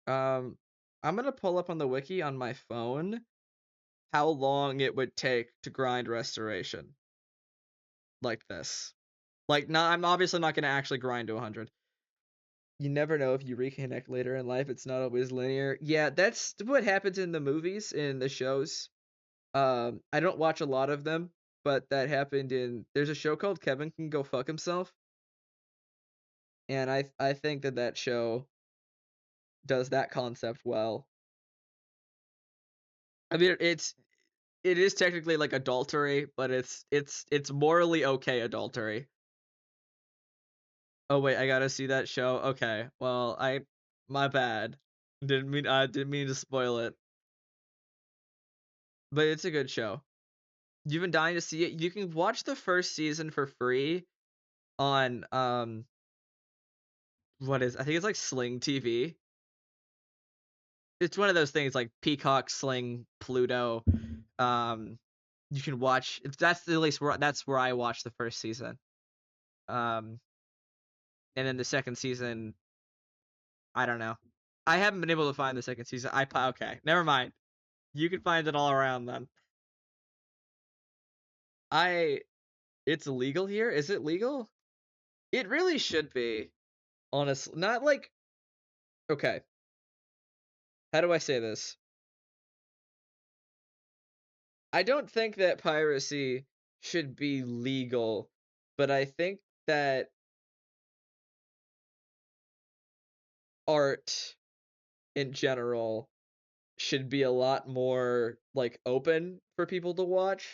I'm gonna pull up on the wiki on my phone how long it would take to grind restoration like this. Like, I'm obviously not gonna actually grind to 100. You never know if you reconnect later in life. It's not always linear. Yeah, that's what happens in the movies, in the shows. I don't watch a lot of them, but that happened in. There's a show called Kevin Can Go Fuck Himself, and I think that show does that concept well. I mean, it is technically like adultery, but it's morally okay adultery. Oh wait, I gotta see that show. Okay, well, my bad. I didn't mean to spoil it, but it's a good show. You've been dying to see it. You can watch the first season for free on I think it's like Sling TV. It's one of those things like Peacock, Sling, Pluto. You can watch. That's at least that's where I watched the first season. Um, and then the second season, I don't know. I haven't been able to find the second season. Okay, never mind. You can find it all around then. It's legal here. Is it legal? It really should be. Honestly, not like. Okay. How do I say this? I don't think that piracy should be legal, but I think that art in general should be a lot more like open for people to watch.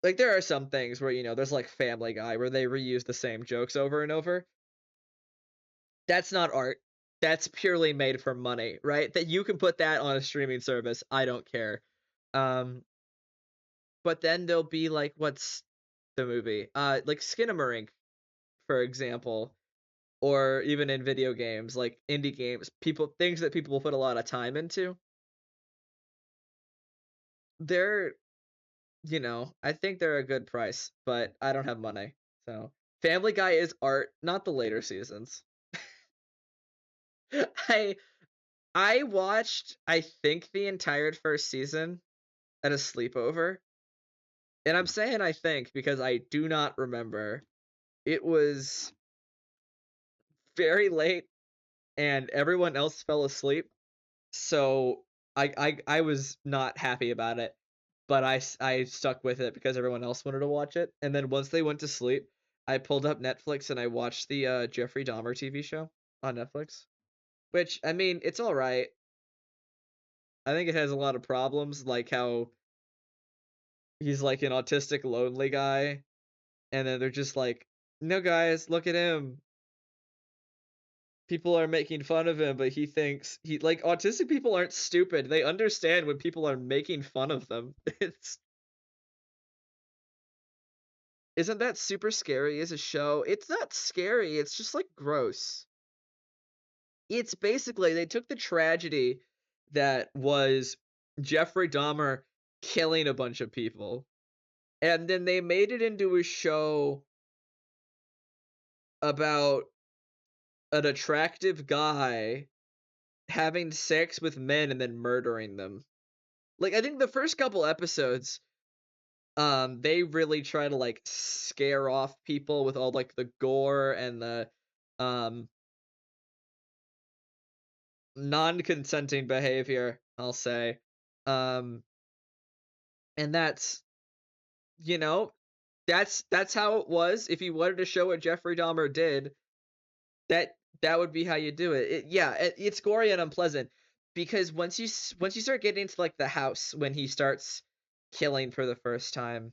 Like there are some things where there's like Family Guy where they reuse the same jokes over and over. That's not art. That's purely made for money, right? That you can put that on a streaming service. I don't care. Um but then there'll be like what's the movie? Like Skinamarink, for example, or even in video games, like indie games, things that people will put a lot of time into. They're I think they're a good price, but I don't have money. So Family Guy is art, not the later seasons. I I watched I think the entire first season at a sleepover. And I'm saying I think because I do not remember. It was very late and everyone else fell asleep. So I was not happy about it, but I stuck with it because everyone else wanted to watch it. And then once they went to sleep, I pulled up Netflix and I watched the Jeffrey Dahmer TV show on Netflix, which I mean, it's all right. I think it has a lot of problems, like how he's like an autistic, lonely guy, and then they're just like, "No, guys, look at him. people are making fun of him, but he thinks like autistic people aren't stupid. They understand when people are making fun of them. Isn't that super scary as a show? It's not scary, it's just like gross. It's basically they took the tragedy that was Jeffrey Dahmer killing a bunch of people, and then they made it into a show about an attractive guy having sex with men and then murdering them. Like, I think the first couple episodes, they really try to like scare off people with all like the gore and the non-consenting behavior, I'll say. And that's, you know, that's how it was. If you wanted to show what Jeffrey Dahmer did, that would be how you do it. It's gory and unpleasant because once you start getting into like the house when he starts killing for the first time,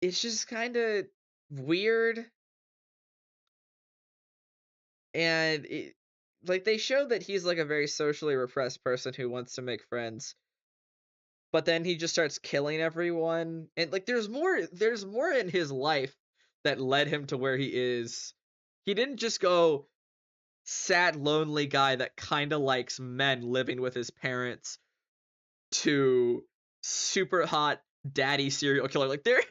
it's just kind of weird. And like they show that he's like a very socially repressed person who wants to make friends, but then he just starts killing everyone, and like there's more in his life that led him to where he is. He didn't just go sad lonely guy that kind of likes men living with his parents to super hot daddy serial killer. Like there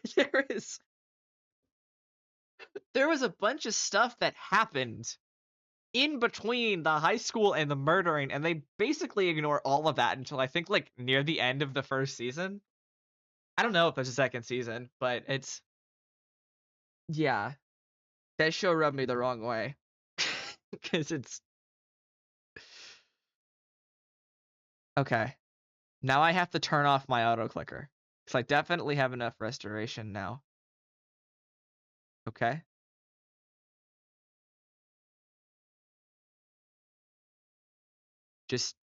was a bunch of stuff that happened in between the high school and the murdering, and they basically ignore all of that until I think like near the end of the first season. I don't know if there's a second season, but yeah, that show rubbed me the wrong way because it's okay. Now I have to turn off my auto clicker because I definitely have enough restoration now. Okay. Just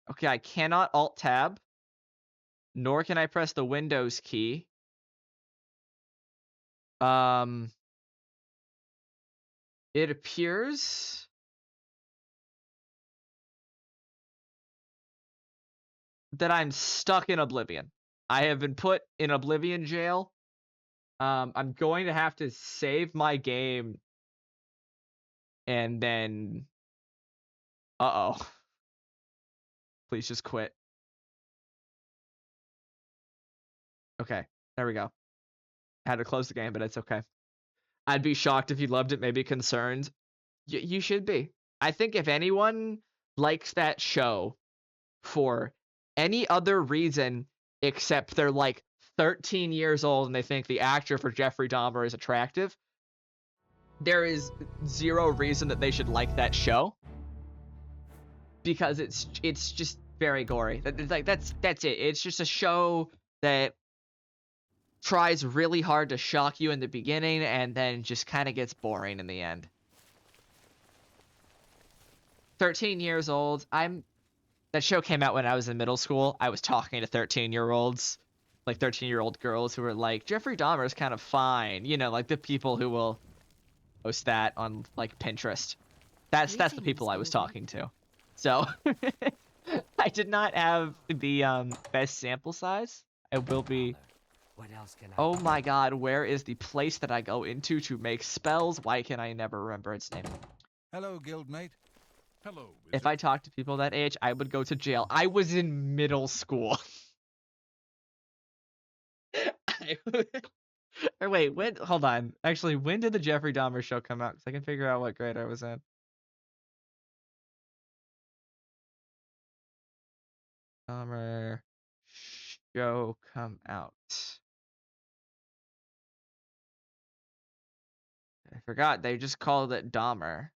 okay, I cannot alt tab, nor can I press the Windows key. It appears that I'm stuck in Oblivion. I have been put in Oblivion jail. I'm going to have to save my game and then uh-oh. Please just quit. Okay, there we go. I had to close the game, but it's okay. I'd be shocked if you loved it, maybe concerned. You should be. I think if anyone likes that show for any other reason except they're like 13 years old and they think the actor for Jeffrey Dahmer is attractive, there is zero reason that they should like that show because it's just very gory. That's it. It's just a show that tries really hard to shock you in the beginning and then just kind of gets boring in the end. 13 years old. That show came out when I was in middle school. I was talking to 13-year-olds, like 13-year-old girls who were like, Jeffrey Dahmer is kind of fine. You know, like the people who will post that on like Pinterest. That's the people I was talking to. So I did not have the best sample size. It will be. What else can I Oh my god, where is the place that I go into to make spells? Why can I never remember its name? Hello, guildmate. Hello. If I talked to people that age, I would go to jail. I was in middle school. Or wait, when? Hold on. Actually, when did the Jeffrey Dahmer show come out? Because I can figure out what grade I was in. Dahmer show come out. I forgot. They just called it Dahmer.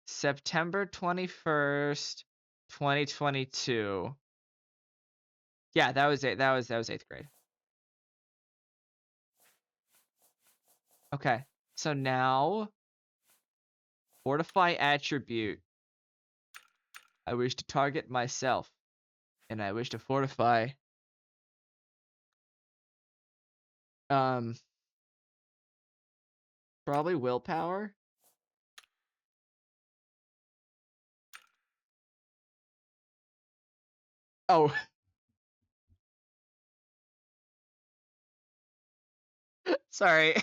September 21st, 2022. Yeah, that was it. That was 8th grade. Okay. So now fortify attribute. I wish to target myself. And I wish to fortify Probably willpower. Oh. Sorry.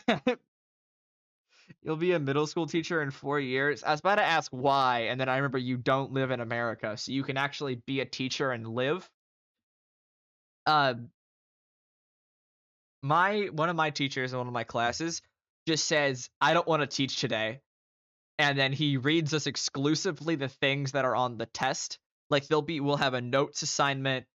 You'll be a middle school teacher in 4 years. I was about to ask why, and then I remember you don't live in America, so you can actually be a teacher and live. Uh, one of my teachers in one of my classes just says, "I don't want to teach today," and then he reads us exclusively the things that are on the test. Like we'll have a notes assignment,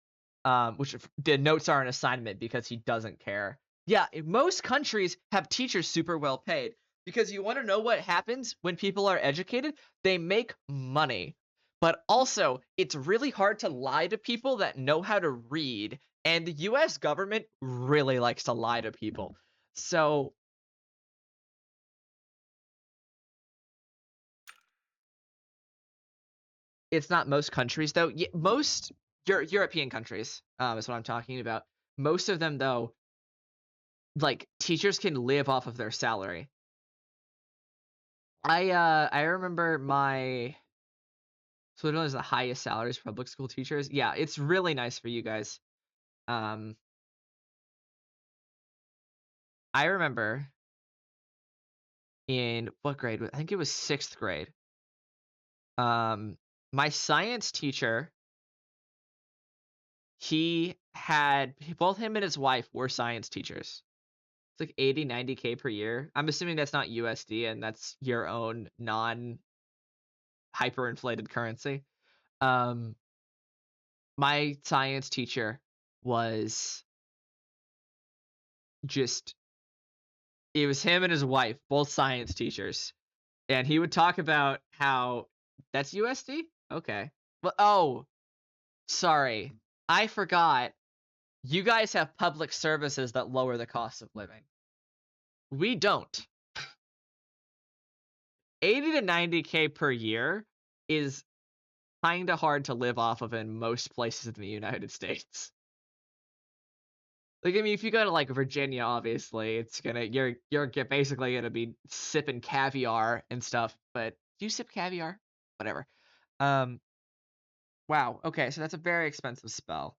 which the notes are an assignment because he doesn't care. Yeah, most countries have teachers super well paid because you want to know what happens when people are educated? They make money. But also, it's really hard to lie to people that know how to read, and the US government really likes to lie to people. So, it's not most countries though. Most European countries is what I'm talking about. Most of them though, like teachers can live off of their salary. I remember my Switzerland is the highest salaries for public school teachers. Yeah, it's really nice for you guys. Um, I remember in what grade? I think it was 6th grade. My science teacher, both him and his wife were science teachers. It's like 80, 90K per year. I'm assuming that's not USD and that's your own non hyperinflated currency. My science teacher was just it was him and his wife, both science teachers. And he would talk about how that's USD? Okay. Well, oh, sorry. I forgot. You guys have public services that lower the cost of living. We don't. 80 to 90K per year is kind of hard to live off of in most places in the United States. Like, I mean, if you go to like Virginia, obviously, it's gonna you're basically gonna be sipping caviar and stuff. But do you sip caviar? Whatever. Um, wow. Okay, so that's a very expensive spell.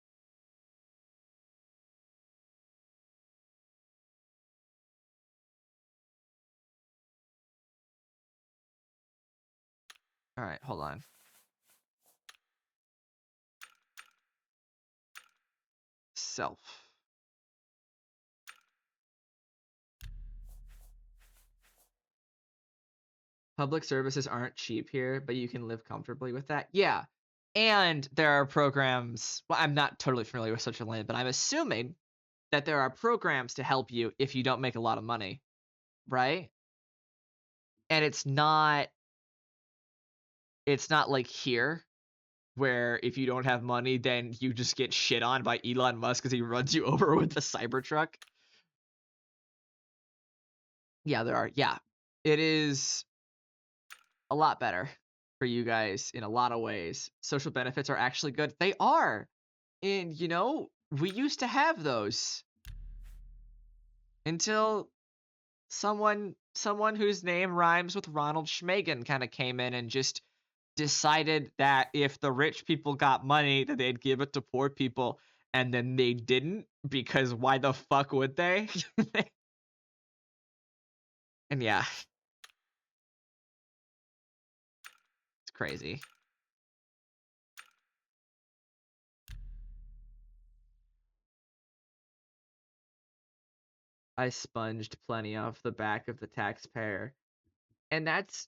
All right, hold on. Self. Public services aren't cheap here, but you can live comfortably with that. Yeah. And there are programs. Well, I'm not totally familiar with such a land, but I'm assuming that there are programs to help you if you don't make a lot of money, right? And it's not like here where if you don't have money, then you just get shit on by Elon Musk because he runs you over with the Cybertruck. Yeah, there are. Yeah, it is a lot better for you guys in a lot of ways. Social benefits are actually good. They are. And, we used to have those until someone whose name rhymes with Ronald Schmagen kind of came in and just decided that if the rich people got money, that they'd give it to poor people, and then they didn't, because why the fuck would they? And yeah, it's crazy. I sponged plenty off the back of the taxpayer. And that's,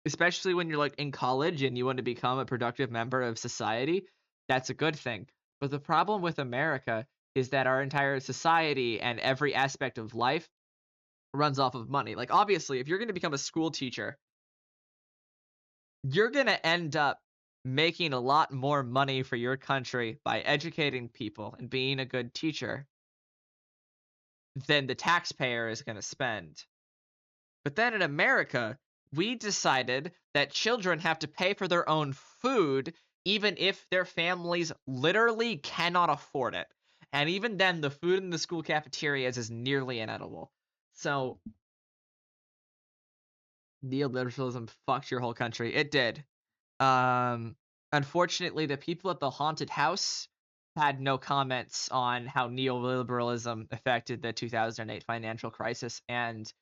especially when you're like in college and you want to become a productive member of society, that's a good thing. But the problem with America is that our entire society and every aspect of life runs off of money. Like, obviously, if you're going to become a school teacher, you're going to end up making a lot more money for your country by educating people and being a good teacher than the taxpayer is going to spend. But then in America, we decided that children have to pay for their own food even if their families literally cannot afford it. And even then, the food in the school cafeterias is nearly inedible. So Neoliberalism fucked your whole country. It did. Unfortunately, the people at the haunted house had no comments on how neoliberalism affected the 2008 financial crisis, and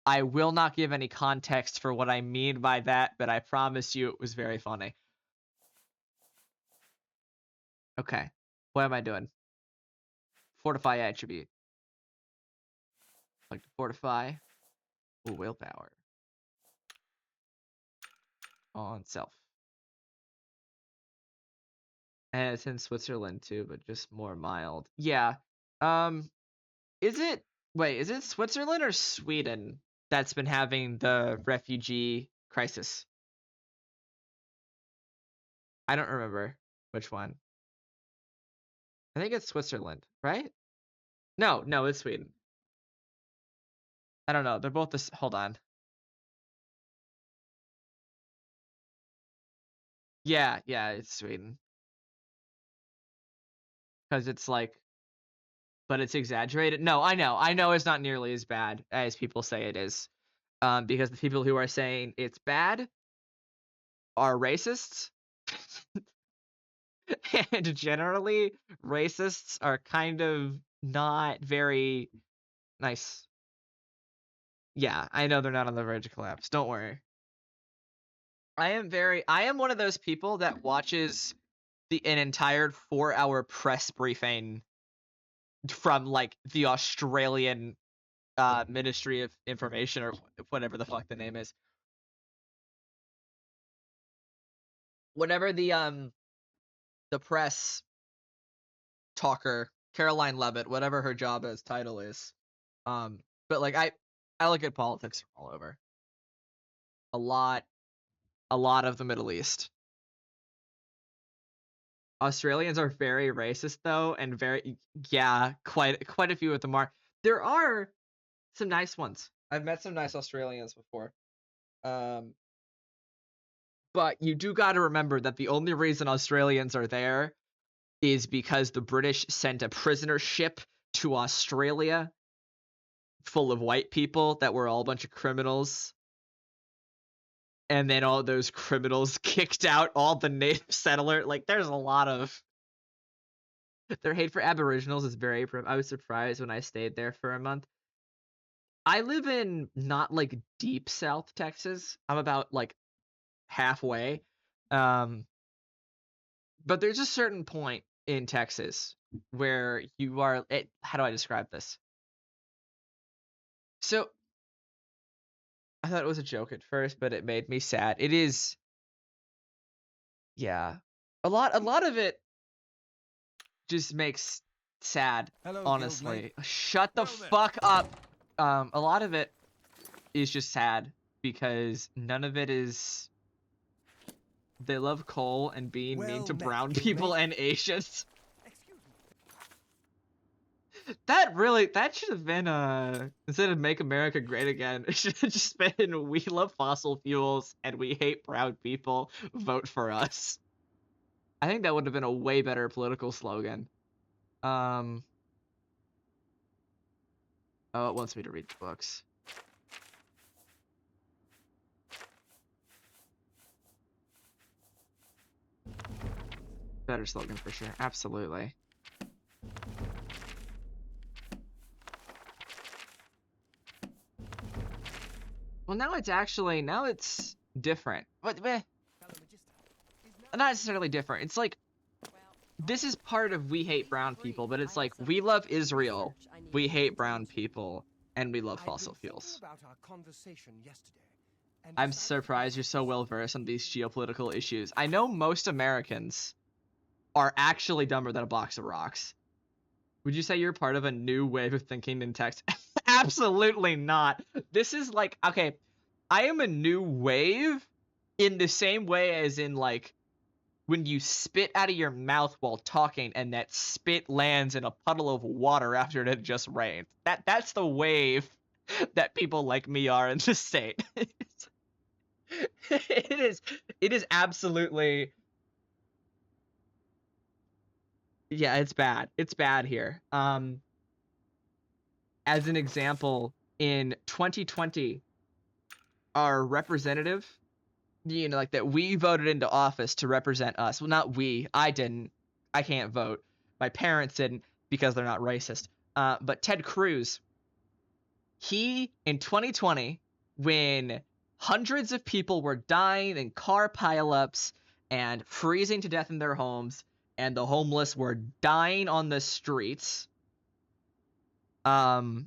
I will not give any context for what I mean by that, but I promise you it was very funny. Okay, what am I doing? Fortify attribute. Like to fortify. Ooh, willpower. On self. And it's in Switzerland too, but just more mild. Yeah. Is it Switzerland or Sweden that's been having the refugee crisis? I don't remember which one. I think it's Switzerland, right? No, it's Sweden. I don't know. They're both this. Hold on. Yeah, it's Sweden. Because it's like, but it's exaggerated. No, I know it's not nearly as bad as people say it is. Because the people who are saying it's bad are racists. And generally, racists are kind of not very nice. Yeah, I know they're not on the verge of collapse. Don't worry. I am one of those people that watches an entire 4-hour press briefing from like the Australian Ministry of Information or whatever the fuck the name is. Whenever the press talker, Caroline Levitt, whatever her job as title is. But like I look at politics from all over. A lot of the Middle East. Australians are very racist though, and quite a few of them are. There are some nice ones. I've met some nice Australians before. But you do got to remember that the only reason Australians are there is because the British sent a prisoner ship to Australia full of white people that were all a bunch of criminals. And then all those criminals kicked out all the native settler. Like, there's a lot of... Their hate for Aboriginals is very... I was surprised when I stayed there for a month. I live in not, like, deep South Texas. I'm about, like, halfway. But there's a certain point in Texas where you are... how do I describe this? So, I thought it was a joke at first, but it made me sad. It is... Yeah. A lot of it just makes sad, Hello, honestly. Guildmate. Shut the fuck up. A lot of it is just sad because none of it is... They love coal and being mean to brown people and Asians. That should have been instead of Make America Great Again, it should have just been we love fossil fuels and we hate brown people, vote for us. I think that would have been a way better political slogan. Oh, it wants me to read the books. Better slogan for sure, absolutely. Well, now it's different. But not necessarily different. It's like, this is part of we hate brown people, but it's like, we love Israel, we hate brown people, and we love fossil fuels. I'm surprised you're so well versed on these geopolitical issues. I know most Americans are actually dumber than a box of rocks. Would you say you're part of a new wave of thinking in text? Absolutely not. This is like, okay, I am a new wave in the same way as in like when you spit out of your mouth while talking and that spit lands in a puddle of water after it had just rained. That's the wave that people like me are in the state. It is absolutely... Yeah, it's bad. It's bad here. As an example, in 2020, our representative, like that we voted into office to represent us. Well, not we. I didn't. I can't vote. My parents didn't because they're not racist. But Ted Cruz, he, in 2020, when hundreds of people were dying in car pileups and freezing to death in their homes, and the homeless were dying on the streets, what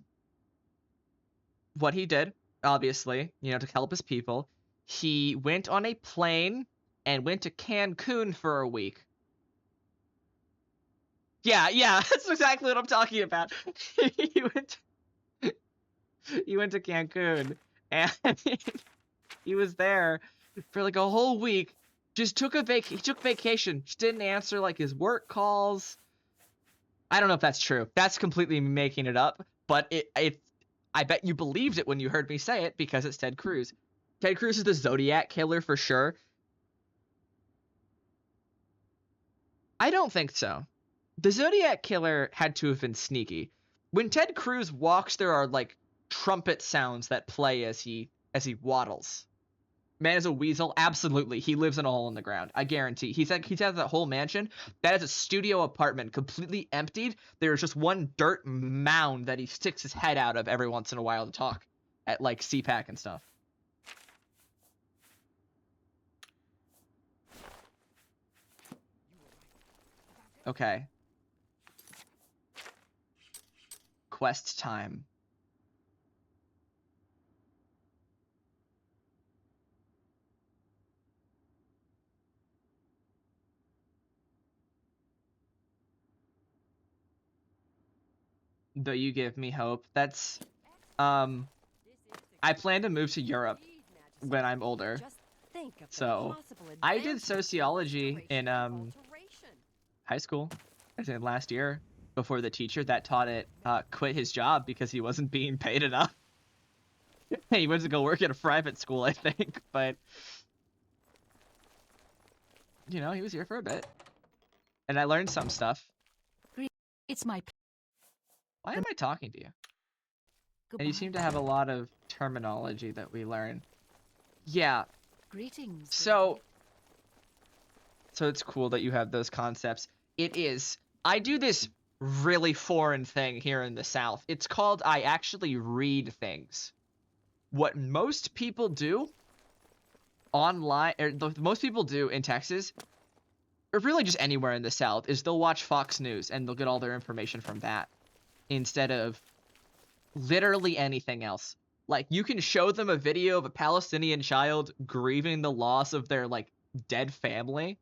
he did, obviously, to help his people, he went on a plane and went to Cancun for a week. Yeah, that's exactly what I'm talking about. he went to Cancun, and he was there for like a whole week. Just took he took vacation. Just didn't answer like his work calls. I don't know if that's true. That's completely making it up, but I bet you believed it when you heard me say it because it's Ted Cruz. Ted Cruz is the Zodiac killer for sure. I don't think so. The Zodiac killer had to have been sneaky. When Ted Cruz walks, there are like trumpet sounds that play as he waddles. Man is a weasel? Absolutely. He lives in a hole in the ground. I guarantee. He said that whole mansion, that is a studio apartment, completely emptied. There's just one dirt mound that he sticks his head out of every once in a while to talk at like CPAC and stuff. Okay. Quest time. Though you give me hope. That's I plan to move to Europe when I'm older. So I did sociology in high school, as in last year, before the teacher that taught it quit his job because he wasn't being paid enough. He went to go work at a private school, I think, but he was here for a bit. And I learned some stuff. It's my... Why am I talking to you? Goodbye. And you seem to have a lot of terminology that we learn. Yeah. Greetings. So it's cool that you have those concepts. It is. I do this really foreign thing here in the South. It's called I actually read things. What most people do online, or most people do in Texas, or really just anywhere in the South, is they'll watch Fox News and they'll get all their information from that instead of literally anything else. Like, you can show them a video of a Palestinian child grieving the loss of their, like, dead family,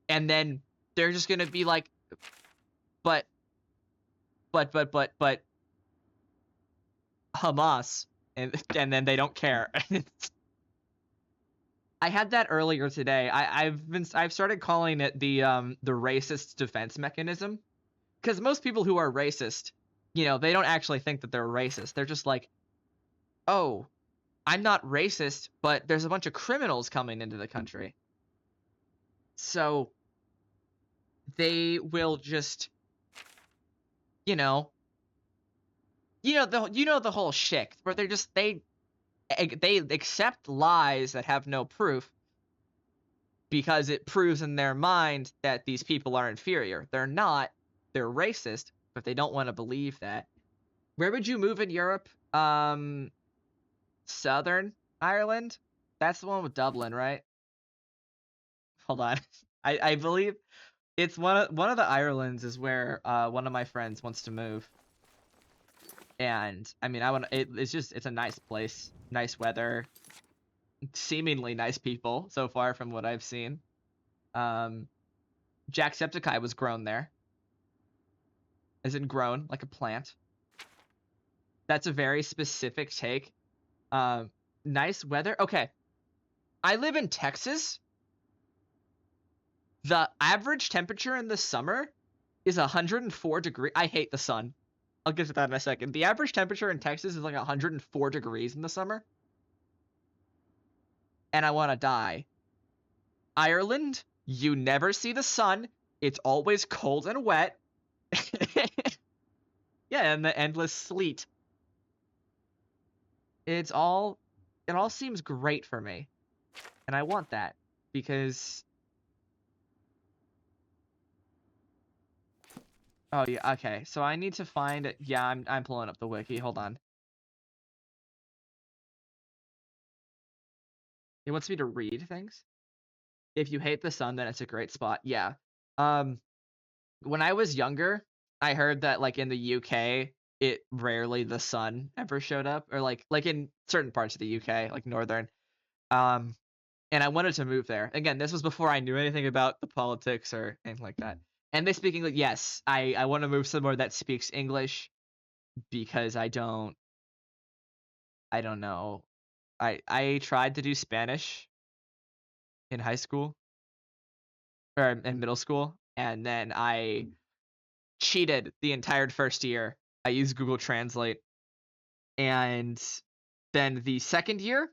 and then they're just gonna be like, but Hamas, and then they don't care. I had that earlier today. I've started calling it the racist defense mechanism, because most people who are racist, they don't actually think that they're racist. They're just like, oh, I'm not racist, but there's a bunch of criminals coming into the country. So they will just, the whole shtick where they're just, they accept lies that have no proof because it proves in their mind that these people are inferior. They're not. They're racist, but they don't want to believe that. Where would you move in Europe? Southern Ireland? That's the one with Dublin, right? Hold on. I believe it's one of the Irelands is where one of my friends wants to move. And I mean, it's a nice place, nice weather, seemingly nice people so far from what I've seen. Jacksepticeye was grown there. As in grown, like a plant. That's a very specific take. Nice weather. Okay. I live in Texas. The average temperature in the summer is 104 degrees. I hate the sun. I'll get to that in a second. The average temperature in Texas is like 104 degrees in the summer. And I want to die. Ireland, you never see the sun. It's always cold and wet. Yeah, and the endless sleet. It's all it all seems great for me. And I want that because oh yeah, okay. So I need to find yeah, I'm pulling up the wiki. Hold on. It wants me to read things. If you hate the sun, then it's a great spot. Yeah. Um when I was younger, I heard that like in the UK, it rarely the sun ever showed up or like in certain parts of the UK, like northern. Um and I wanted to move there. Again, this was before I knew anything about the politics or anything like that. And they speak English. Yes, I want to move somewhere that speaks English because I don't know. I tried to do Spanish in high school or in middle school, and then I cheated the entire first year. I used Google Translate, and then the second year,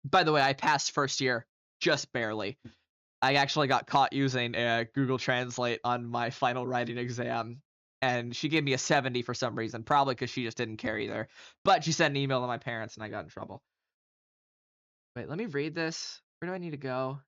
by the way, I passed first year just barely. I actually got caught using Google Translate on my final writing exam, and she gave me a 70 for some reason, probably because she just didn't care either. But she sent an email to my parents, and I got in trouble. Wait, let me read this. Where do I need to go?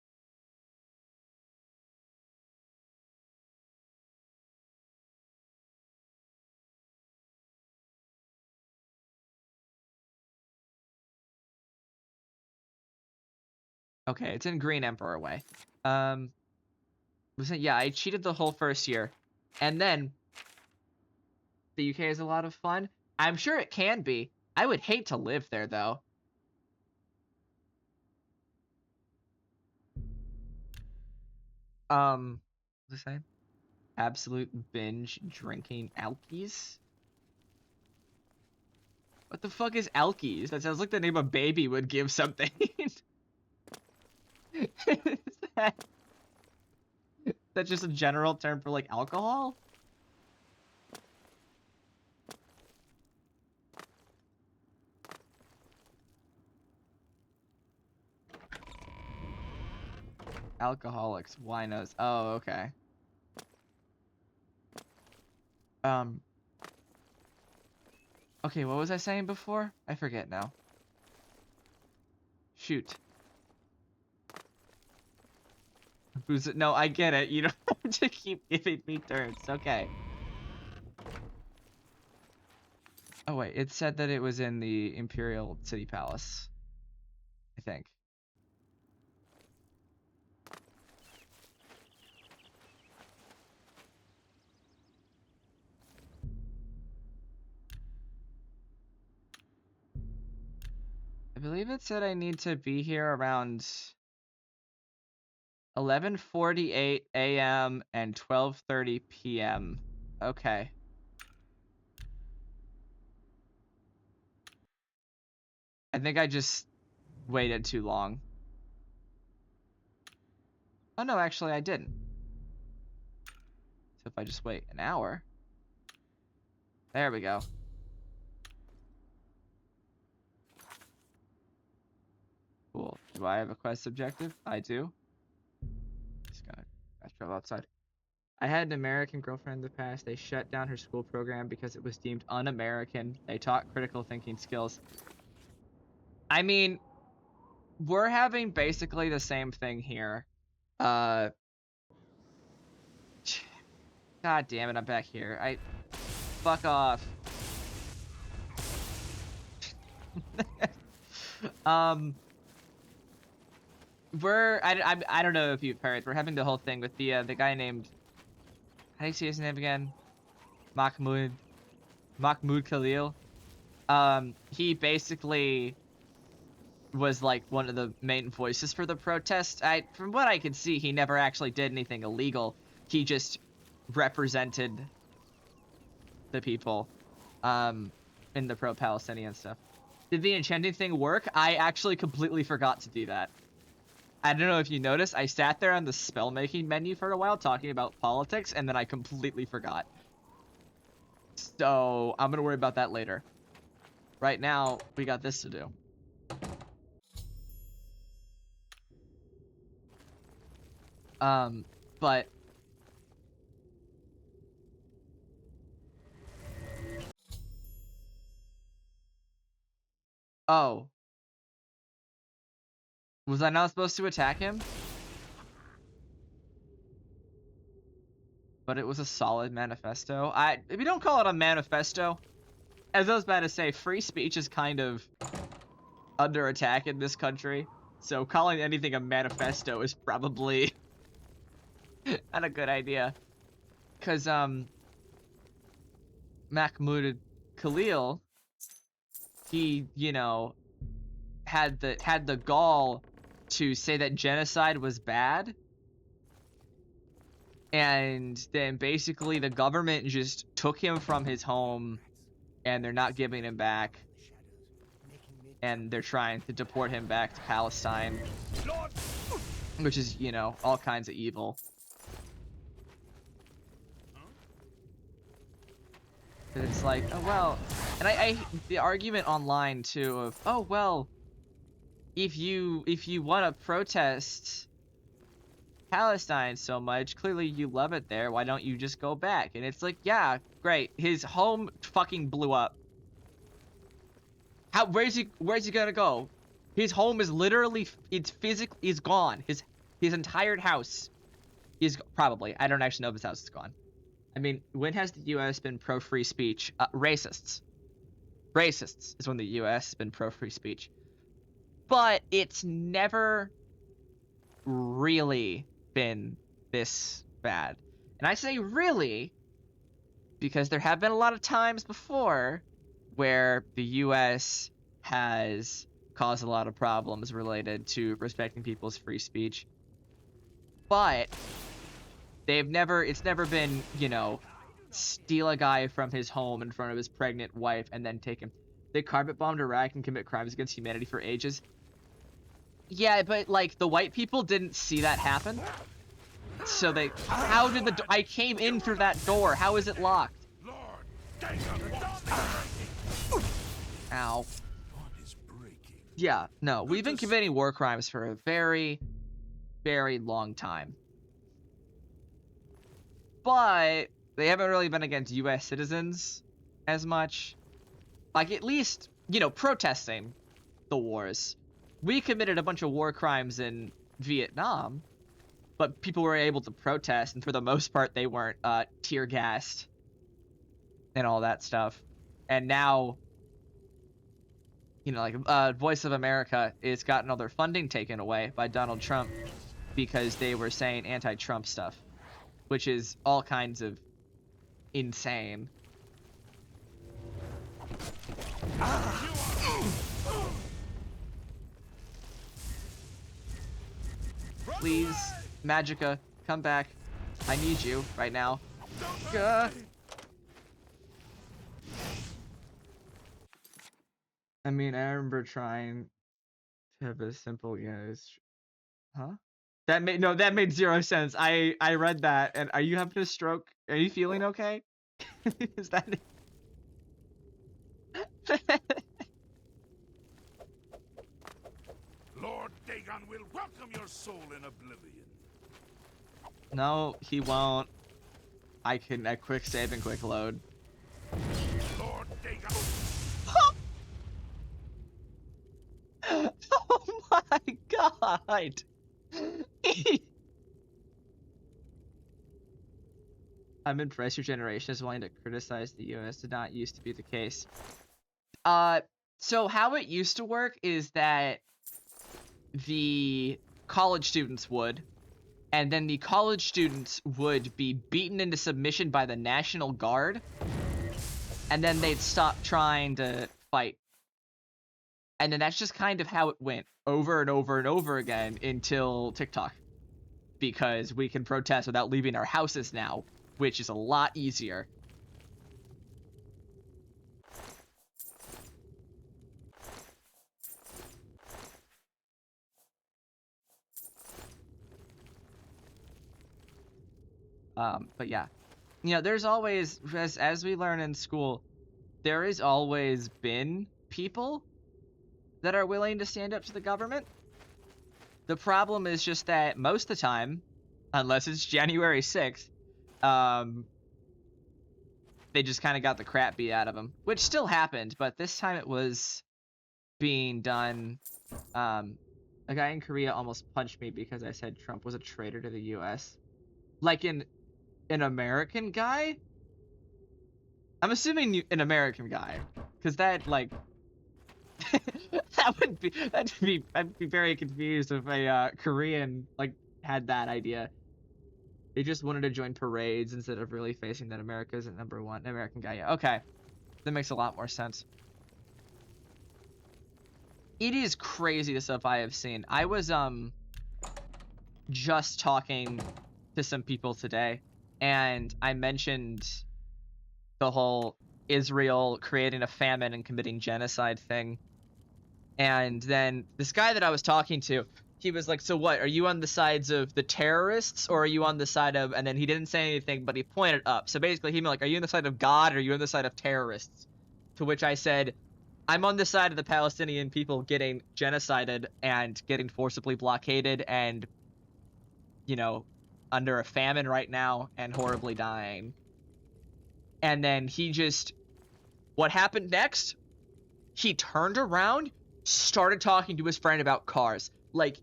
Okay, it's in Green Emperor Way. Yeah, I cheated the whole first year, and then the UK is a lot of fun. I'm sure it can be. I would hate to live there though. What's it say? Absolute binge drinking alkies. What the fuck is alkies? That sounds like the name a baby would give something. Is that just a general term for like alcohol? Alcoholics, winos. Oh, okay. Okay, what was I saying before? I forget now. Shoot. No, I get it. You don't have to keep giving me turns. Okay. Oh, wait. It said that it was in the Imperial City Palace. I think. I believe it said I need to be here around 11:48 a.m. and 12:30 p.m. Okay. I think I just waited too long. Oh no, actually I didn't. So if I just wait an hour. There we go. Cool. Do I have a quest objective? I do. Just gotta travel outside. I had an American girlfriend in the past. They shut down her school program because it was deemed un-American. They taught critical thinking skills. I mean, we're having basically the same thing here. God damn it, I'm back here. Fuck off. I don't know if you've heard. We're having the whole thing with the guy named, how do you say his name again? Mahmoud Khalil. He basically was like one of the main voices for the protest. From what I can see, he never actually did anything illegal. He just represented the people in the pro-Palestinian stuff. Did the enchanting thing work? I actually completely forgot to do that. I don't know if you noticed, I sat there on the spell-making menu for a while talking about politics, and then I completely forgot. So, I'm gonna worry about that later. Right now, we got this to do. But Oh. Was I not supposed to attack him? But it was a solid manifesto. We don't call it a manifesto. As I was about to say, free speech is kind of under attack in this country. So calling anything a manifesto is probably not a good idea. Cause Mahmoud Khalil, he, you know, had the gall to say that genocide was bad. And then basically the government just took him from his home and they're not giving him back. And they're trying to deport him back to Palestine. Which is, you know, all kinds of evil. But it's like, oh well. And I the argument online too of, oh well, if you want to protest Palestine so much, clearly you love it there, why don't you just go back? And it's like, yeah, great. His home fucking blew up. Where's he gonna go? His home is literally, is gone. His entire house is probably, I don't actually know if his house is gone. I mean, when has the US been pro free speech? Racists is when the US has been pro free speech. But it's never really been this bad. And I say really because there have been a lot of times before where the US has caused a lot of problems related to respecting people's free speech. But it's never been, you know, steal a guy from his home in front of his pregnant wife and then take him. They carpet bombed Iraq and commit crimes against humanity for ages. Yeah, but like the white people didn't see that happen. So how did I came in through that door. How is it locked? Ow. Yeah, no, we've been committing war crimes for a very, very long time. But they haven't really been against US citizens as much. Like, at least, you know, protesting the wars. We committed a bunch of war crimes in Vietnam, but people were able to protest, and for the most part, they weren't tear gassed and all that stuff. And now, you know, like Voice of America has gotten all their funding taken away by Donald Trump because they were saying anti-Trump stuff, which is all kinds of insane. Please, Magica, come back. I need you right now. I mean, I remember trying to have a simple, huh? That made zero sense. I read that, and are you having a stroke? Are you feeling okay? Is that it? Lord Dagon will welcome your soul in oblivion. No, he won't. I can quick save and quick load. Lord Dagon. Oh my god! I'm impressed your generation is willing to criticize the US. Did not used to be the case. So how it used to work is that the college students would, and then the college students would be beaten into submission by the National Guard, and then they'd stop trying to fight. And then that's just kind of how it went over and over and over again until TikTok. Because we can protest without leaving our houses now, which is a lot easier. But yeah, you know, there's always, as we learn in school, there has always been people that are willing to stand up to the government. The problem is just that most of the time, unless it's January 6th, they just kind of got the crap beat out of them, which still happened, but this time it was being done. A guy in Korea almost punched me because I said Trump was a traitor to the U.S. Like an American guy? I'm assuming an American guy, because that like I'd be very confused if a Korean like had that idea. They just wanted to join parades instead of really facing that America's a #1 American guy. Yeah, okay, that makes a lot more sense. It is crazy the stuff I have seen. I was just talking to some people today, and I mentioned the whole Israel creating a famine and committing genocide thing. And then this guy that I was talking to, he was like, so what, are you on the sides of the terrorists or are you on the side of, and then he didn't say anything, but he pointed up. So basically he meant like, are you on the side of God or are you on the side of terrorists? To which I said, I'm on the side of the Palestinian people getting genocided and getting forcibly blockaded and, you know, under a famine right now and horribly dying. And then he just, what happened next? He turned around, started talking to his friend about cars. Like,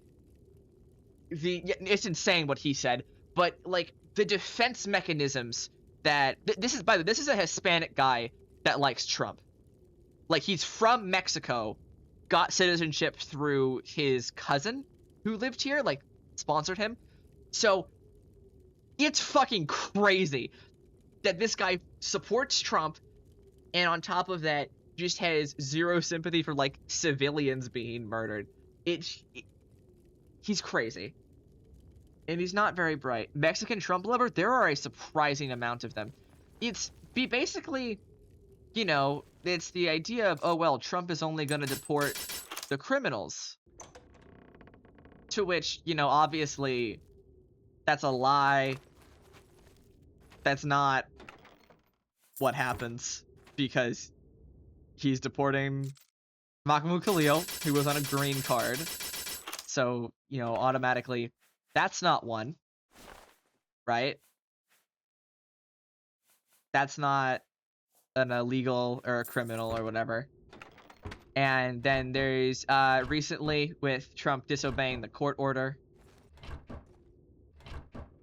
it's insane what he said, but like the defense mechanisms that this is, by the way, this is a Hispanic guy that likes Trump. Like, he's from Mexico, got citizenship through his cousin who lived here, like sponsored him. So it's fucking crazy that this guy supports Trump, and on top of that, just has zero sympathy for like civilians being murdered. He's crazy. And he's not very bright. Mexican Trump lover, there are a surprising amount of them. It's basically, you know, it's the idea of, oh well, Trump is only going to deport the criminals. To which, you know, obviously that's a lie. That's not what happens, because he's deporting Mahmoud Khalil, who was on a green card. So, you know, automatically, that's not one, right? That's not an illegal or a criminal or whatever. And then there's recently with Trump disobeying the court order.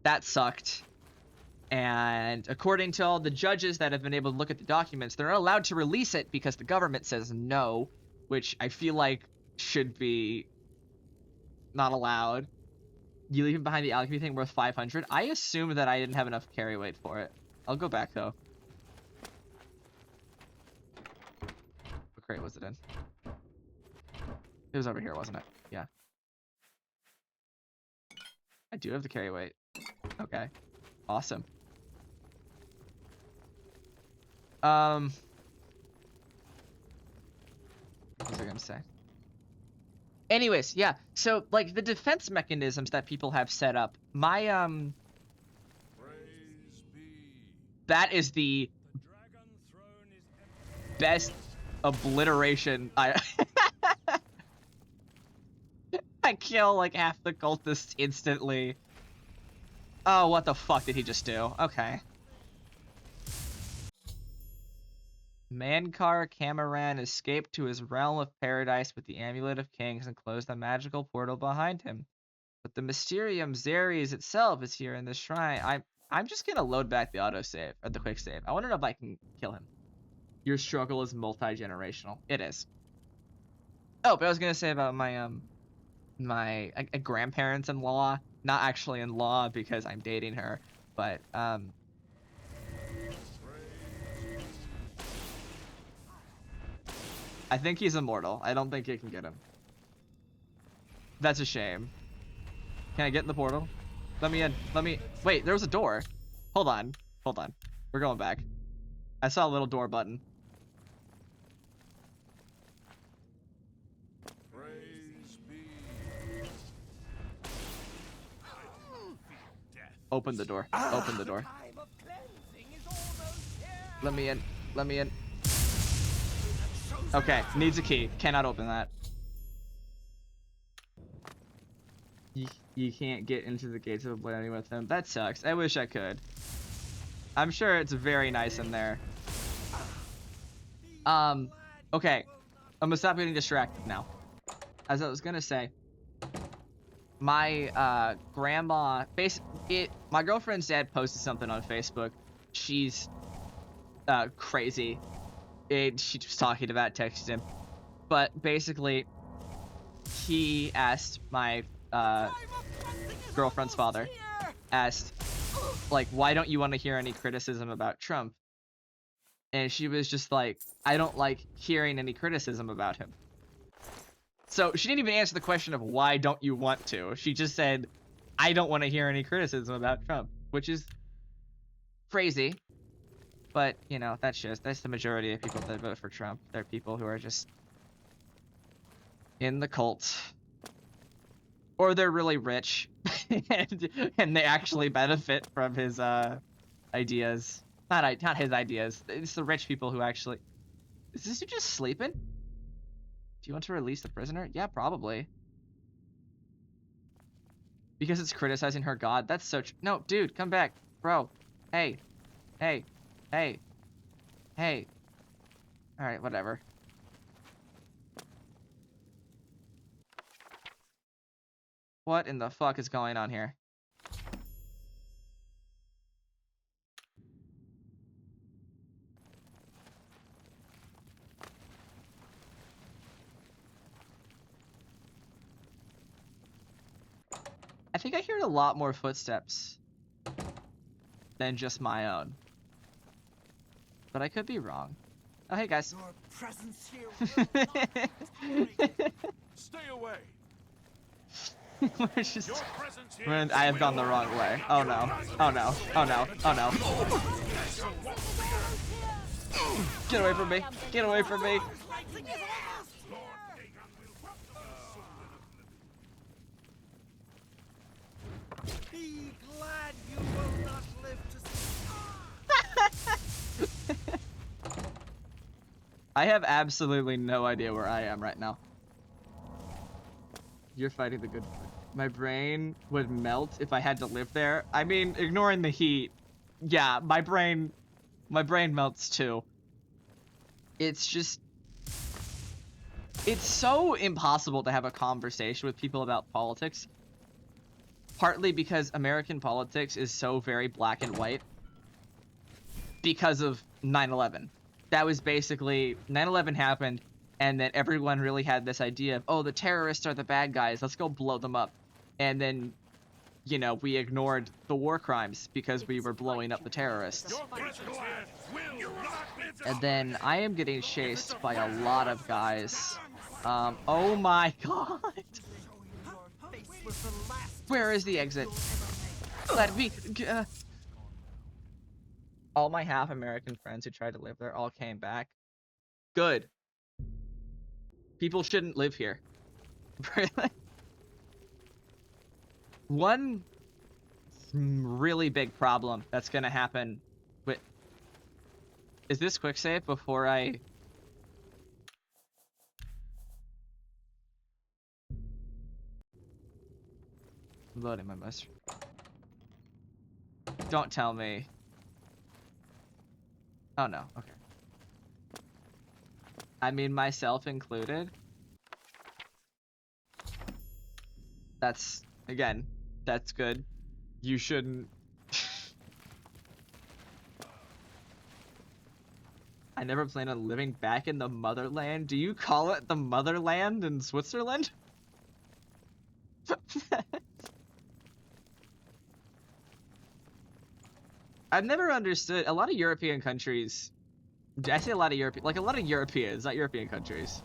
That sucked. And according to all the judges that have been able to look at the documents, they're not allowed to release it because the government says no, which I feel like should be not allowed. You leave him behind the alchemy thing worth 500. I assumed that I didn't have enough carry weight for it. I'll go back though. What crate was it in? It was over here, wasn't it? Yeah. I do have the carry weight. Okay. Awesome. What was I gonna say? Anyways, yeah. So, like, the defense mechanisms that people have set up, my, that is the best obliteration I I kill, like, half the cultists instantly. Oh, what the fuck did he just do? Okay. Mankar Cameron escaped to his realm of paradise with the Amulet of Kings and closed the magical portal behind him. But the Mysterium Xeres itself is here in this shrine. I'm just gonna load back the autosave, or the quick save. I wanna know if I can kill him. Your struggle is multi-generational. It is. Oh, but I was gonna say about my my grandparents-in-law, not actually in law because I'm dating her, but I think he's immortal. I don't think it can get him. That's a shame. Can I get in the portal? Let me in. Let me... Wait, there was a door. Hold on. Hold on. We're going back. I saw a little door button. Praise be. Open the door. Open the door. Let me in. Let me in. Okay, needs a key. Cannot open that. You can't get into the gates of oblivion with him. That sucks. I wish I could. I'm sure it's very nice in there. Okay. I'm gonna stop getting distracted now. As I was gonna say, my grandma, my girlfriend's dad posted something on Facebook. She's crazy. She was talking about texting him, but basically, he asked my girlfriend's father, asked, like, why don't you want to hear any criticism about Trump? And she was just like, I don't like hearing any criticism about him. So she didn't even answer the question of why don't you want to. She just said, I don't want to hear any criticism about Trump, which is crazy. But, you know, that's the majority of people that vote for Trump. They're people who are just in the cult. Or they're really rich and they actually benefit from his ideas. Not his ideas. It's the rich people who actually. Is this dude just sleeping? Do you want to release the prisoner? Yeah, probably. Because it's criticizing her god. That's so no, dude, come back. Bro. Hey. Hey. Hey. Hey. Alright, whatever. What in the fuck is going on here? I think I heard a lot more footsteps than just my own. But I could be wrong. Oh, hey, guys. Your presence here will not Stay away. We're just... Your presence here I have gone the wrong way. Oh, no. Oh, no. Oh, no. Oh, no. Get away from me. Get away from me. be glad you will not live to see. I have absolutely no idea where I am right now. You're fighting the good fight. My brain would melt if I had to live there. I mean, ignoring the heat, yeah, my brain melts too. It's just, it's so impossible to have a conversation with people about politics. Partly because American politics is so very black and white because of 9/11. That was basically, 9/11 happened, and then everyone really had this idea of, oh, the terrorists are the bad guys, let's go blow them up. And then, you know, we ignored the war crimes because we were blowing up the terrorists. And then I am getting chased by a lot of guys. Oh my god. Where is the exit? Let me... All my half-American friends who tried to live there all came back. Good. People shouldn't live here. Really? One really big problem that's gonna happen with... Is this quick save before I... I'm loading my muster. Don't tell me. Oh no, okay. I mean, myself included. That's, again, that's good. You shouldn't... I never plan on living back in the motherland. Do you call it the motherland in Switzerland? I've never understood a lot of European countries. I say a lot of Europeans, not European countries.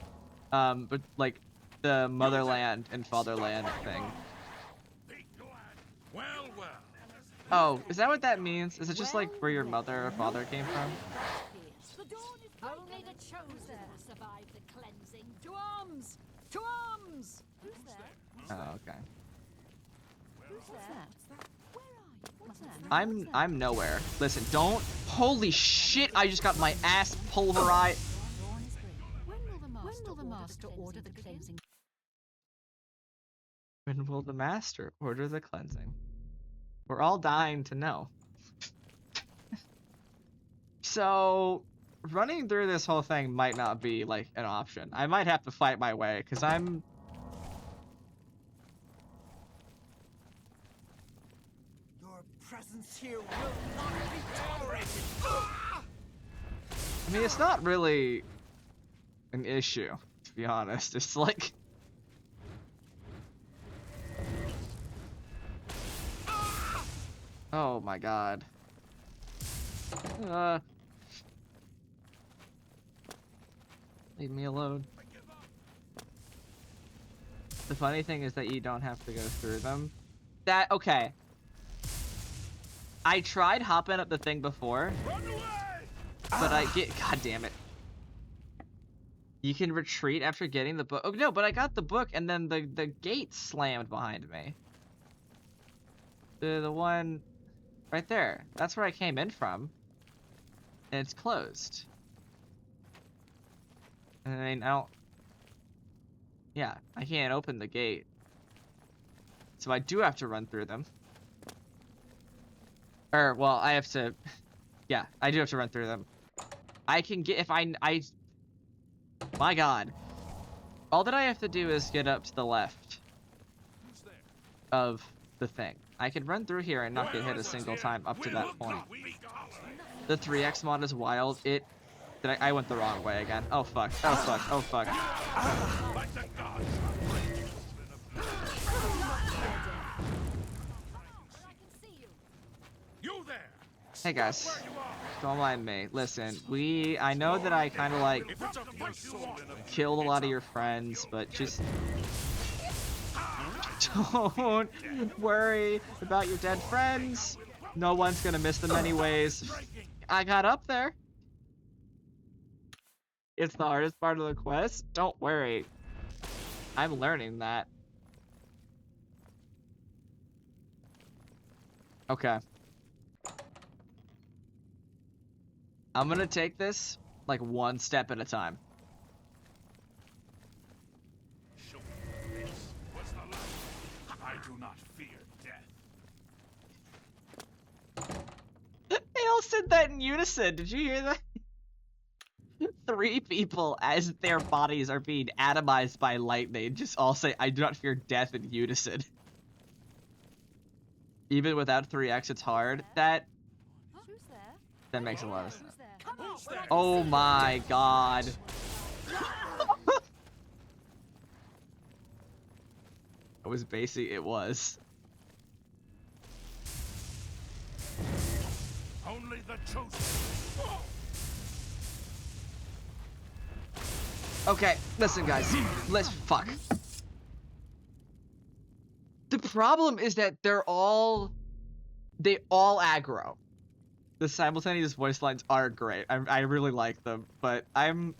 But like the motherland and fatherland thing. Oh, is that what that means? Is it just like where your mother or father came from? Only the chosen survive the cleansing. To arms! To arms! Who's there? Oh, okay. Who's that? Where are you? What's that? I'm nowhere. Listen, don't. Holy shit! I just got my ass pulverized. When will the master order the cleansing? When will the master order the cleansing? We're all dying to know. So, running through this whole thing might not be, like, an option. I might have to fight my way, because I'm... Your presence here will not be tolerated. I mean, it's not really an issue, to be honest. It's like... Oh my god. Leave me alone. The funny thing is that you don't have to go through them. Okay. I tried hopping up the thing before, but God damn it. You can retreat after getting the book. Oh no, but I got the book and then the gate slammed behind me. The one right there. That's where I came in from. And it's closed. And I mean, yeah, I can't open the gate. So I do have to run through them. Or, well, I have to... Yeah, I do have to run through them. I can get... If I... My god. All that I have to do is get up to the left of the thing. I can run through here and not get hit a single time up to that point. The 3x mod is wild. I went the wrong way again. Oh fuck. Oh fuck. Oh fuck. Hey guys. Don't mind me. Listen, I know that I kind of like killed a lot of your friends, but just don't worry about your dead friends. No one's gonna miss them anyways. I got up there. It's the hardest part of the quest. Don't worry. I'm learning that. Okay. I'm gonna take this, like, one step at a time. I do not fear death. They all said that in unison. Did you hear that? 3 people, as their bodies are being atomized by lightning, just all say, I do not fear death in unison. Even without 3x, it's hard. That makes a lot of sense. Oh my god. It was. Only the chosen. Okay, listen guys, fuck. The problem is that they all aggro. The simultaneous voice lines are great. I really like them, but I'm...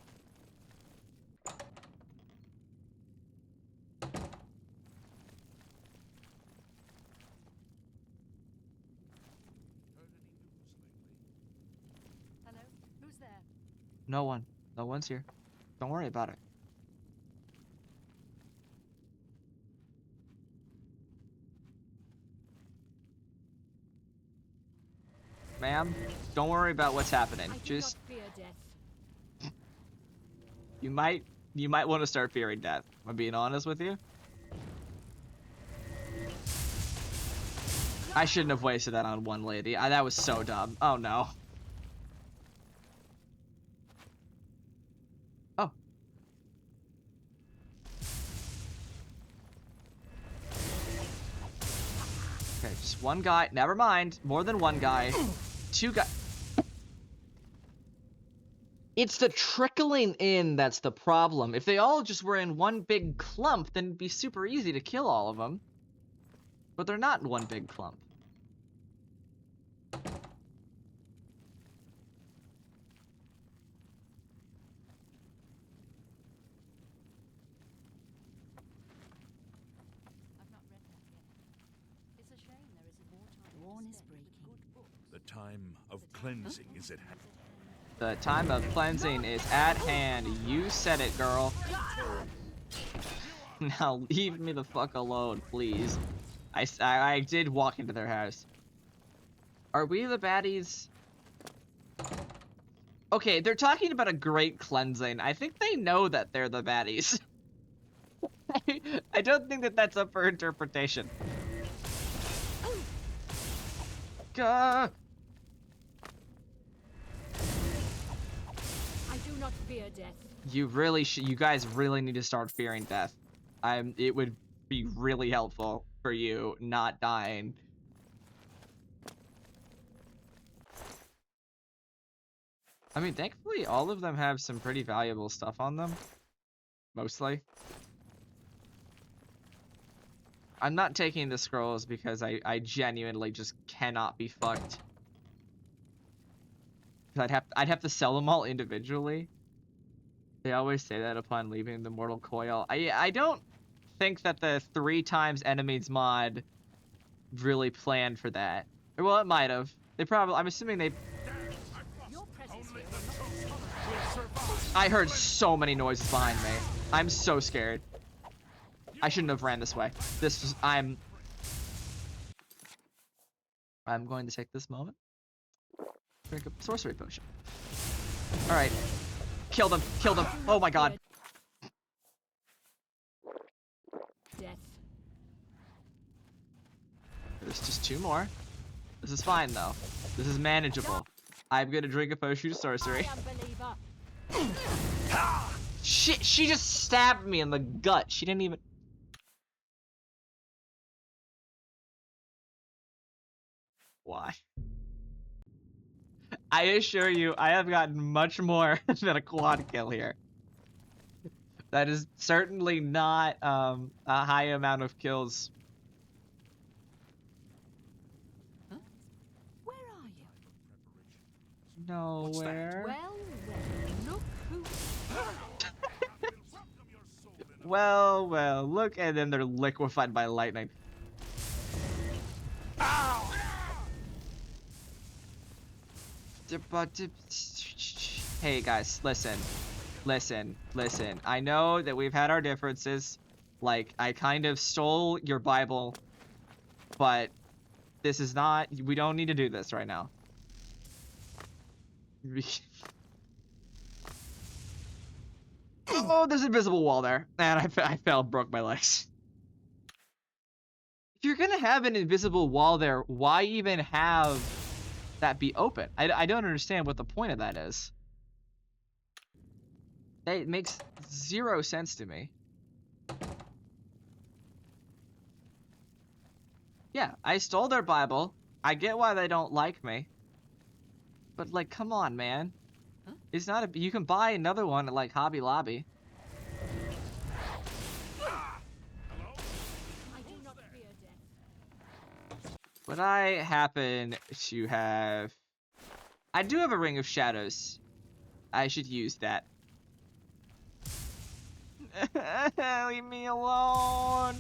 Hello? Who's there? No one. No one's here. Don't worry about it. Ma'am, don't worry about what's happening. Just... I do not fear death. You might want to start fearing death. I'm being honest with you. I shouldn't have wasted that on one lady. That was so dumb. Oh no. Oh. Okay, just one guy. Never mind. More than one guy. 2 guys. It's the trickling in that's the problem. If they all just were in one big clump, then it'd be super easy to kill all of them. But they're not in one big clump. I've not read that yet. It's a shame there is a wartime. Dawn is breaking. The time of cleansing is at hand. The time of cleansing is at hand. You said it, girl. Now leave me the fuck alone, please. I did walk into their house. Are we the baddies? Okay, they're talking about a great cleansing. I think they know that they're the baddies. I don't think that that's up for interpretation. Gah! I do not fear death. You guys really need to start fearing death. It would be really helpful for you not dying. I mean, thankfully, all of them have some pretty valuable stuff on them. Mostly. I'm not taking the scrolls because I genuinely just cannot be fucked. I'd have to sell them all individually. They always say that upon leaving the Mortal Coil. I don't think that the 3 times enemies mod really planned for that. Or, well, it might have. They probably. I'm assuming they. Your presence here will not I heard so many noises behind me. I'm so scared. I shouldn't have ran this way. I'm going to take this moment. Drink a sorcery potion. Alright. Kill them. Kill them. Oh my god. death. There's just 2 more. This is fine, though. This is manageable. I'm gonna drink a potion of sorcery. Shit, she just stabbed me in the gut. She didn't even... Why? I assure you, I have gotten much more than a quad kill here. That is certainly not a high amount of kills. Huh? Where are you? Nowhere. Well, look who. Well, look, and then they're liquefied by lightning. Hey guys, listen. I know that we've had our differences. Like, I kind of stole your Bible, but this is not, we don't need to do this right now. Oh, there's an invisible wall there. And I fell, broke my legs. If you're gonna have an invisible wall there, why even have that be open? I don't understand what the point of that is. It makes 0 sense to me. Yeah, I stole their Bible. I get why they don't like me. But, like, come on, man. Huh? It's not a... You can buy another one at, like, Hobby Lobby. I do not fear death. But I happen to have... I do have a Ring of Shadows. I should use that. Leave me alone.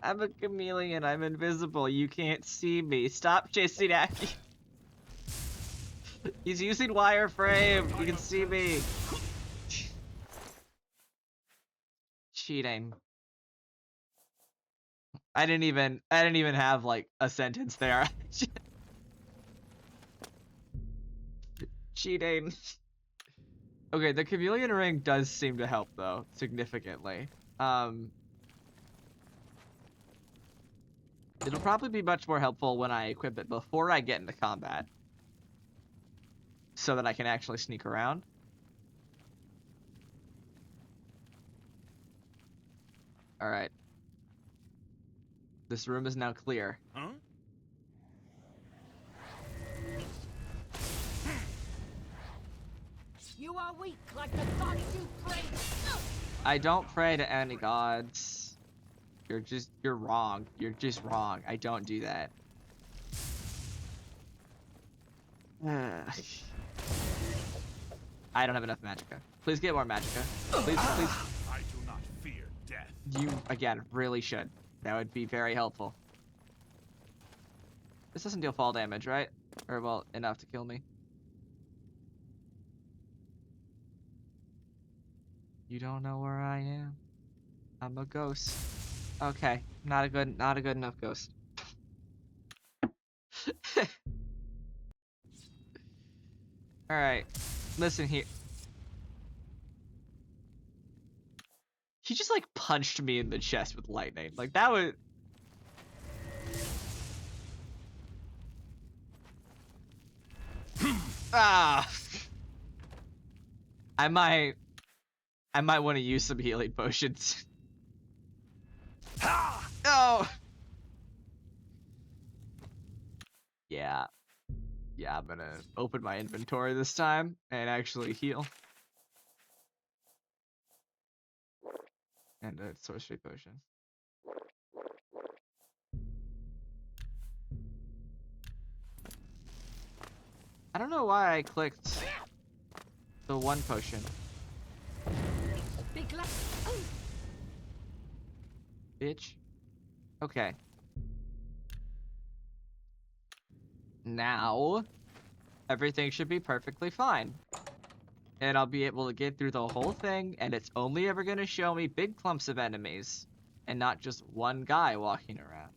I'm a chameleon. I'm invisible. You can't see me. Stop chasing after me. He's using wireframe. You can see me. Cheating. I didn't even have like a sentence there. Cheating. Okay, the chameleon ring does seem to help though, significantly. It'll probably be much more helpful when I equip it before I get into combat. So that I can actually sneak around. Alright. This room is now clear. Huh? You are weak like the gods you pray. I don't pray to any gods. You're wrong. You're just wrong. I don't do that. I don't have enough magicka. Please get more magicka. Please. I do not fear death. You, again, really should. That would be very helpful. This doesn't deal fall damage, right? Or, well, enough to kill me. You don't know where I am. I'm a ghost. Okay, not a good enough ghost. Alright. Listen here. He just like punched me in the chest with lightning. Like that was... Ah! I might want to use some healing potions. Oh! Yeah. Yeah, I'm gonna open my inventory this time and actually heal. And a sorcery potion. I don't know why I clicked the one potion. Big oh. Bitch. Okay. Now, everything should be perfectly fine. And I'll be able to get through the whole thing, and it's only ever going to show me big clumps of enemies, and not just one guy walking around.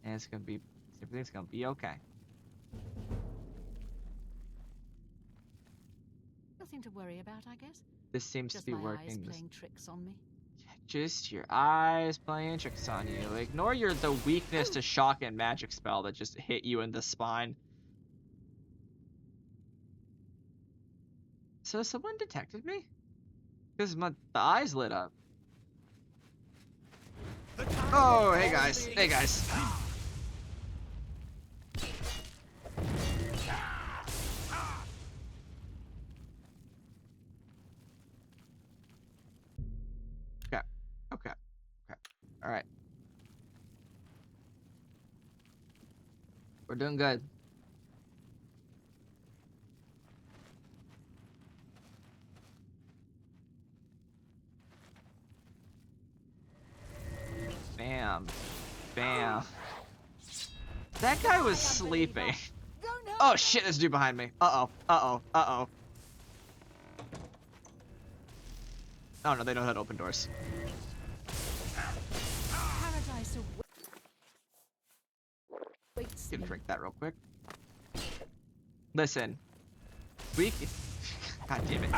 And it's going to be, everything's going to be okay. Nothing to worry about, I guess. This seems Just to be my working. eyes playing tricks on me. Just your eyes playing tricks on you. Ignore the weakness to shock and magic spell that just hit you in the spine. So someone detected me? Because the eyes lit up. Oh, hey guys. Hey guys. Okay. Okay. Okay. Alright. We're doing good. Bam. Bam. That guy was sleeping. Oh shit, there's a dude behind me. Uh-oh. Uh-oh. Uh-oh. Oh no, they know how to open doors. Paradise awaits Gonna me. drink that real quick. Listen. We can... God damn it.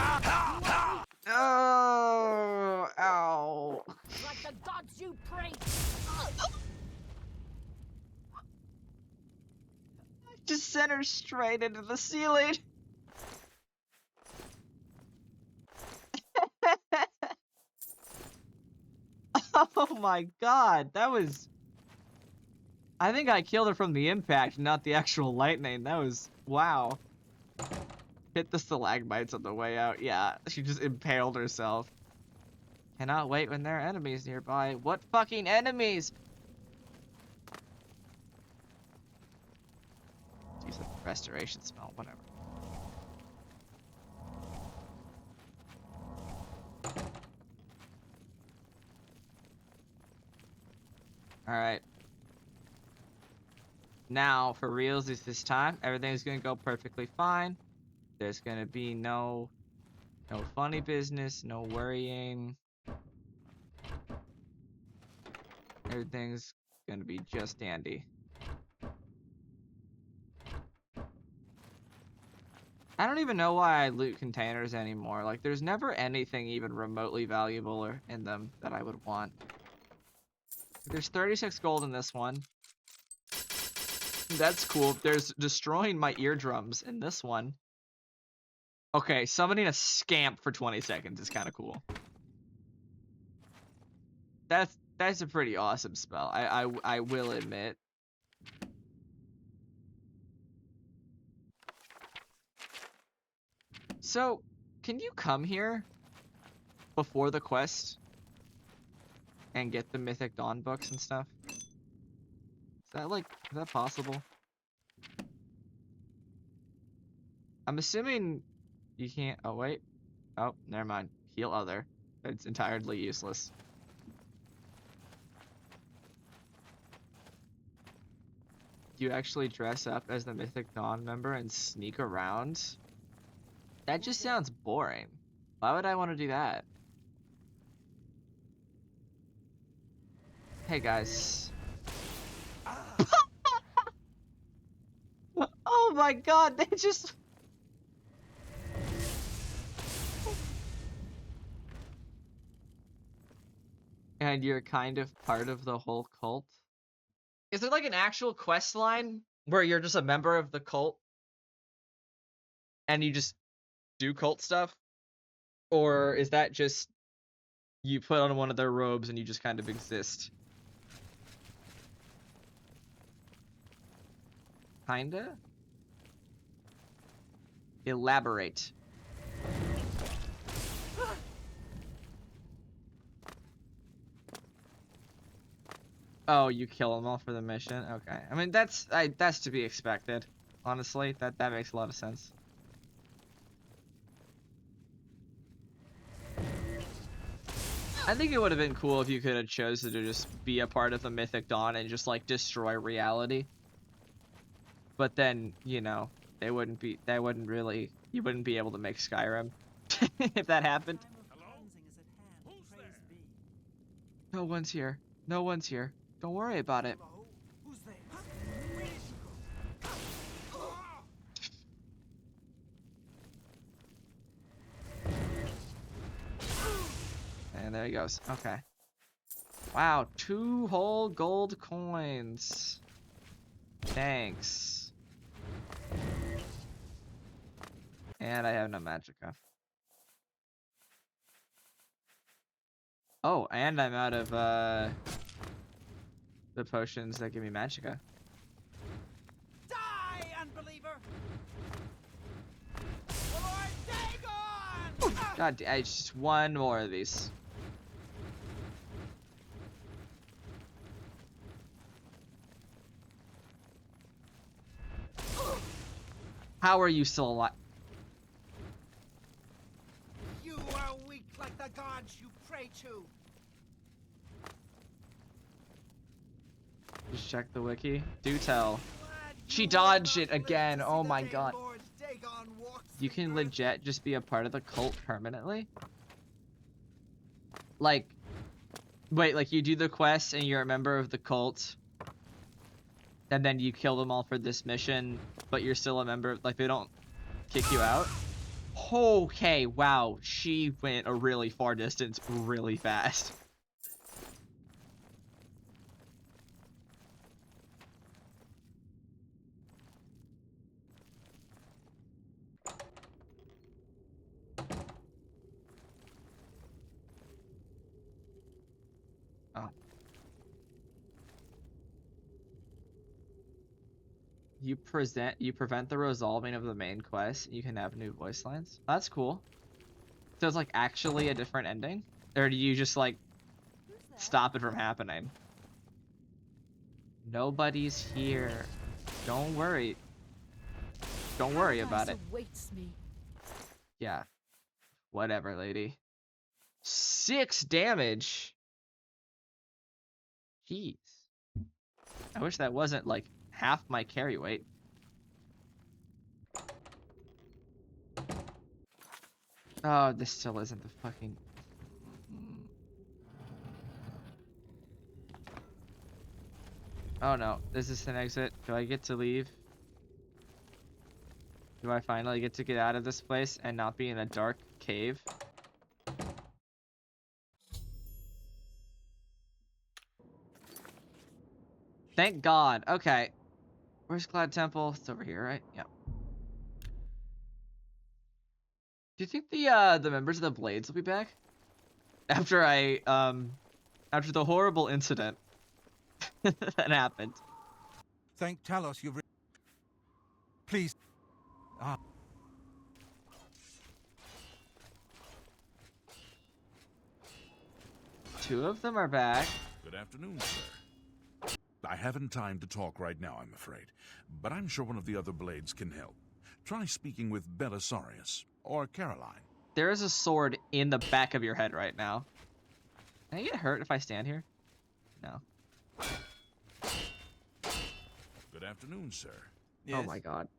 Oh, ow. Like the gods you pray. Just sent her straight into the ceiling. Oh my god, that was... I think I killed her from the impact, not the actual lightning. That was... Wow. Hit the stalagmites on the way out. Yeah, she just impaled herself. Cannot wait when there are enemies nearby. What fucking enemies? Use the restoration spell, whatever. Alright. Now, for realsies this time, everything's gonna go perfectly fine. There's gonna be no funny business, no worrying. Everything's gonna be just dandy. I don't even know why I loot containers anymore. Like, there's never anything even remotely valuable or in them that I would want. There's 36 gold in this one. That's cool. There's destroying my eardrums in this one. Okay, summoning a scamp for 20 seconds is kind of cool. That's a pretty awesome spell. I will admit. So, can you come here before the quest and get the Mythic Dawn books and stuff? Is that possible? I'm assuming you can't. Oh wait. Oh, never mind. Heal other. It's entirely useless. Do you actually dress up as the Mythic Dawn member and sneak around? That just sounds boring. Why would I want to do that? Hey guys. Oh my god, they just... and you're kind of part of the whole cult. Is there like an actual quest line where you're just a member of the cult and you just do cult stuff? Or is that just you put on one of their robes and you just kind of exist? Kinda? Elaborate. Oh, you kill them all for the mission? Okay. I mean, that's to be expected. Honestly, that makes a lot of sense. I think it would have been cool if you could have chosen to just be a part of the Mythic Dawn and just like destroy reality. But then, you know, you wouldn't be able to make Skyrim if that happened. No one's here. No one's here. Don't worry about it. And there he goes. Okay. Wow, 2 whole gold coins. Thanks. And I have no magicka. Oh, and I'm out of the potions that give me magicka. Die, unbeliever! Lord Dagon! God, it's just one more of these. How are you still alive? You are weak like the gods you pray to. Just check the wiki. Do tell. She dodged it again. Oh my god. You can legit just be a part of the cult permanently? Like, wait, like you do the quest and you're a member of the cult, and then you kill them all for this mission, but you're still a member, like they don't kick you out? Okay, wow, she went a really far distance really fast. Oh. You prevent the resolving of the main quest. You can have new voice lines. That's cool. So it's like actually a different ending? Or do you just like stop it from happening? Nobody's here. Don't worry. Don't worry about it. Awaits me. Yeah. Whatever, lady. 6 damage. Jeez. I wish that wasn't like half my carry weight. Oh, this still isn't the fucking... Oh no, is this an exit? Do I get to leave? Do I finally get to get out of this place and not be in a dark cave? Thank God. Okay. Where's Glad Temple? It's over here, right? Yep. Do you think the members of the Blades will be back? After after the horrible incident that happened. Thank Talos you've... Please. Ah. Two of them are back. Good afternoon, sir. I haven't time to talk right now, I'm afraid, but I'm sure one of the other Blades can help. Try speaking with Belisarius or Caroline. There is a sword in the back of your head right now. Can I get hurt if I stand here? No. Good afternoon, sir. Yes. Oh my god.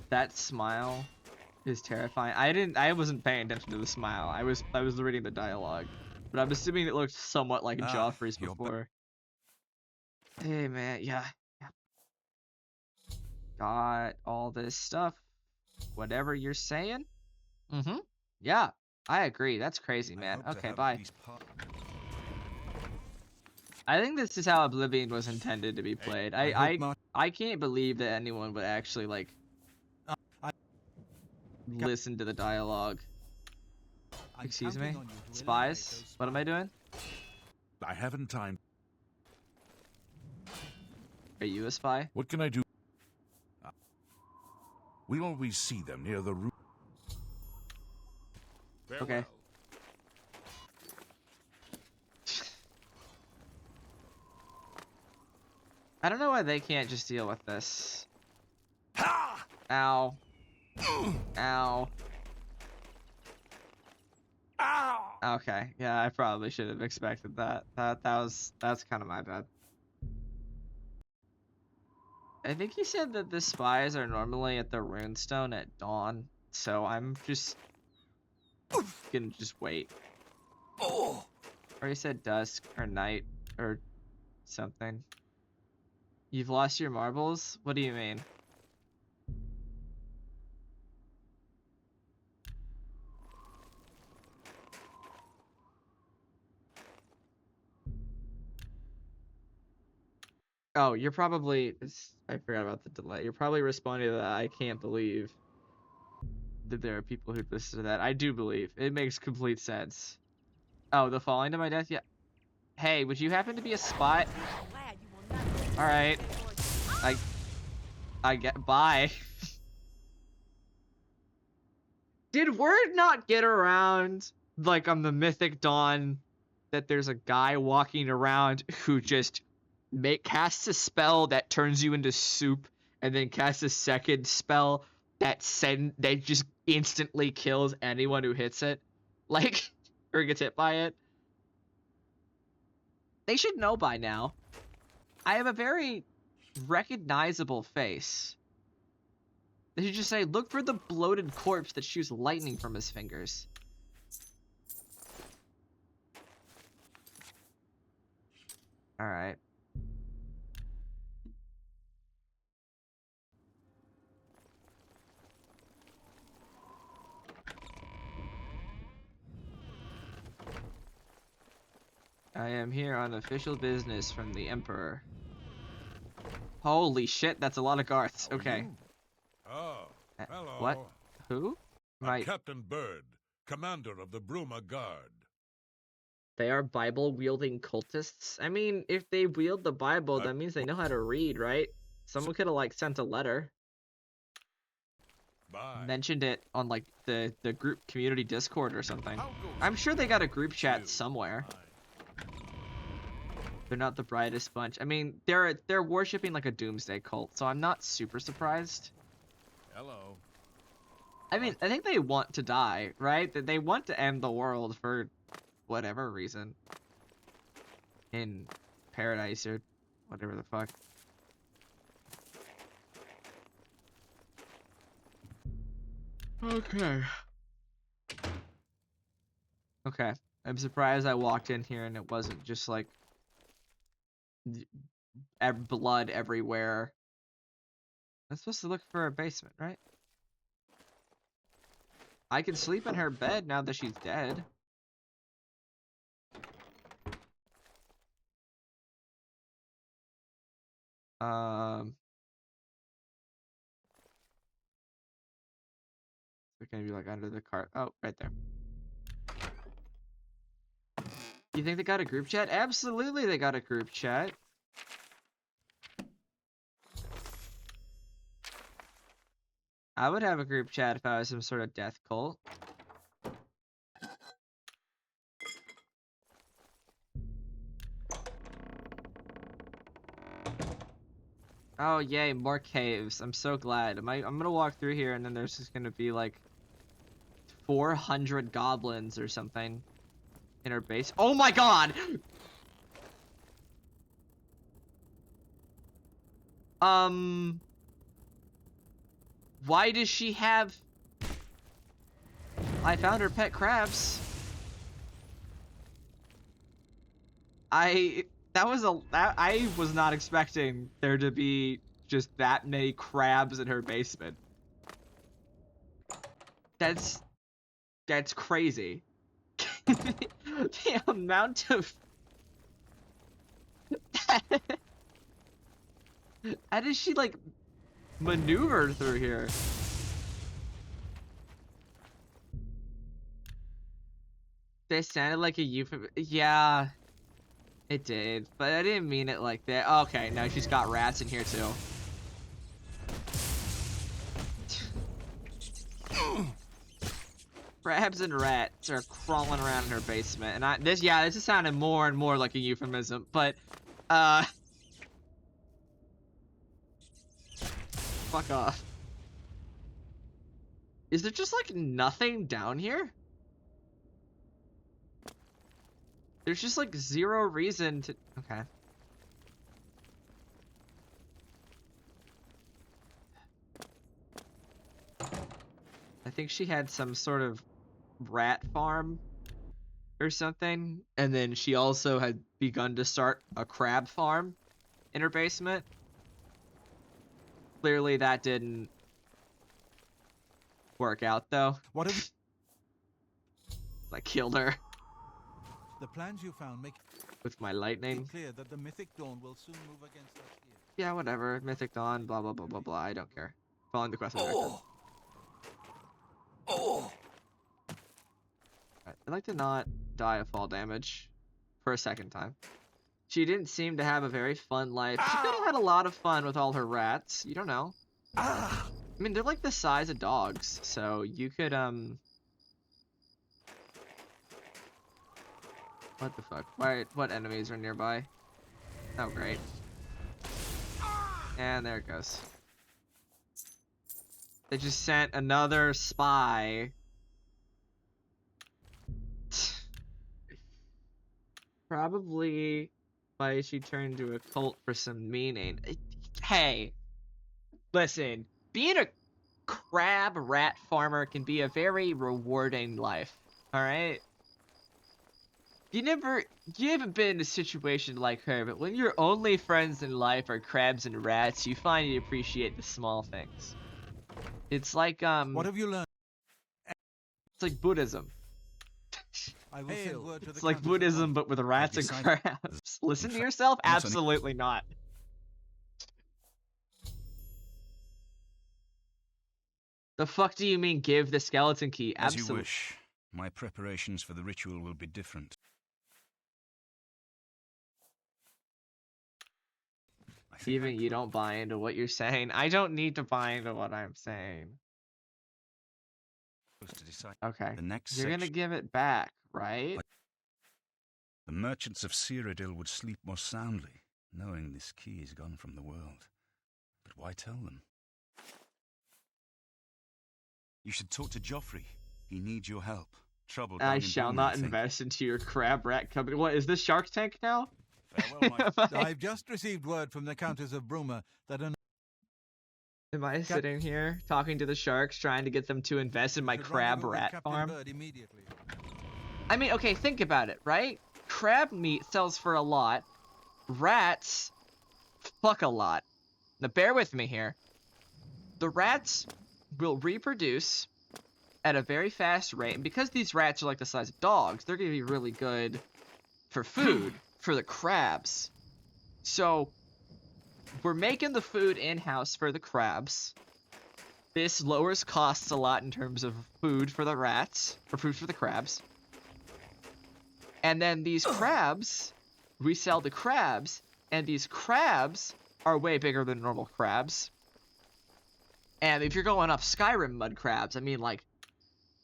That smile is terrifying. I wasn't paying attention to the smile. I was reading the dialogue. But I'm assuming it looked somewhat like Joffrey's before. Hey man, yeah. Got all this stuff. Whatever you're saying. Mm-hmm. Yeah. I agree. That's crazy, man. I hope to Okay, have bye. at least part- I think this is how Oblivion was intended to be played. I hope I can't believe that anyone would actually like I- listen to the dialogue. I'm Excuse me? counting on you to eliminate Spies? those What am I spies. doing? I haven't time. Are you a spy? What can I do? We always see them near the roof. Okay. I don't know why they can't just deal with this. Ha! Ow. Ow. Ow! Okay, yeah, I probably should have expected that. That's kind of my bad. I think he said that the spies are normally at the runestone at dawn, so I'm just gonna just wait. Oh! Or he said dusk or night or something. You've lost your marbles? What do you mean? Oh, you're probably... I forgot about the delay. You're probably responding to that. I can't believe that there are people who listen to that. I do believe. It makes complete sense. Oh, the falling to my death? Yeah. Hey, would you happen to be a spy? Alright. I get... Bye. Did word not get around, like, on the Mythic Dawn, that there's a guy walking around who just casts a spell that turns you into soup, and then casts a second spell that just instantly kills anyone who hits it, like, or gets hit by it? They should know by now. I have a very recognizable face. They should just say, look for the bloated corpse that shoots lightning from his fingers. Alright. I am here on official business from the Emperor. Holy shit, that's a lot of guards. Okay. Oh, hello. What? Who? I'm Captain Bird, commander of the Bruma Guard. They are Bible-wielding cultists? I mean, if they wield the Bible, that means they know how to read, right? Someone could have, like, sent a letter. Bye. Mentioned it on, like, the group community Discord or something. I'm sure they got a group chat somewhere. They're not the brightest bunch. I mean, they're worshipping like a doomsday cult, so I'm not super surprised. Hello. I mean, I think they want to die, right? That they want to end the world for whatever reason. In paradise or whatever the fuck. Okay. Okay. I'm surprised I walked in here and it wasn't just like blood everywhere. I'm supposed to look for a basement, right? I can sleep in her bed now that she's dead. They're gonna be like under the cart. Oh, right there. You think they got a group chat? Absolutely, they got a group chat. I would have a group chat if I was some sort of death cult. Oh yay, more caves. I'm so glad. I'm gonna walk through here and then there's just gonna be like 400 goblins or something in her base. Oh my god! Why does she have... I found her pet crabs. I was not expecting there to be just that many crabs in her basement. That's That's crazy. The amount of... How does she, like, maneuver through here? That sounded like a euphemism. Yeah, it did, but I didn't mean it like that. Okay, no, she's got rats in here too. Crabs and rats are crawling around in her basement, and this is sounding more and more like a euphemism, but, fuck off. Is there just, like, nothing down here? There's just, like, zero reason to... Okay. I think she had some sort of rat farm or something, and then she also had begun to start a crab farm in her basement. Clearly that didn't work out, though. What have you... I killed her The plans you found make with my it lightning. clear that the Mythic Dawn will soon move against us here. Yeah, whatever. Mythic Dawn, blah, blah, blah, blah, blah. I don't care. Following the quest objective. Right, I'd like to not die of fall damage for a second time. She didn't seem to have a very fun life. She could have had a lot of fun with all her rats. You don't know. I mean, they're like the size of dogs, so you could, What the fuck? What enemies are nearby? Oh, great. And there it goes. They just sent another spy. Probably why she turned to a cult for some meaning. Hey, listen, being a crab rat farmer can be a very rewarding life, alright? You haven't been in a situation like her, but when your only friends in life are crabs and rats, you find you appreciate the small things. It's like, What have you learned? it's like Buddhism. I will send word to the It's like Countess of Buddhism, but with rats and decided- crabs. Listen to yourself? Absolutely not. The fuck do you mean give the skeleton key? As you Absolutely. wish. My preparations for the ritual will be different. I think Even you don't buy into what you're saying. I don't need to buy into what I'm saying. I'm supposed to decide Okay. the next You're gonna section. give it back, right? The merchants of Cyrodiil would sleep more soundly, knowing this key is gone from the world. But why tell them? You should talk to Joffrey. He needs your help. Trouble down I in shall Broomer, not I think. invest into your crab rat company. What, is this Shark Tank now? Farewell, my I've just received word from the Countess of Broomer that an Am I sitting here talking to the sharks, trying to get them to invest in my should crab rendezvous with rat Captain farm? Bird immediately. I mean, okay, think about it, right? Crab meat sells for a lot. Rats fuck a lot. Now, bear with me here. The rats will reproduce at a very fast rate, and because these rats are like the size of dogs, they're going to be really good for food for the crabs. So, we're making the food in-house for the crabs. This lowers costs a lot in terms of food for the rats, or food for the crabs. And then these crabs, we sell the crabs, and these crabs are way bigger than normal crabs. And if you're going up Skyrim mud crabs, I mean, like,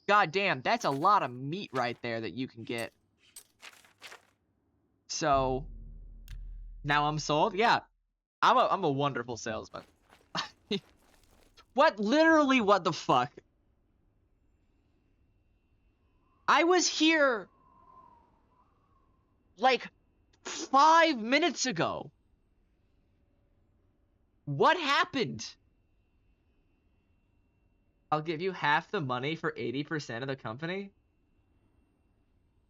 goddamn, that's a lot of meat right there that you can get. So, now I'm sold? Yeah, I'm a wonderful salesman. What? Literally, what the fuck? I was here like 5 minutes ago. What happened? I'll give you half the money for 80% of the company?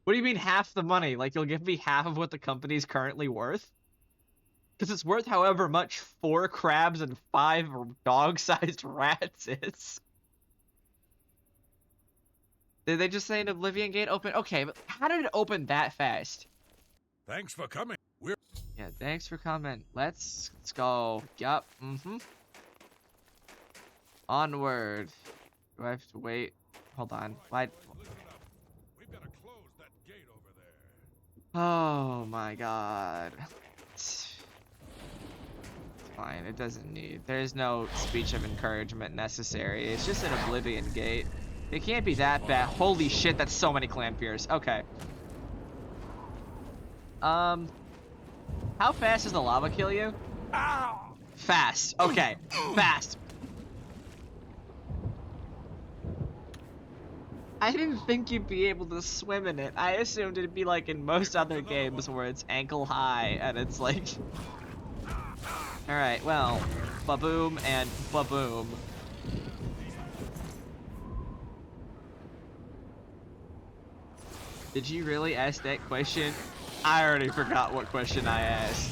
What do you mean half the money? Like, you'll give me half of what the company's currently worth? Because it's worth however much 4 crabs and 5 dog-sized rats is. Did they just say an Oblivion gate open? Okay, but how did it open that fast? Thanks for coming. We're Yeah, thanks for coming. Let's go. Yup. Onward. Do I have to wait? Hold on. Why? listen up. We've got to close that gate over there. Oh my god. It's fine. It doesn't need. There's no speech of encouragement necessary. It's just an Oblivion gate. It can't be that bad. Holy shit, that's so many Clampiers. Okay. How fast does the lava kill you? Fast. Okay. Fast. I didn't think you'd be able to swim in it. I assumed it'd be like in most other games where it's ankle high and it's like... Alright, well, ba-boom and ba-boom. Did you really ask that question? I already forgot what question I asked.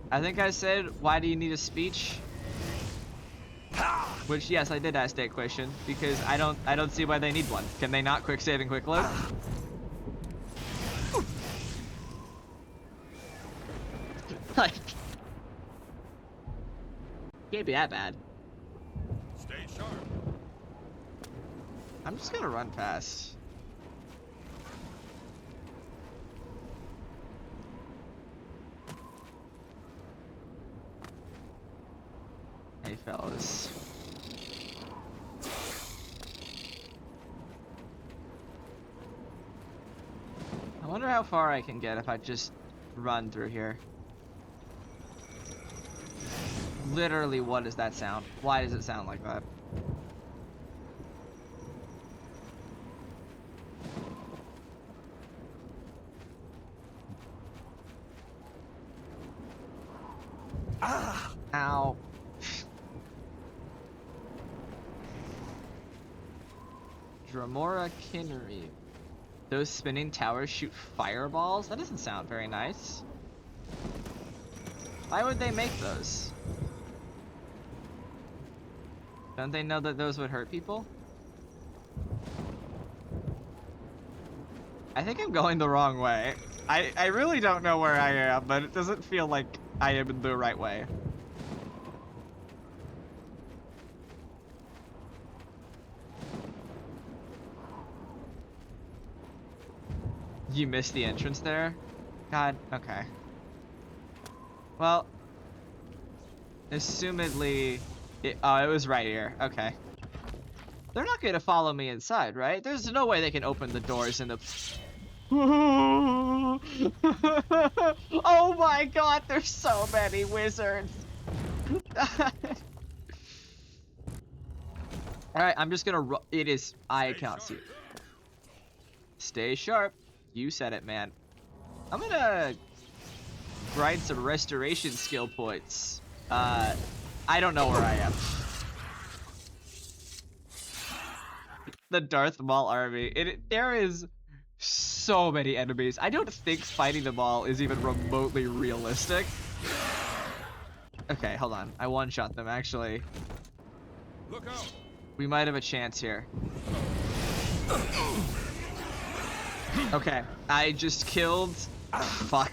I think I said, why do you need a speech? Which, yes, I did ask that question because I don't see why they need one. Can they not quick save and quick load? Like, can't be that bad. Stay sharp. I'm just gonna run past. Hey, fellas. I wonder how far I can get if I just run through here. Literally, what does that sound? Why does it sound like that? Ow. Dremora Kinnery. Those spinning towers shoot fireballs? That doesn't sound very nice. Why would they make those? Don't they know that those would hurt people? I think I'm going the wrong way. I really don't know where I am, but it doesn't feel like I am in the right way. You missed the entrance there? God, okay. Well, assumedly, it was right here. Okay. They're not going to follow me inside, right? There's no way they can open the doors in the... Oh my god, there's so many wizards. Alright, I'm just gonna it is... I cannot see it. Stay sharp. You said it, man. I'm gonna grind some restoration skill points. I don't know where I am. The Darth Maul army. There is so many enemies. I don't think fighting them all is even remotely realistic. Okay, hold on. I one-shot them, actually. Look out. We might have a chance here. Okay, I just killed... Fuck.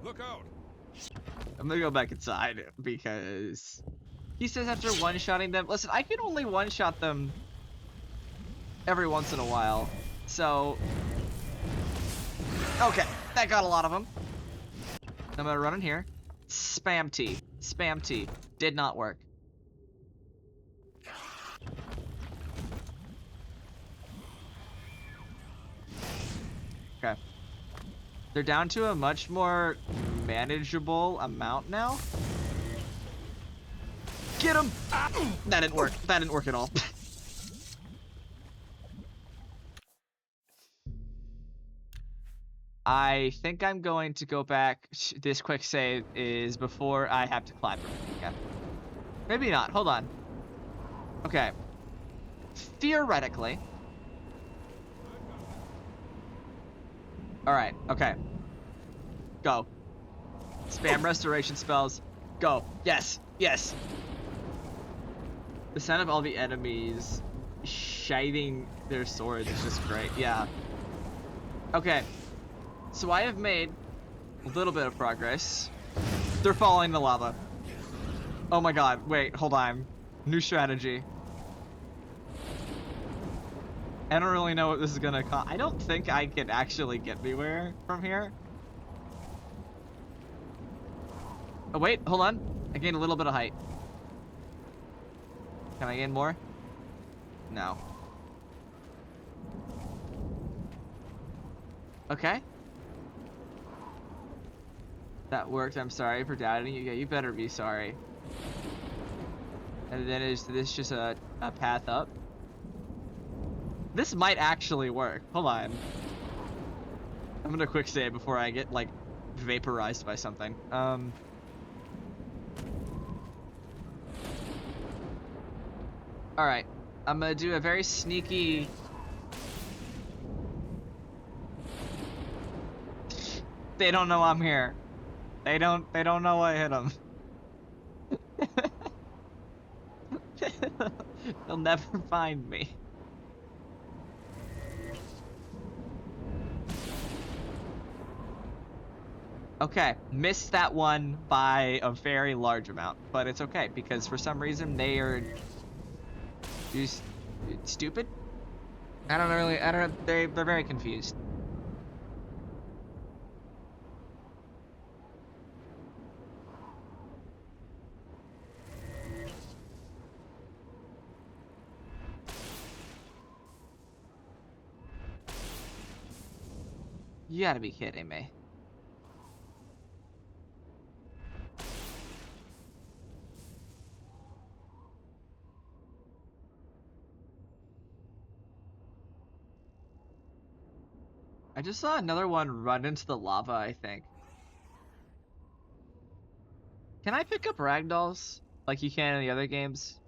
Look out. I'm gonna go back inside because he says after one-shotting them. Listen, I can only one-shot them every once in a while. So, okay, that got a lot of them. I'm gonna run in here. Spam T. Spam T. Did not work. Okay. They're down to a much more manageable amount now. Get him! That didn't work. That didn't work at all. I think I'm going to go back. This quick save is before I have to climb. Okay. Maybe not. Hold on. Okay. Theoretically. Alright, okay. Go. Spam restoration spells. Go. Yes. Yes. The sound of all the enemies sheathing their swords is just great. Yeah. Okay. So I have made a little bit of progress. They're falling in the lava. Oh my god. Wait, hold on. New strategy. I don't really know what this is gonna cost. I don't think I can actually get anywhere from here. Oh wait, hold on. I gained a little bit of height. Can I gain more? No. Okay. That worked. I'm sorry for doubting you. Yeah, you better be sorry. And then is this just a path up? This might actually work. Hold on. I'm gonna quick save before I get, like, vaporized by something. Alright. I'm gonna do a very sneaky... They don't know I'm here. They don't know I hit them. They'll never find me. Okay, missed that one by a very large amount, but it's okay because for some reason they are just stupid. I don't know. They're very confused. You gotta be kidding me. I just saw another one run into the lava, I think. Can I pick up ragdolls like you can in the other games?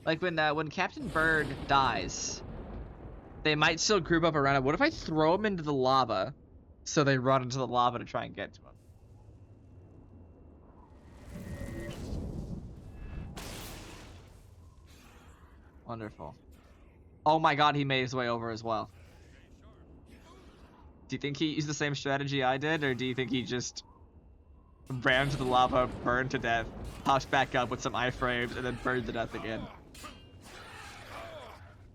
Like when Captain Bird dies, they might still group up around him. What if I throw him into the lava so they run into the lava to try and get to him? Wonderful. Oh my god, he made his way over as well. Do you think he used the same strategy I did, or do you think he just ran to the lava, burned to death, popped back up with some iframes, and then burned to death again?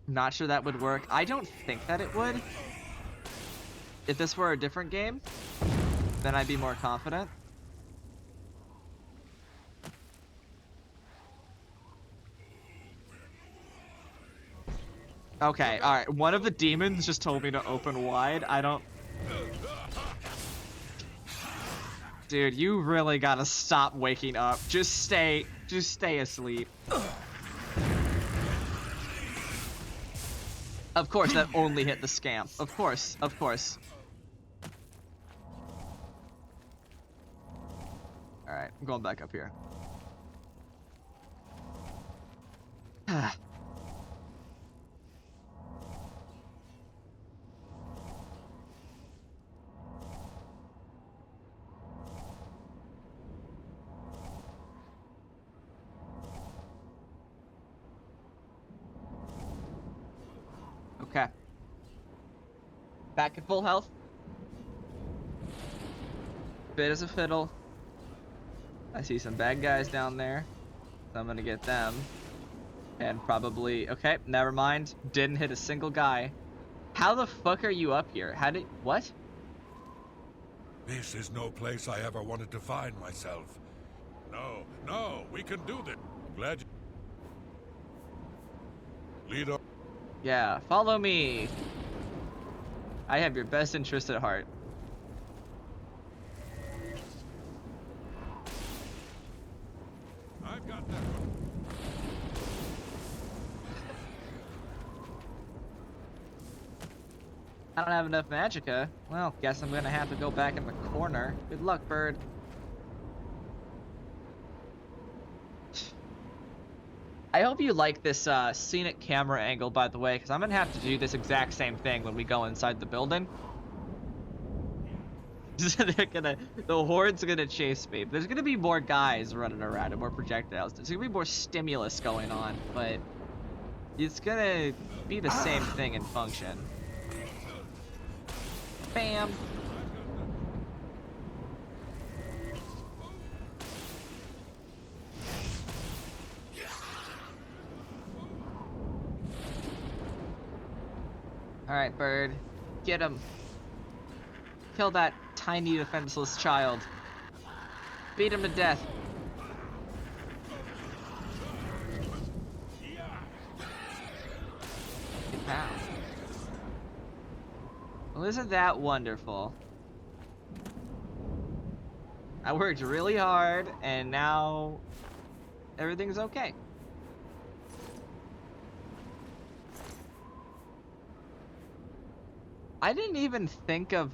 Not sure that would work. I don't think that it would. If this were a different game, then I'd be more confident. Okay, alright. One of the demons just told me to open wide. I don't... Dude, you really gotta stop waking up. Just stay asleep. Of course, that only hit the scamp. Of course, of course. Alright, I'm going back up here. Okay. Back at full health. Fit as a fiddle. I see some bad guys down there, so I'm gonna get them. And probably... Okay, never mind. Didn't hit a single guy. How the fuck are you up here? How did... What? This is no place I ever wanted to find myself. No, we can do this. Glad you... Lead on. Yeah, follow me. I have your best interest at heart. I've got that one. I don't have enough magicka. Well, guess I'm gonna have to go back in the corner. Good luck, bird. I hope you like this scenic camera angle, by the way, because I'm gonna have to do this exact same thing when we go inside the building. The horde's gonna chase me. There's gonna be more guys running around and more projectiles. There's gonna be more stimulus going on, but it's gonna be the same thing in function. Bam. Alright, bird. Get him. Kill that tiny defenseless child. Beat him to death. Wow. Well, isn't that wonderful? I worked really hard, and now everything's okay. I didn't even think of,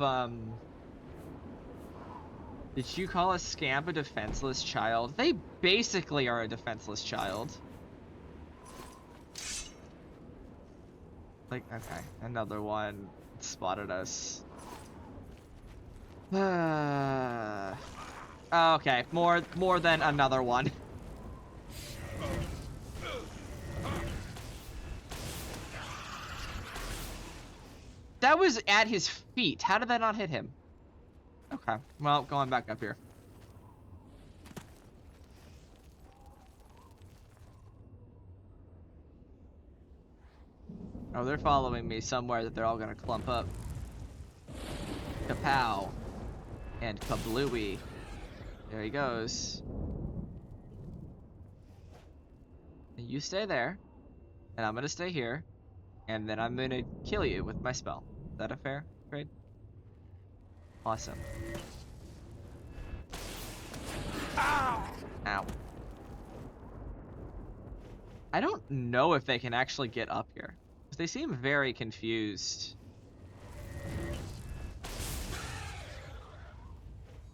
did you call a scamp a defenseless child? They basically are a defenseless child. Like, okay, another one spotted us. Okay, more than another one. That was at his feet. How did that not hit him? Okay, well, going back up here. Oh, they're following me somewhere that they're all gonna clump up. Kapow. And kablooey. There he goes. You stay there. And I'm gonna stay here. And then I'm gonna kill you with my spell. Is that a fair trade? Awesome. Ow! Ow. I don't know if they can actually get up here. They seem very confused.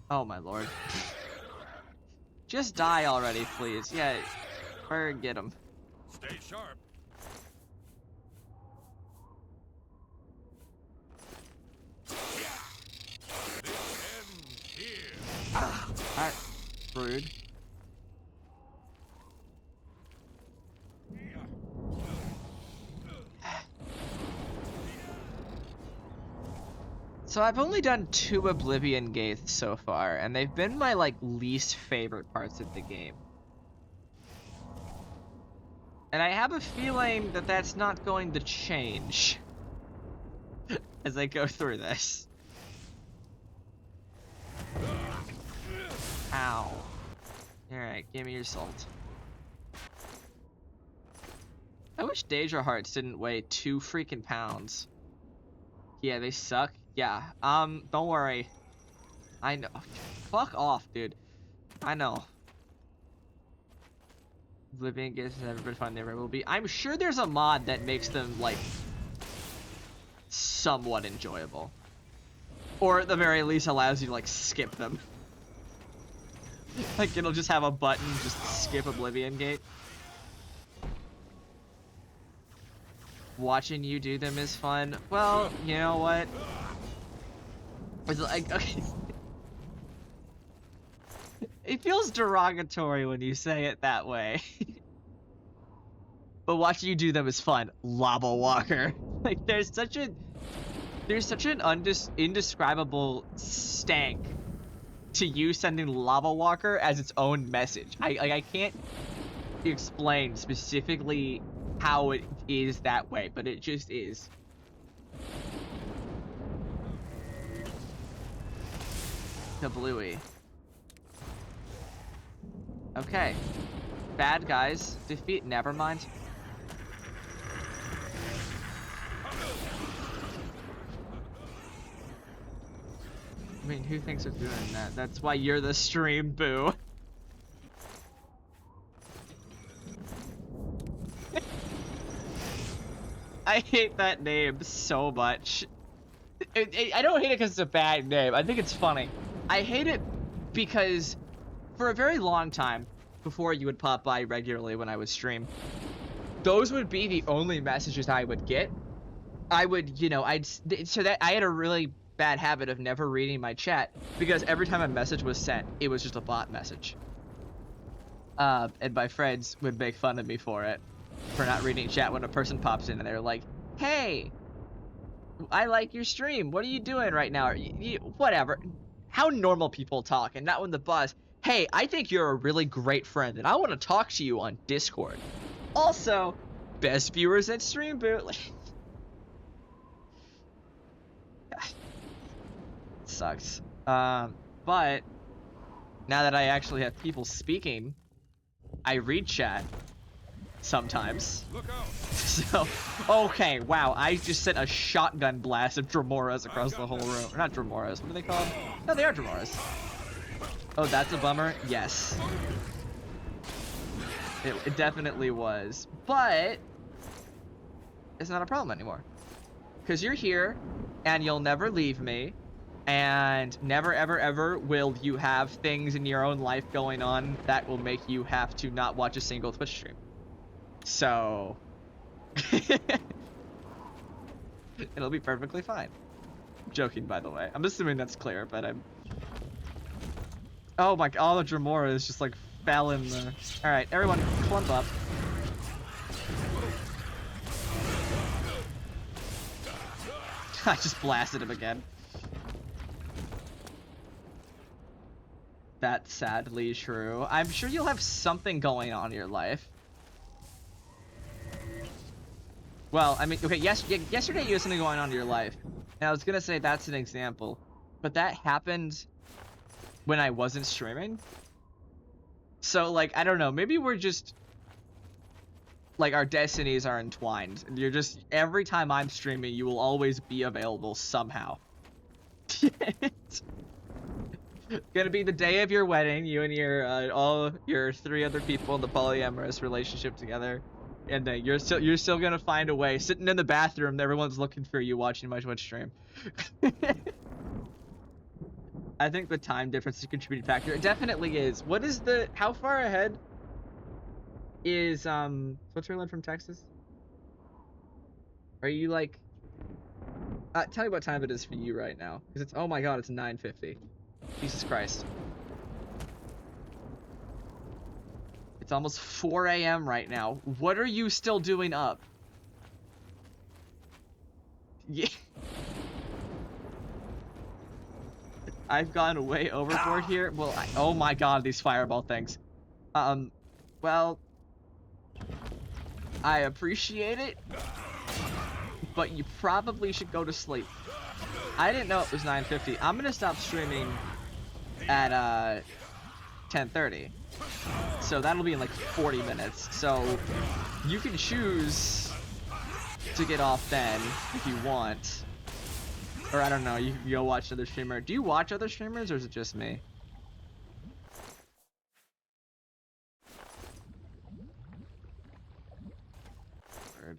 Oh my lord. Just die already, please. Yeah, bird, get him. Stay sharp. Alright, rude. So I've only done 2 Oblivion gates so far, and they've been my, like, least favorite parts of the game. And I have a feeling that that's not going to change as I go through this. Ow. Alright, give me your salt. I wish Daedra hearts didn't weigh 2 freaking pounds. Yeah, they suck. Yeah, don't worry. I know. Fuck off, dude. I know. Oblivion games has never been fun, never will be. I'm sure there's a mod that makes them, like, somewhat enjoyable. Or at the very least allows you to, like, skip them. Like, it'll just have a button, just skip Oblivion Gate. Watching you do them is fun. Well, you know what? It's like, okay. It feels derogatory when you say it that way. But watching you do them is fun. Lava Walker. Like, there's such an indescribable stank to you sending Lava Walker as its own message. I can't explain specifically how it is that way, but it just is. Kablooey. Okay. Bad guys. Defeat. Never mind. I mean, who thinks of doing that? That's why you're the stream, boo. I hate that name so much. I don't hate it because it's a bad name. I think it's funny. I hate it because for a very long time, before you would pop by regularly when I would stream, those would be the only messages I would get. I would, you know, so that I had a really bad habit of never reading my chat because every time a message was sent, it was just a bot message. And my friends would make fun of me for it, for not reading chat when a person pops in and they're like, "Hey, I like your stream. What are you doing right now?" Whatever. How normal people talk, and not when the boss, "Hey, I think you're a really great friend, and I want to talk to you on Discord. Also, best viewers at Stream Boot." Sucks. But now that I actually have people speaking, I read chat sometimes. Look out. So, okay, wow, I just sent a shotgun blast of dremoras across the whole room. Or not dremoras, what are they called? No, they are dremoras. Oh, that's a bummer? Yes. It definitely was. But it's not a problem anymore. Because you're here, and you'll never leave me. And never, ever, ever will you have things in your own life going on that will make you have to not watch a single Twitch stream. So... it'll be perfectly fine. I'm joking, by the way. I'm assuming that's clear, but I'm... Oh my god, all the Dremora is just like fell in the... Alright, everyone clump up. I just blasted him again. That's sadly true. I'm sure you'll have something going on in your life. Well, I mean, okay, yesterday you had something going on in your life. And I was gonna say that's an example. But that happened when I wasn't streaming. So, like, I don't know, maybe we're just... like, our destinies are entwined. And you're just... every time I'm streaming, you will always be available somehow. Gonna be the day of your wedding, you and your, all your 3 other people in the polyamorous relationship together. And you're still gonna find a way, sitting in the bathroom, everyone's looking for you watching my Twitch stream. I think the time difference is a contributing factor. It definitely is. What is the... how far ahead is, Switzerland from Texas? Are you, like... tell me what time it is for you right now. Because it's... oh my god, it's 9:50. Jesus Christ. It's almost 4 a.m. right now. What are you still doing up? Yeah. I've gone way overboard here. Well, oh my god, these fireball things. Well, I appreciate it, but you probably should go to sleep. I didn't know it was 9:50. I'm gonna stop streaming at 10:30. So that'll be in like 40 minutes. So you can choose to get off then if you want. Or I don't know, you can go watch another streamer. Do you watch other streamers or is it just me? Weird.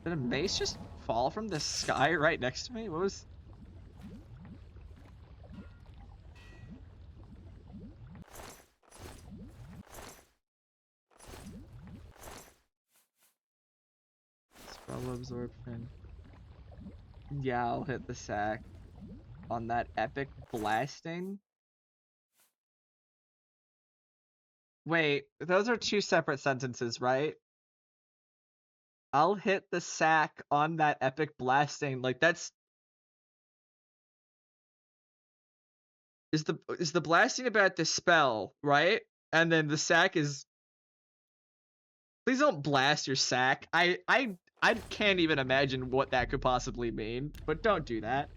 Did a mace just fall from the sky right next to me? What was... spell absorption. Yeah, I'll hit the sack on that epic blasting. Wait, those are 2 separate sentences, right? I'll hit the sack on that epic blasting. Like, that's... is the blasting about the spell, right? And then the sack is... please don't blast your sack. I can't even imagine what that could possibly mean, but don't do that.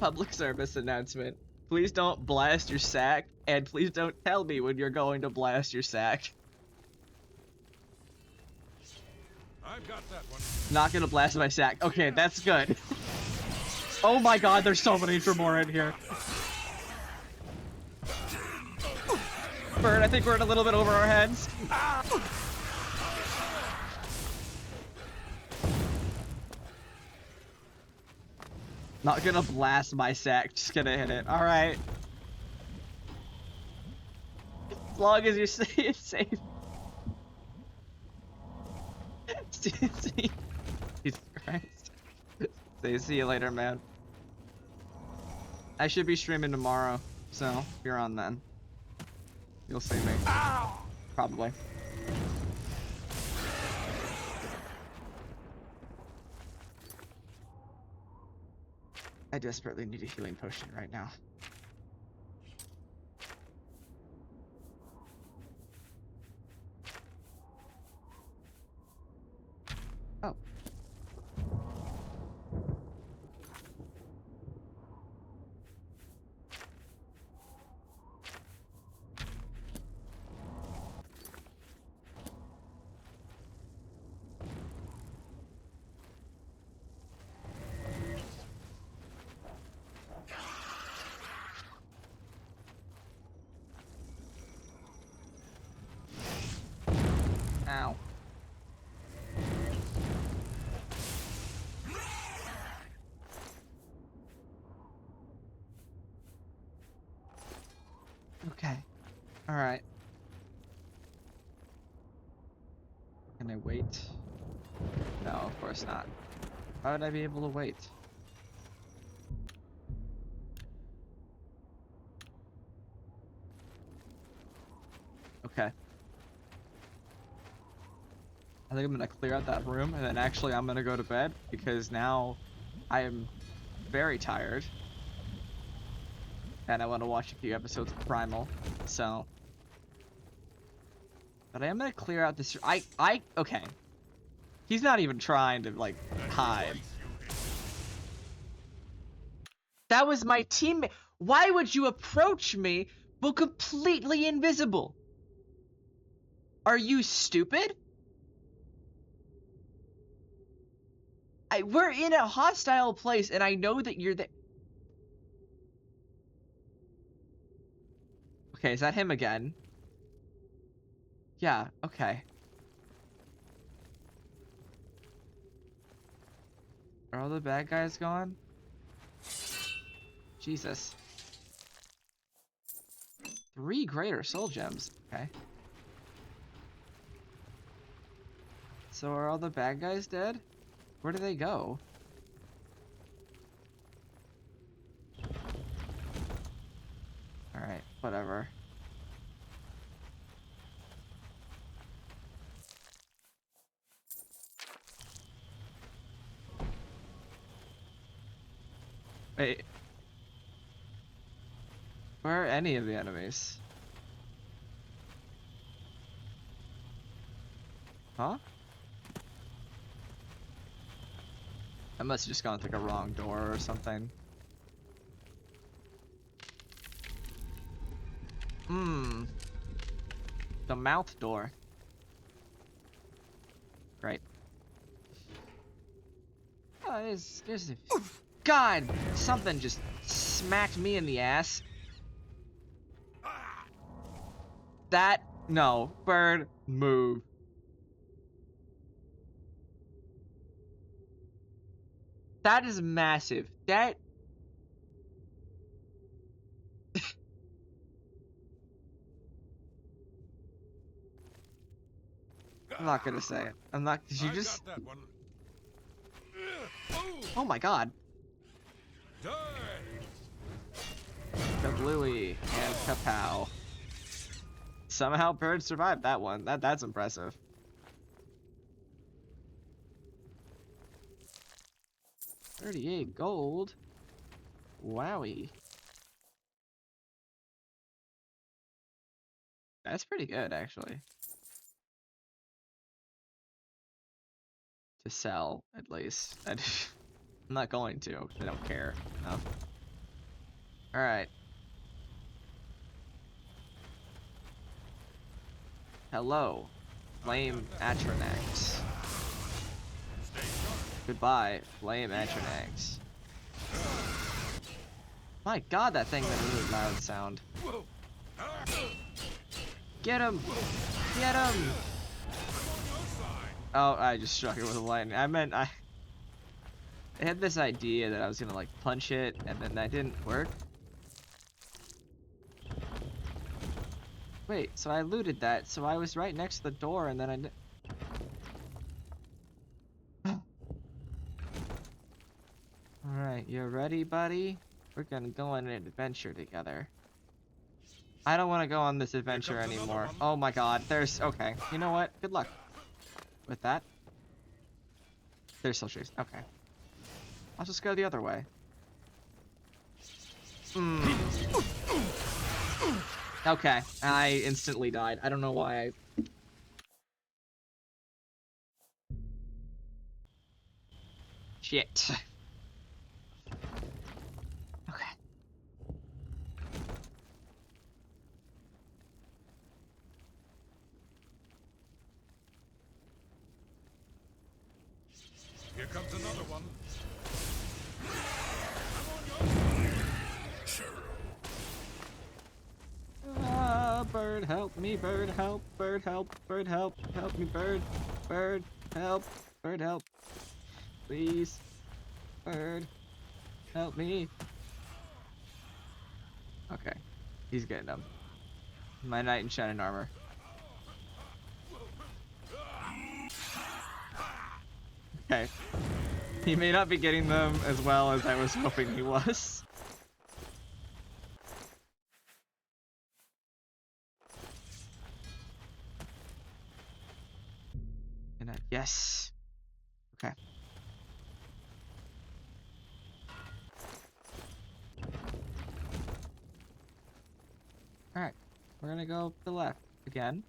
Public service announcement. Please don't blast your sack, and please don't tell me when you're going to blast your sack. I've got that one. Not gonna blast my sack. Okay, that's good. Oh my god, there's so many Dremora in here. Bird, I think we're in a little bit over our heads. Not gonna blast my sack, just gonna hit it. Alright. As long as you're safe. Jesus Christ. See you later, man. I should be streaming tomorrow, so if you're on then, you'll see me. Probably. I desperately need a healing potion right now. Oh. Ow. Okay. Alright. Can I wait? No, of course not. How would I be able to wait? Okay. I think I'm gonna clear out that room and then actually I'm gonna go to bed because now I am very tired. And I want to watch a few episodes of Primal, so. But I am gonna clear out this. Okay. He's not even trying to, like, hide. That was my teammate. Why would you approach me while completely invisible? Are you stupid? We're in a hostile place, and I know that you're there. Okay, is that him again? Yeah, okay. Are all the bad guys gone? Jesus. 3 greater soul gems. Okay. So are all the bad guys dead? Where do they go? Alright, whatever. Wait. Where are any of the enemies? Huh? I must have just gone through like a wrong door or something. The mouth door. Great. Oh, there's a... God! Something just smacked me in the ass. That... No. Bird, move. That is massive. That... I'm not gonna say it. I'm not... Did you just... Got that one. Oh my god. Die. Kablooey and kapow. Somehow Bird survived that one. That's impressive. $38 gold. Wowie. That's pretty good, actually. To sell, at least. I'm not going to, because I don't care. No. Alright. Hello, Flame Atronax. Goodbye, Flame Atronax. My god, that thing made a really loud sound. Get him! Get him! Oh, I just struck it with a lightning. I meant I had this idea that I was gonna like punch it, and then that didn't work. Wait, so I looted that, so I was right next to the door, and then Alright, you ready, buddy? We're gonna go on an adventure together. I don't want to go on this adventure anymore. Oh my god, there's... Okay, you know what? Good luck with that. There's still trees. Okay. I'll just go the other way. Okay, I instantly died. I don't know why I... Shit. Okay. Here comes another one. Bird, help me, bird, help, bird, help, bird, help, help me, bird, bird, help, bird, help, please, bird, help me. Okay, he's getting them. My knight in shining armor. Okay, he may not be getting them as well as I was hoping he was. Yes. Okay. Alright. We're gonna go to the left again.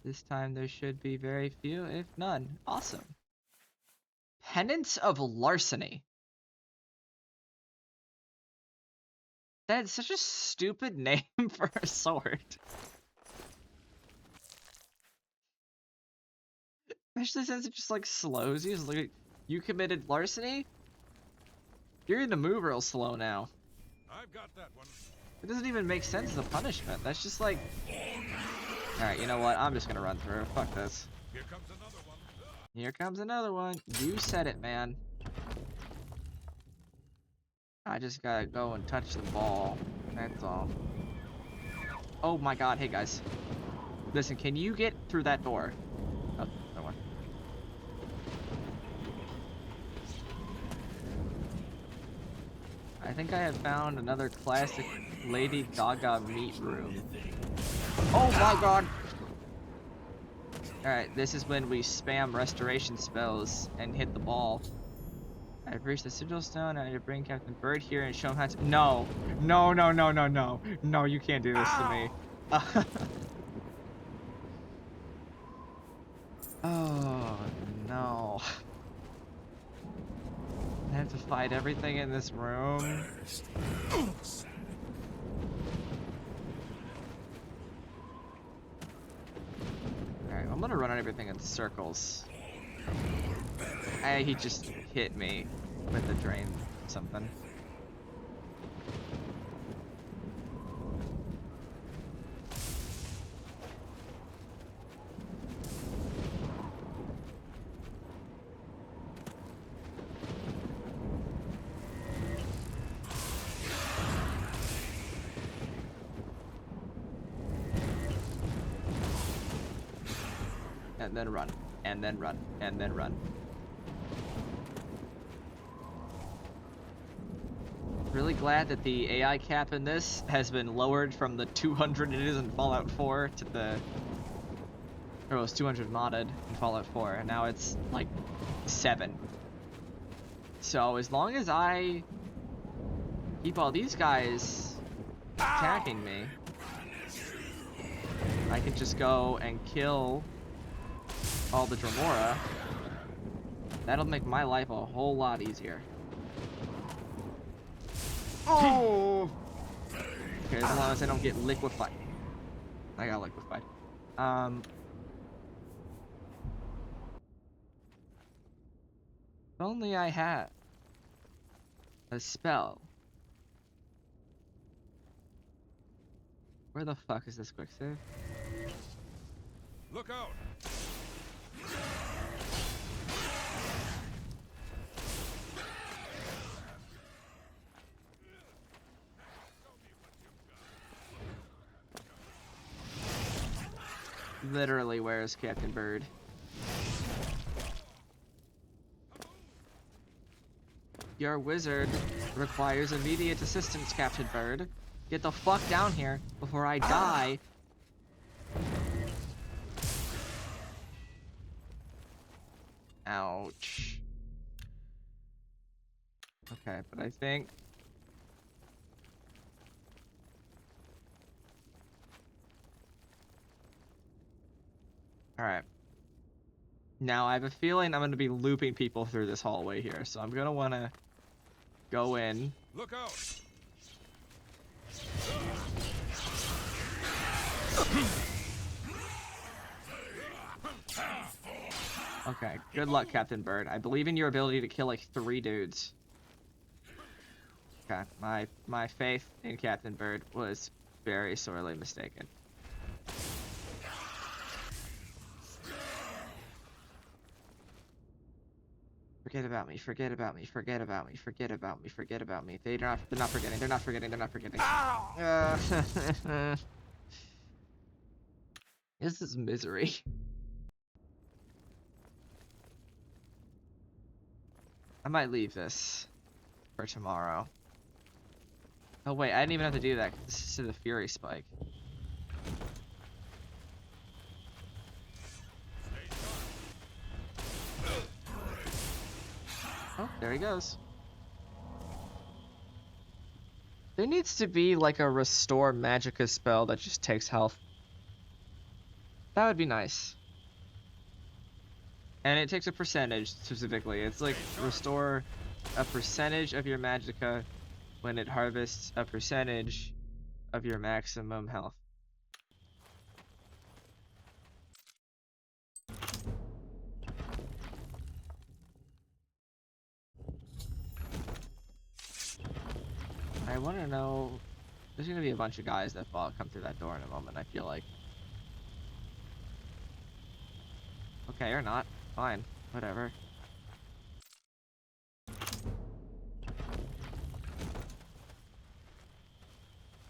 This time there should be very few, if none. Awesome. Penance of Larceny. That's such a stupid name for a sword. Especially since it just like slows you. It's like, you committed larceny? You're gonna move real slow now. I've got that one. It doesn't even make sense as a punishment. That's just like... Alright, you know what? I'm just gonna run through. Fuck this. Here comes another one. Here comes another one. You said it, man. I just gotta go and touch the ball. That's all. Oh my god. Hey, guys. Listen, can you get through that door? Oh, no one. I think I have found another classic Lady Gaga meat room. Oh my god! Alright, this is when we spam restoration spells and hit the ball. I've reached the sigil stone, and I need to bring Captain Bird here and show him how to— No! No, no, no, no, no! No, you can't do this to me. Oh, no. I have to fight everything in this room. Alright, I'm gonna run on everything in circles. Hey, he just hit me with the drain something. And then run, and then run, and then run. Really glad that the AI cap in this has been lowered from the 200 it is in Fallout 4 to the... Or it was 200 modded in Fallout 4, and now it's like 7. So as long as I keep all these guys attacking me, I can just go and kill all the dremora. That'll make my life a whole lot easier. Oh! Okay, as long as I don't get liquefied. I got liquefied. If only I had a spell. Where the fuck is this quick save? Look out! Literally, where is Captain Bird? Your wizard requires immediate assistance, Captain Bird. Get the fuck down here before I die. Ouch. Okay, but I think... Alright. Now, I have a feeling I'm going to be looping people through this hallway here, so I'm going to want to go in. Look out! Okay, good luck, Captain Bird. I believe in your ability to kill like 3 dudes. Okay, my faith in Captain Bird was very sorely mistaken. Forget about me, forget about me, forget about me, forget about me, forget about me. They're not forgetting, they're not forgetting, they're not forgetting. This is misery. I might leave this for tomorrow. Oh wait, I didn't even have to do that. This is to the Fury Spike. Oh, there he goes. There needs to be like a restore magicka spell that just takes health. That would be nice. And it takes a percentage specifically. It's like restore a percentage of your magicka when it harvests a percentage of your maximum health. I want to know... There's going to be a bunch of guys that come through that door in a moment, I feel like. Okay, or not. Fine. Whatever.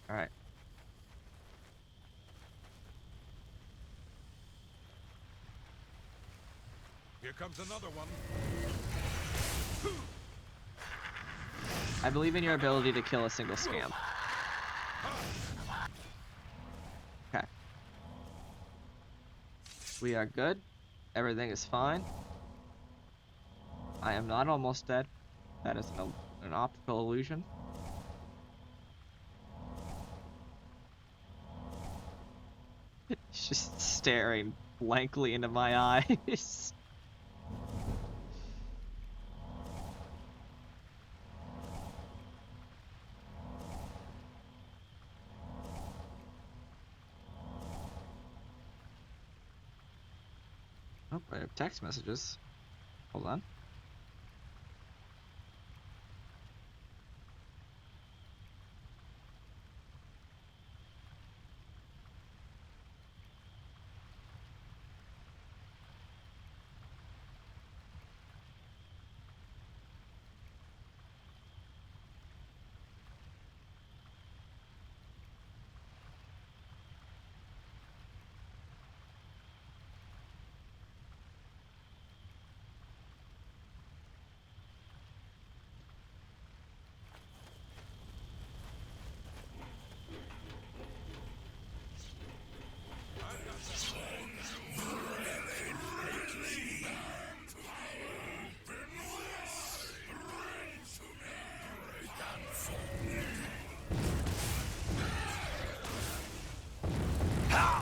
Alright. Here comes another one. I believe in your ability to kill a single scam. Okay. We are good. Everything is fine. I am not almost dead. That is an optical illusion. It's just staring blankly into my eyes. Oh, I have text messages. Hold on.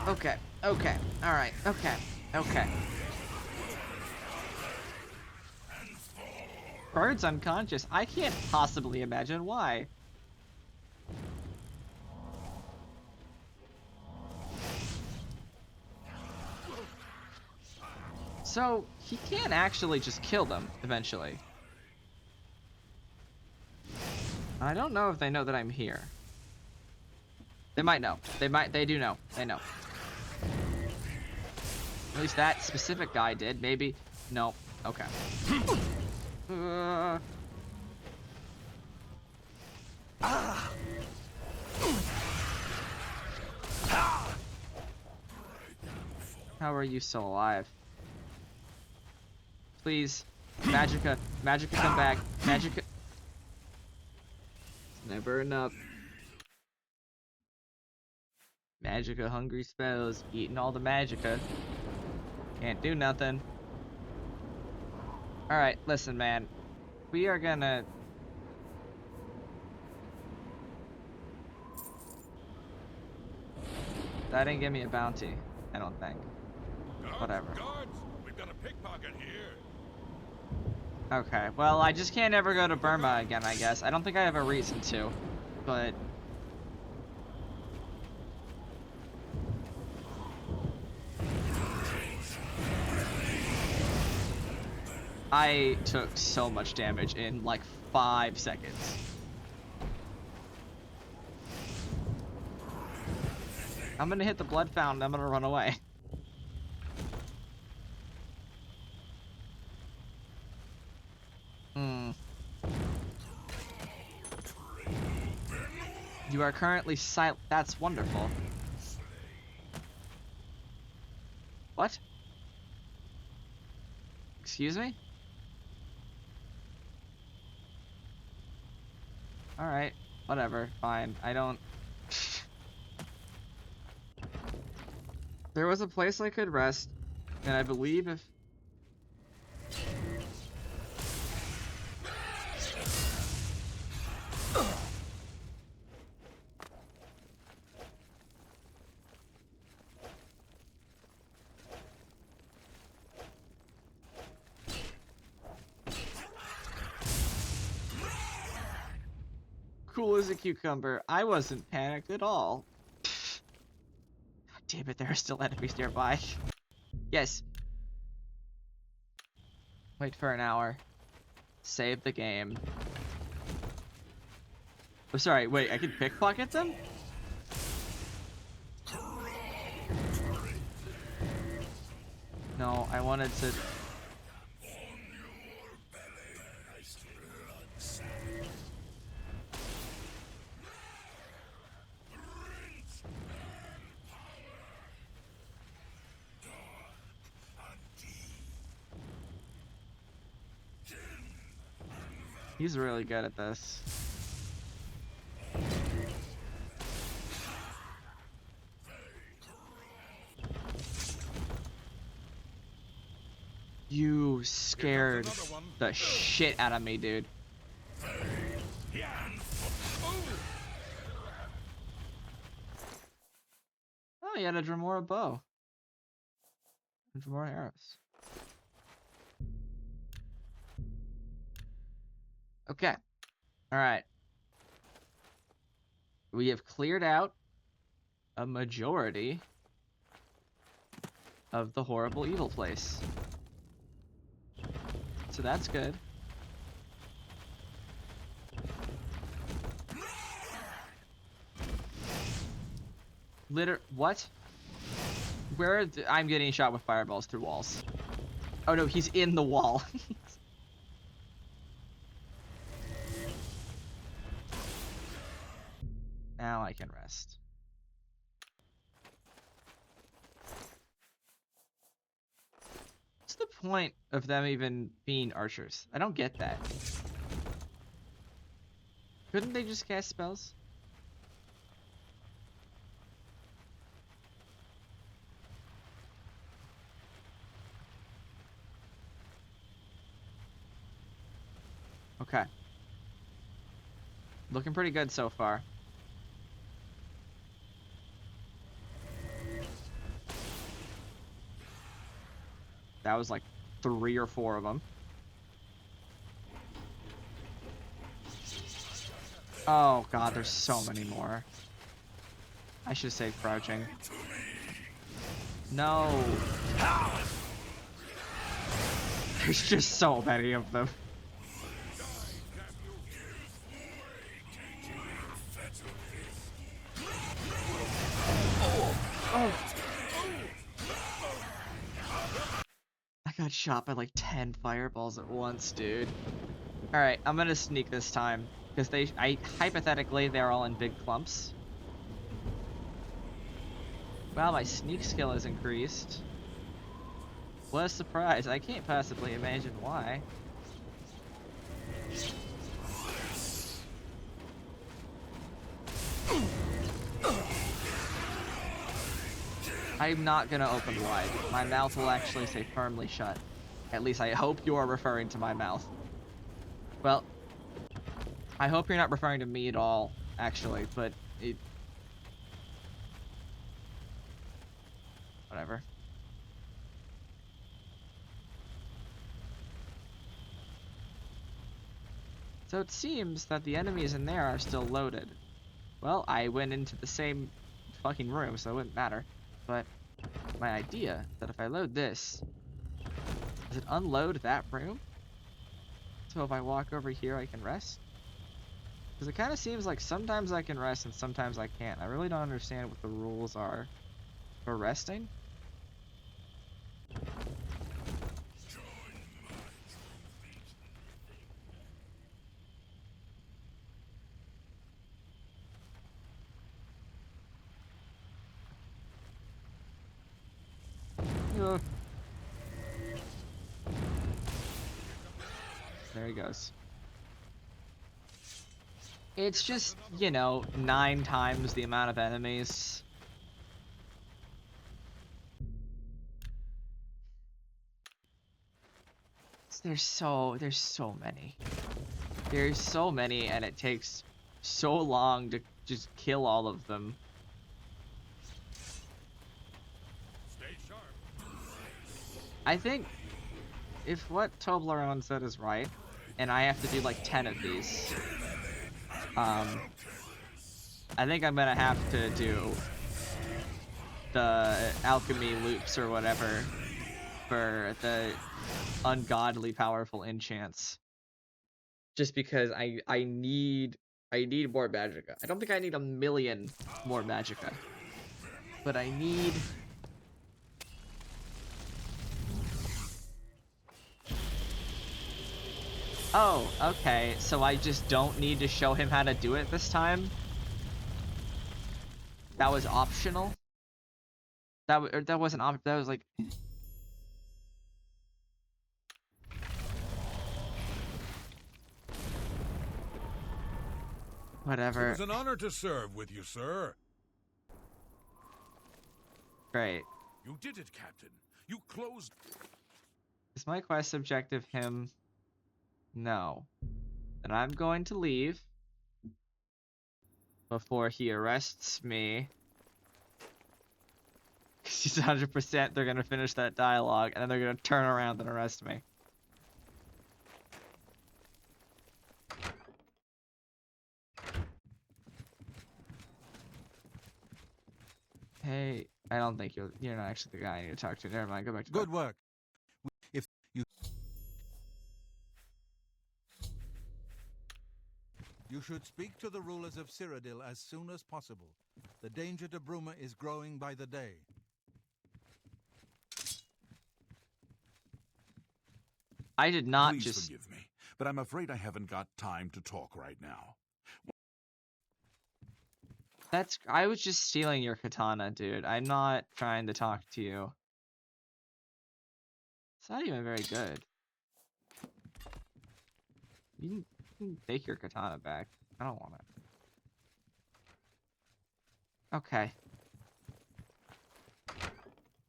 Okay, okay, alright, okay, okay. Bird's unconscious. I can't possibly imagine why. So, he can actually just kill them, eventually. I don't know if they know that I'm here. They might know. They do know. They know. At least that specific guy did. Maybe. No. Okay. How are you still alive? Please. Magica. Magica, come back. Magica. Never enough. Magica hungry spells. Eating all the Magica. Can't do nothing. Alright, listen, man. We are gonna... That didn't give me a bounty, I don't think. Whatever. Guards! We've got a pickpocket here. Okay, well, I just can't ever go to Burma again, I guess. I don't think I have a reason to, but... I took so much damage in like 5 seconds. I'm gonna hit the blood fountain, I'm gonna run away. You are currently silent. That's wonderful. What? Excuse me? Alright, whatever, fine. I don't... There was a place I could rest, and I believe if... Cool as a cucumber. I wasn't panicked at all. God damn it, there are still enemies nearby. Yes. Wait for an hour. Save the game. Oh, sorry, wait, I can pickpocket them? No, I wanted to... He's really good at this. You scared the shit out of me, dude. Oh, he had a dremora bow. And dremora arrows. Okay. Alright. We have cleared out a majority of the horrible evil place. So that's good. What? I'm getting shot with fireballs through walls. Oh no, he's in the wall. Now I can rest. What's the point of them even being archers? I don't get that. Couldn't they just cast spells? Okay. Looking pretty good so far. That was like 3 or 4 of them. Oh god, there's so many more. I should say crouching. No. There's just so many of them. Oh. I got shot by like 10 fireballs at once, dude. Alright, I'm gonna sneak this time. Because hypothetically, they're all in big clumps. Wow, my sneak skill has increased. What a surprise. I can't possibly imagine why. I'm not gonna open wide. My mouth will actually stay firmly shut. At least I hope you are referring to my mouth. Well, I hope you're not referring to me at all, actually, but it... whatever. So it seems that the enemies in there are still loaded. Well, I went into the same fucking room, so it wouldn't matter. But my idea that if I load this, does it unload that room? So if I walk over here, I can rest? Because it kind of seems like sometimes I can rest and sometimes I can't. I really don't understand what the rules are for resting. Ugh. There he goes. It's just, you know, 9 times the amount of enemies. There's so many. There's so many, and it takes so long to just kill all of them. Stay sharp. I think if what Toblerone said is right, and I have to do like 10 of these, I think I'm gonna have to do the alchemy loops or whatever for the ungodly powerful enchants. Just because I need more magicka. I don't think I need a million more magicka, but I need... Oh, okay, so I just don't need to show him how to do it this time? That was optional? That wasn't that was like... Whatever. It was an honor to serve with you, sir. Great. You did it, Captain. You closed... Is my quest objective him? No. Then I'm going to leave before he arrests me. Because he's 100% they're going to finish that dialogue, and then they're going to turn around and arrest me. Hey, I don't think you're not actually the guy I need to talk to. Never mind, go back to Good work. If you... You should speak to the rulers of Cyrodiil as soon as possible. The danger to Bruma is growing by the day. I did not Please just... forgive me, but I'm afraid I haven't got time to talk right now. I was just stealing your katana, dude. I'm not trying to talk to you. It's not even very good. You can take your katana back. I don't want it. Okay.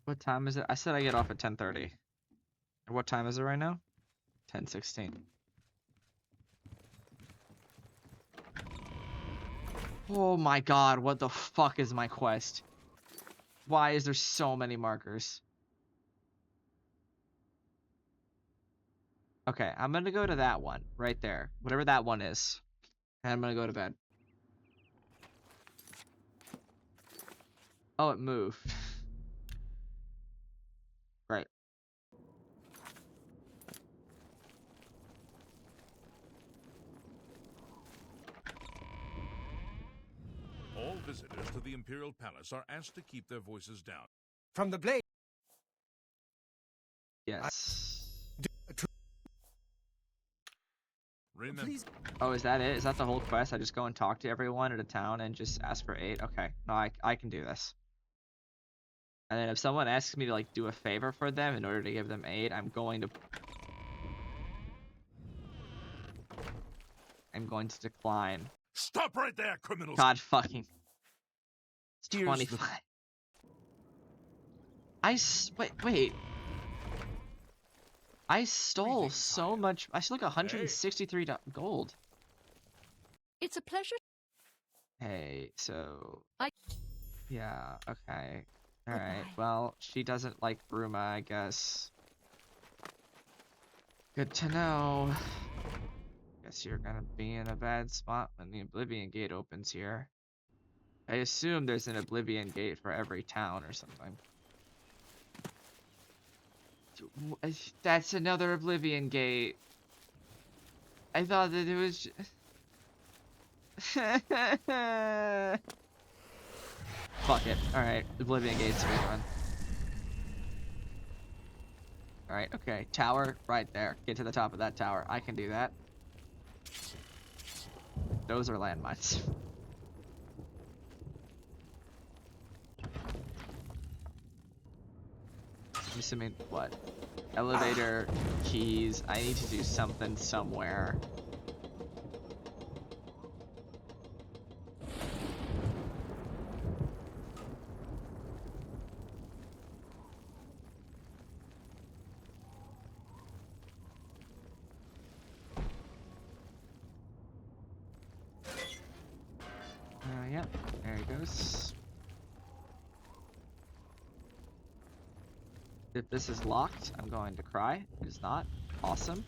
What time is it? I said I get off at 10:30. What time is it right now? 10:16. Oh my god, what the fuck is my quest? Why is there so many markers? Okay, I'm gonna go to that one, right there. Whatever that one is. And I'm gonna go to bed. Oh, it moved. Right. All visitors to the Imperial Palace are asked to keep their voices down. From the blade. Yes. Remember, Please. Oh, is that it? Is that the whole quest? I just go and talk to everyone at a town and just ask for 8? Okay. No, I can do this. And then if someone asks me to like do a favor for them in order to give them aid, I'm going to decline. Stop right there, criminals! God fucking. It's Here's 25. Wait. I stole so much. I stole like 163 gold. It's a pleasure. Hey, so. I. Yeah, okay. Alright, Goodbye. well, she doesn't like Bruma, I guess. Good to know. Guess you're gonna be in a bad spot when the Oblivion Gate opens here. I assume there's an Oblivion Gate for every town or something. That's another Oblivion Gate. I thought that it was Fuck it. Alright, Oblivion Gate's a good one. Alright, okay. Tower, right there. Get to the top of that tower. I can do that. Those are landmines. I'm assuming, what? Elevator, keys. I need to do something somewhere. Yeah, there he goes. If this is locked, I'm going to cry. It is not. Awesome.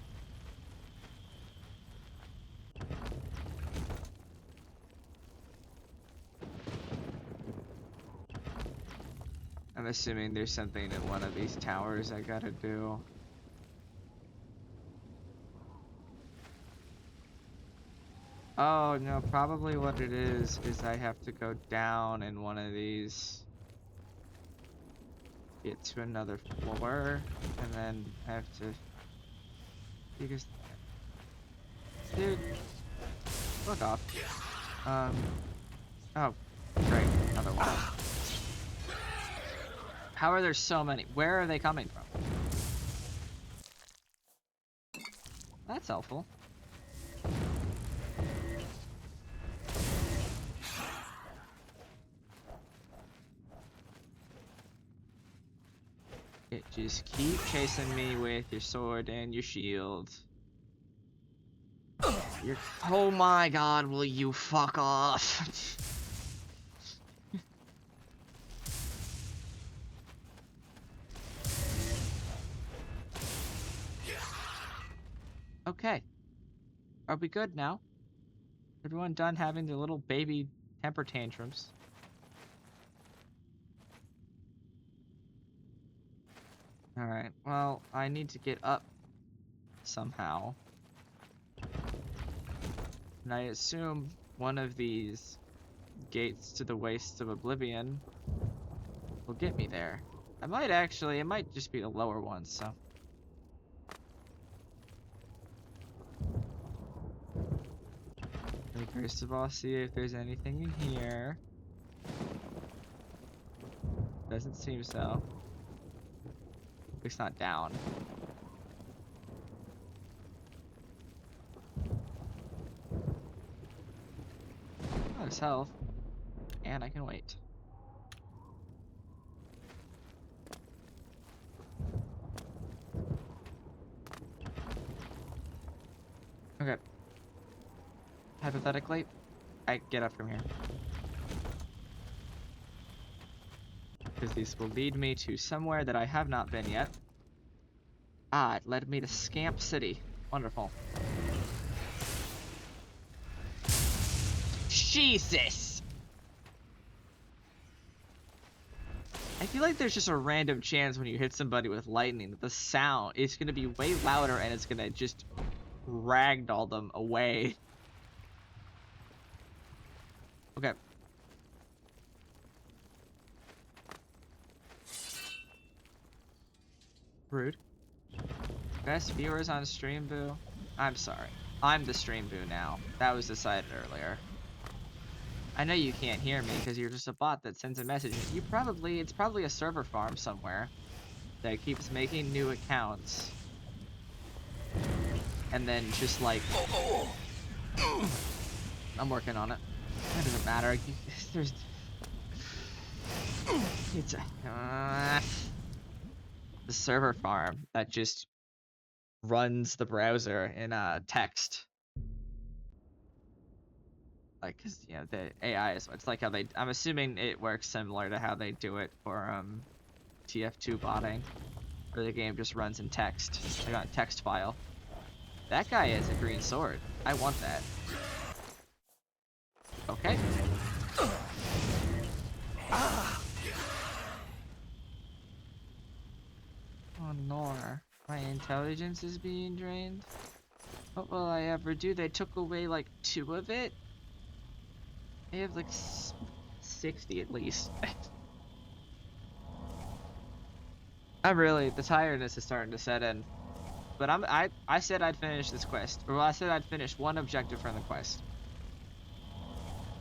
I'm assuming there's something in one of these towers I gotta do. Oh, no, probably what it is I have to go down in one of these. Get to another floor, and then I have to... Because... Dude... Fuck off. Oh, great. Another one. How are there so many? Where are they coming from? That's helpful. Just keep chasing me with your sword and your shield. Oh my god, will you fuck off? Okay. Are we good now? Everyone done having their little baby temper tantrums? Alright, well, I need to get up somehow. And I assume one of these gates to the Wastes of Oblivion will get me there. It might just be the lower one, so. Let me first of all see if there's anything in here. Doesn't seem so. At least not down. Oh, there's health. And I can wait. Okay. Hypothetically, I get up from here. Because these will lead me to somewhere that I have not been yet. Ah, it led me to Scamp City. Wonderful. Jesus! I feel like there's just a random chance when you hit somebody with lightning that the sound is going to be way louder and it's going to just ragdoll them away. Okay. Rude. Best viewers on Stream Boo? I'm sorry. I'm the Stream Boo now. That was decided earlier. I know you can't hear me because you're just a bot that sends a message. It's probably a server farm somewhere that keeps making new accounts. And then just like, I'm working on it. It doesn't matter. There's, it's the server farm that just runs the browser in text. Like, cause you know the AI is. It's like how they. I'm assuming it works similar to how they do it for TF2 botting, where the game just runs in text. I got a text file. That guy has a green sword. I want that. Okay. Oh, Nor. My intelligence is being drained. What will I ever do? They took away like 2 of it? I have like 60 at least. The tiredness is starting to set in. But I said I'd finish this quest. Or I said I'd finish one objective from the quest.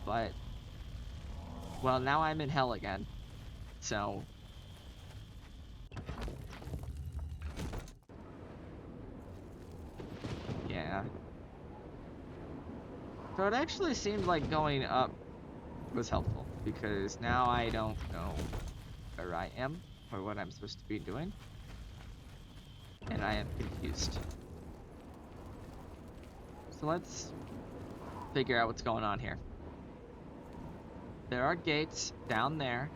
But, well, now I'm in hell again. So, yeah. So it actually seemed like going up was helpful, because now I don't know where I am or what I'm supposed to be doing, and I am confused. So let's figure out what's going on here. There are gates down there,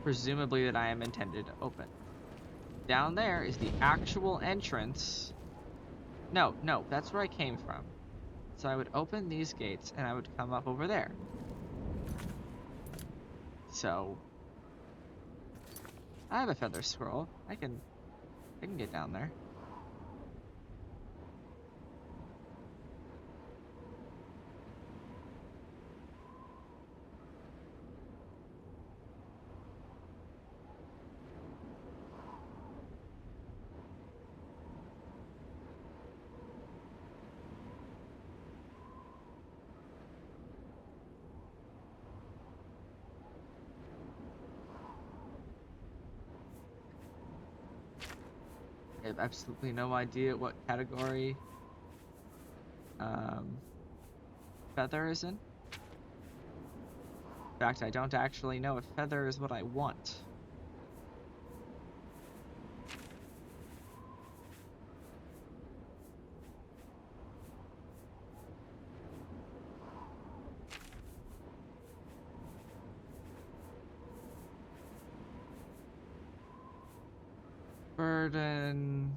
presumably that I am intended to open. Down there is the actual entrance. No, that's where I came from. So I would open these gates and I would come up over there. So I have a feather scroll. I can get down there. I have absolutely no idea what category feather is in. In fact, I don't actually know if feather is what I want. Burden.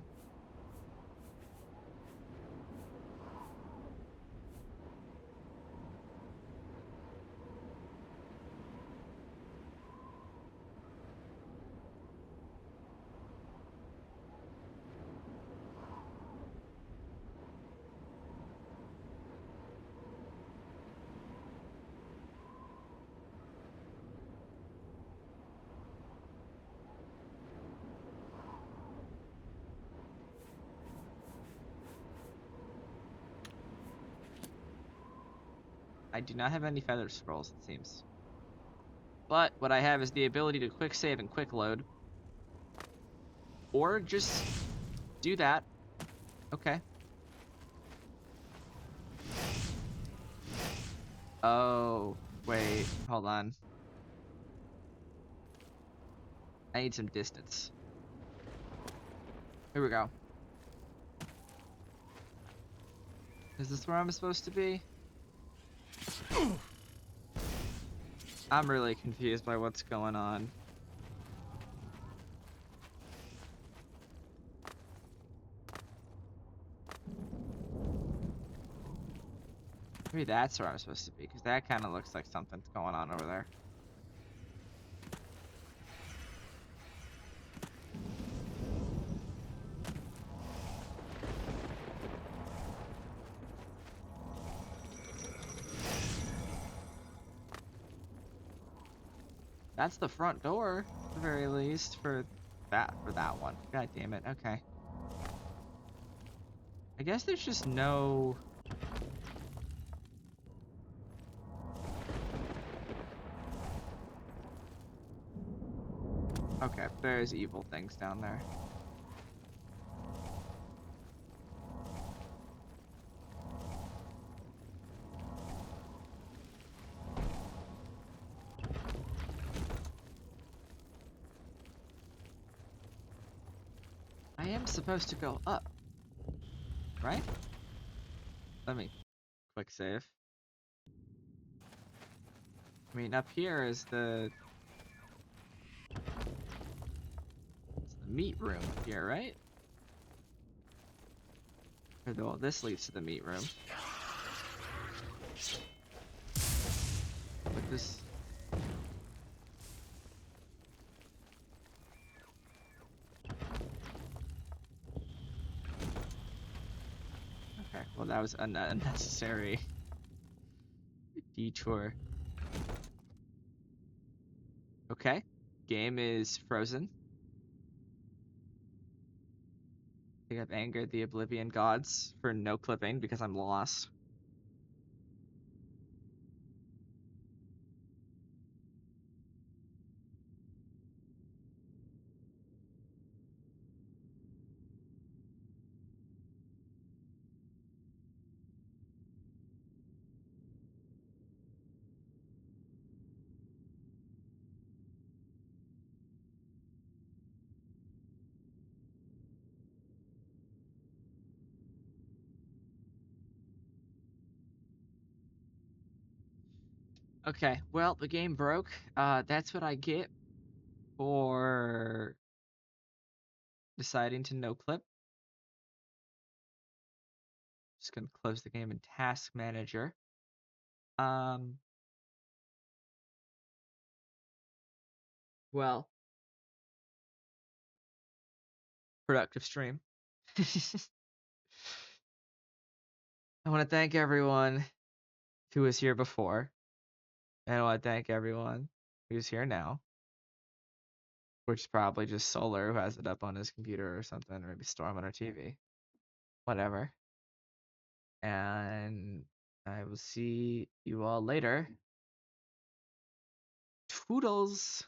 I do not have any feather scrolls, it seems. But what I have is the ability to quick save and quick load. Or just do that. Okay. Oh, wait, hold on. I need some distance. Here we go. Is this where I'm supposed to be? I'm really confused by what's going on. Maybe that's where I'm supposed to be, because that kind of looks like something's going on over there. That's the front door, at the very least, for that one. God damn it. Okay. I guess there's just no... Okay, there's evil things down there. I am supposed to go up, right? Let me quick save. I mean, up here is the meat room up here, right? Well, this leads to the meat room. But this... Okay, well that was an unnecessary detour. Okay, game is frozen. I think I've angered the Oblivion gods for no clipping because I'm lost. Okay, well, the game broke. That's what I get for deciding to no clip. Just gonna close the game in Task Manager. Well, productive stream. I want to thank everyone who was here before, and I want to thank everyone who's here now, which is probably just Solar who has it up on his computer or something, or maybe Storm on her TV. Whatever. And I will see you all later. Toodles!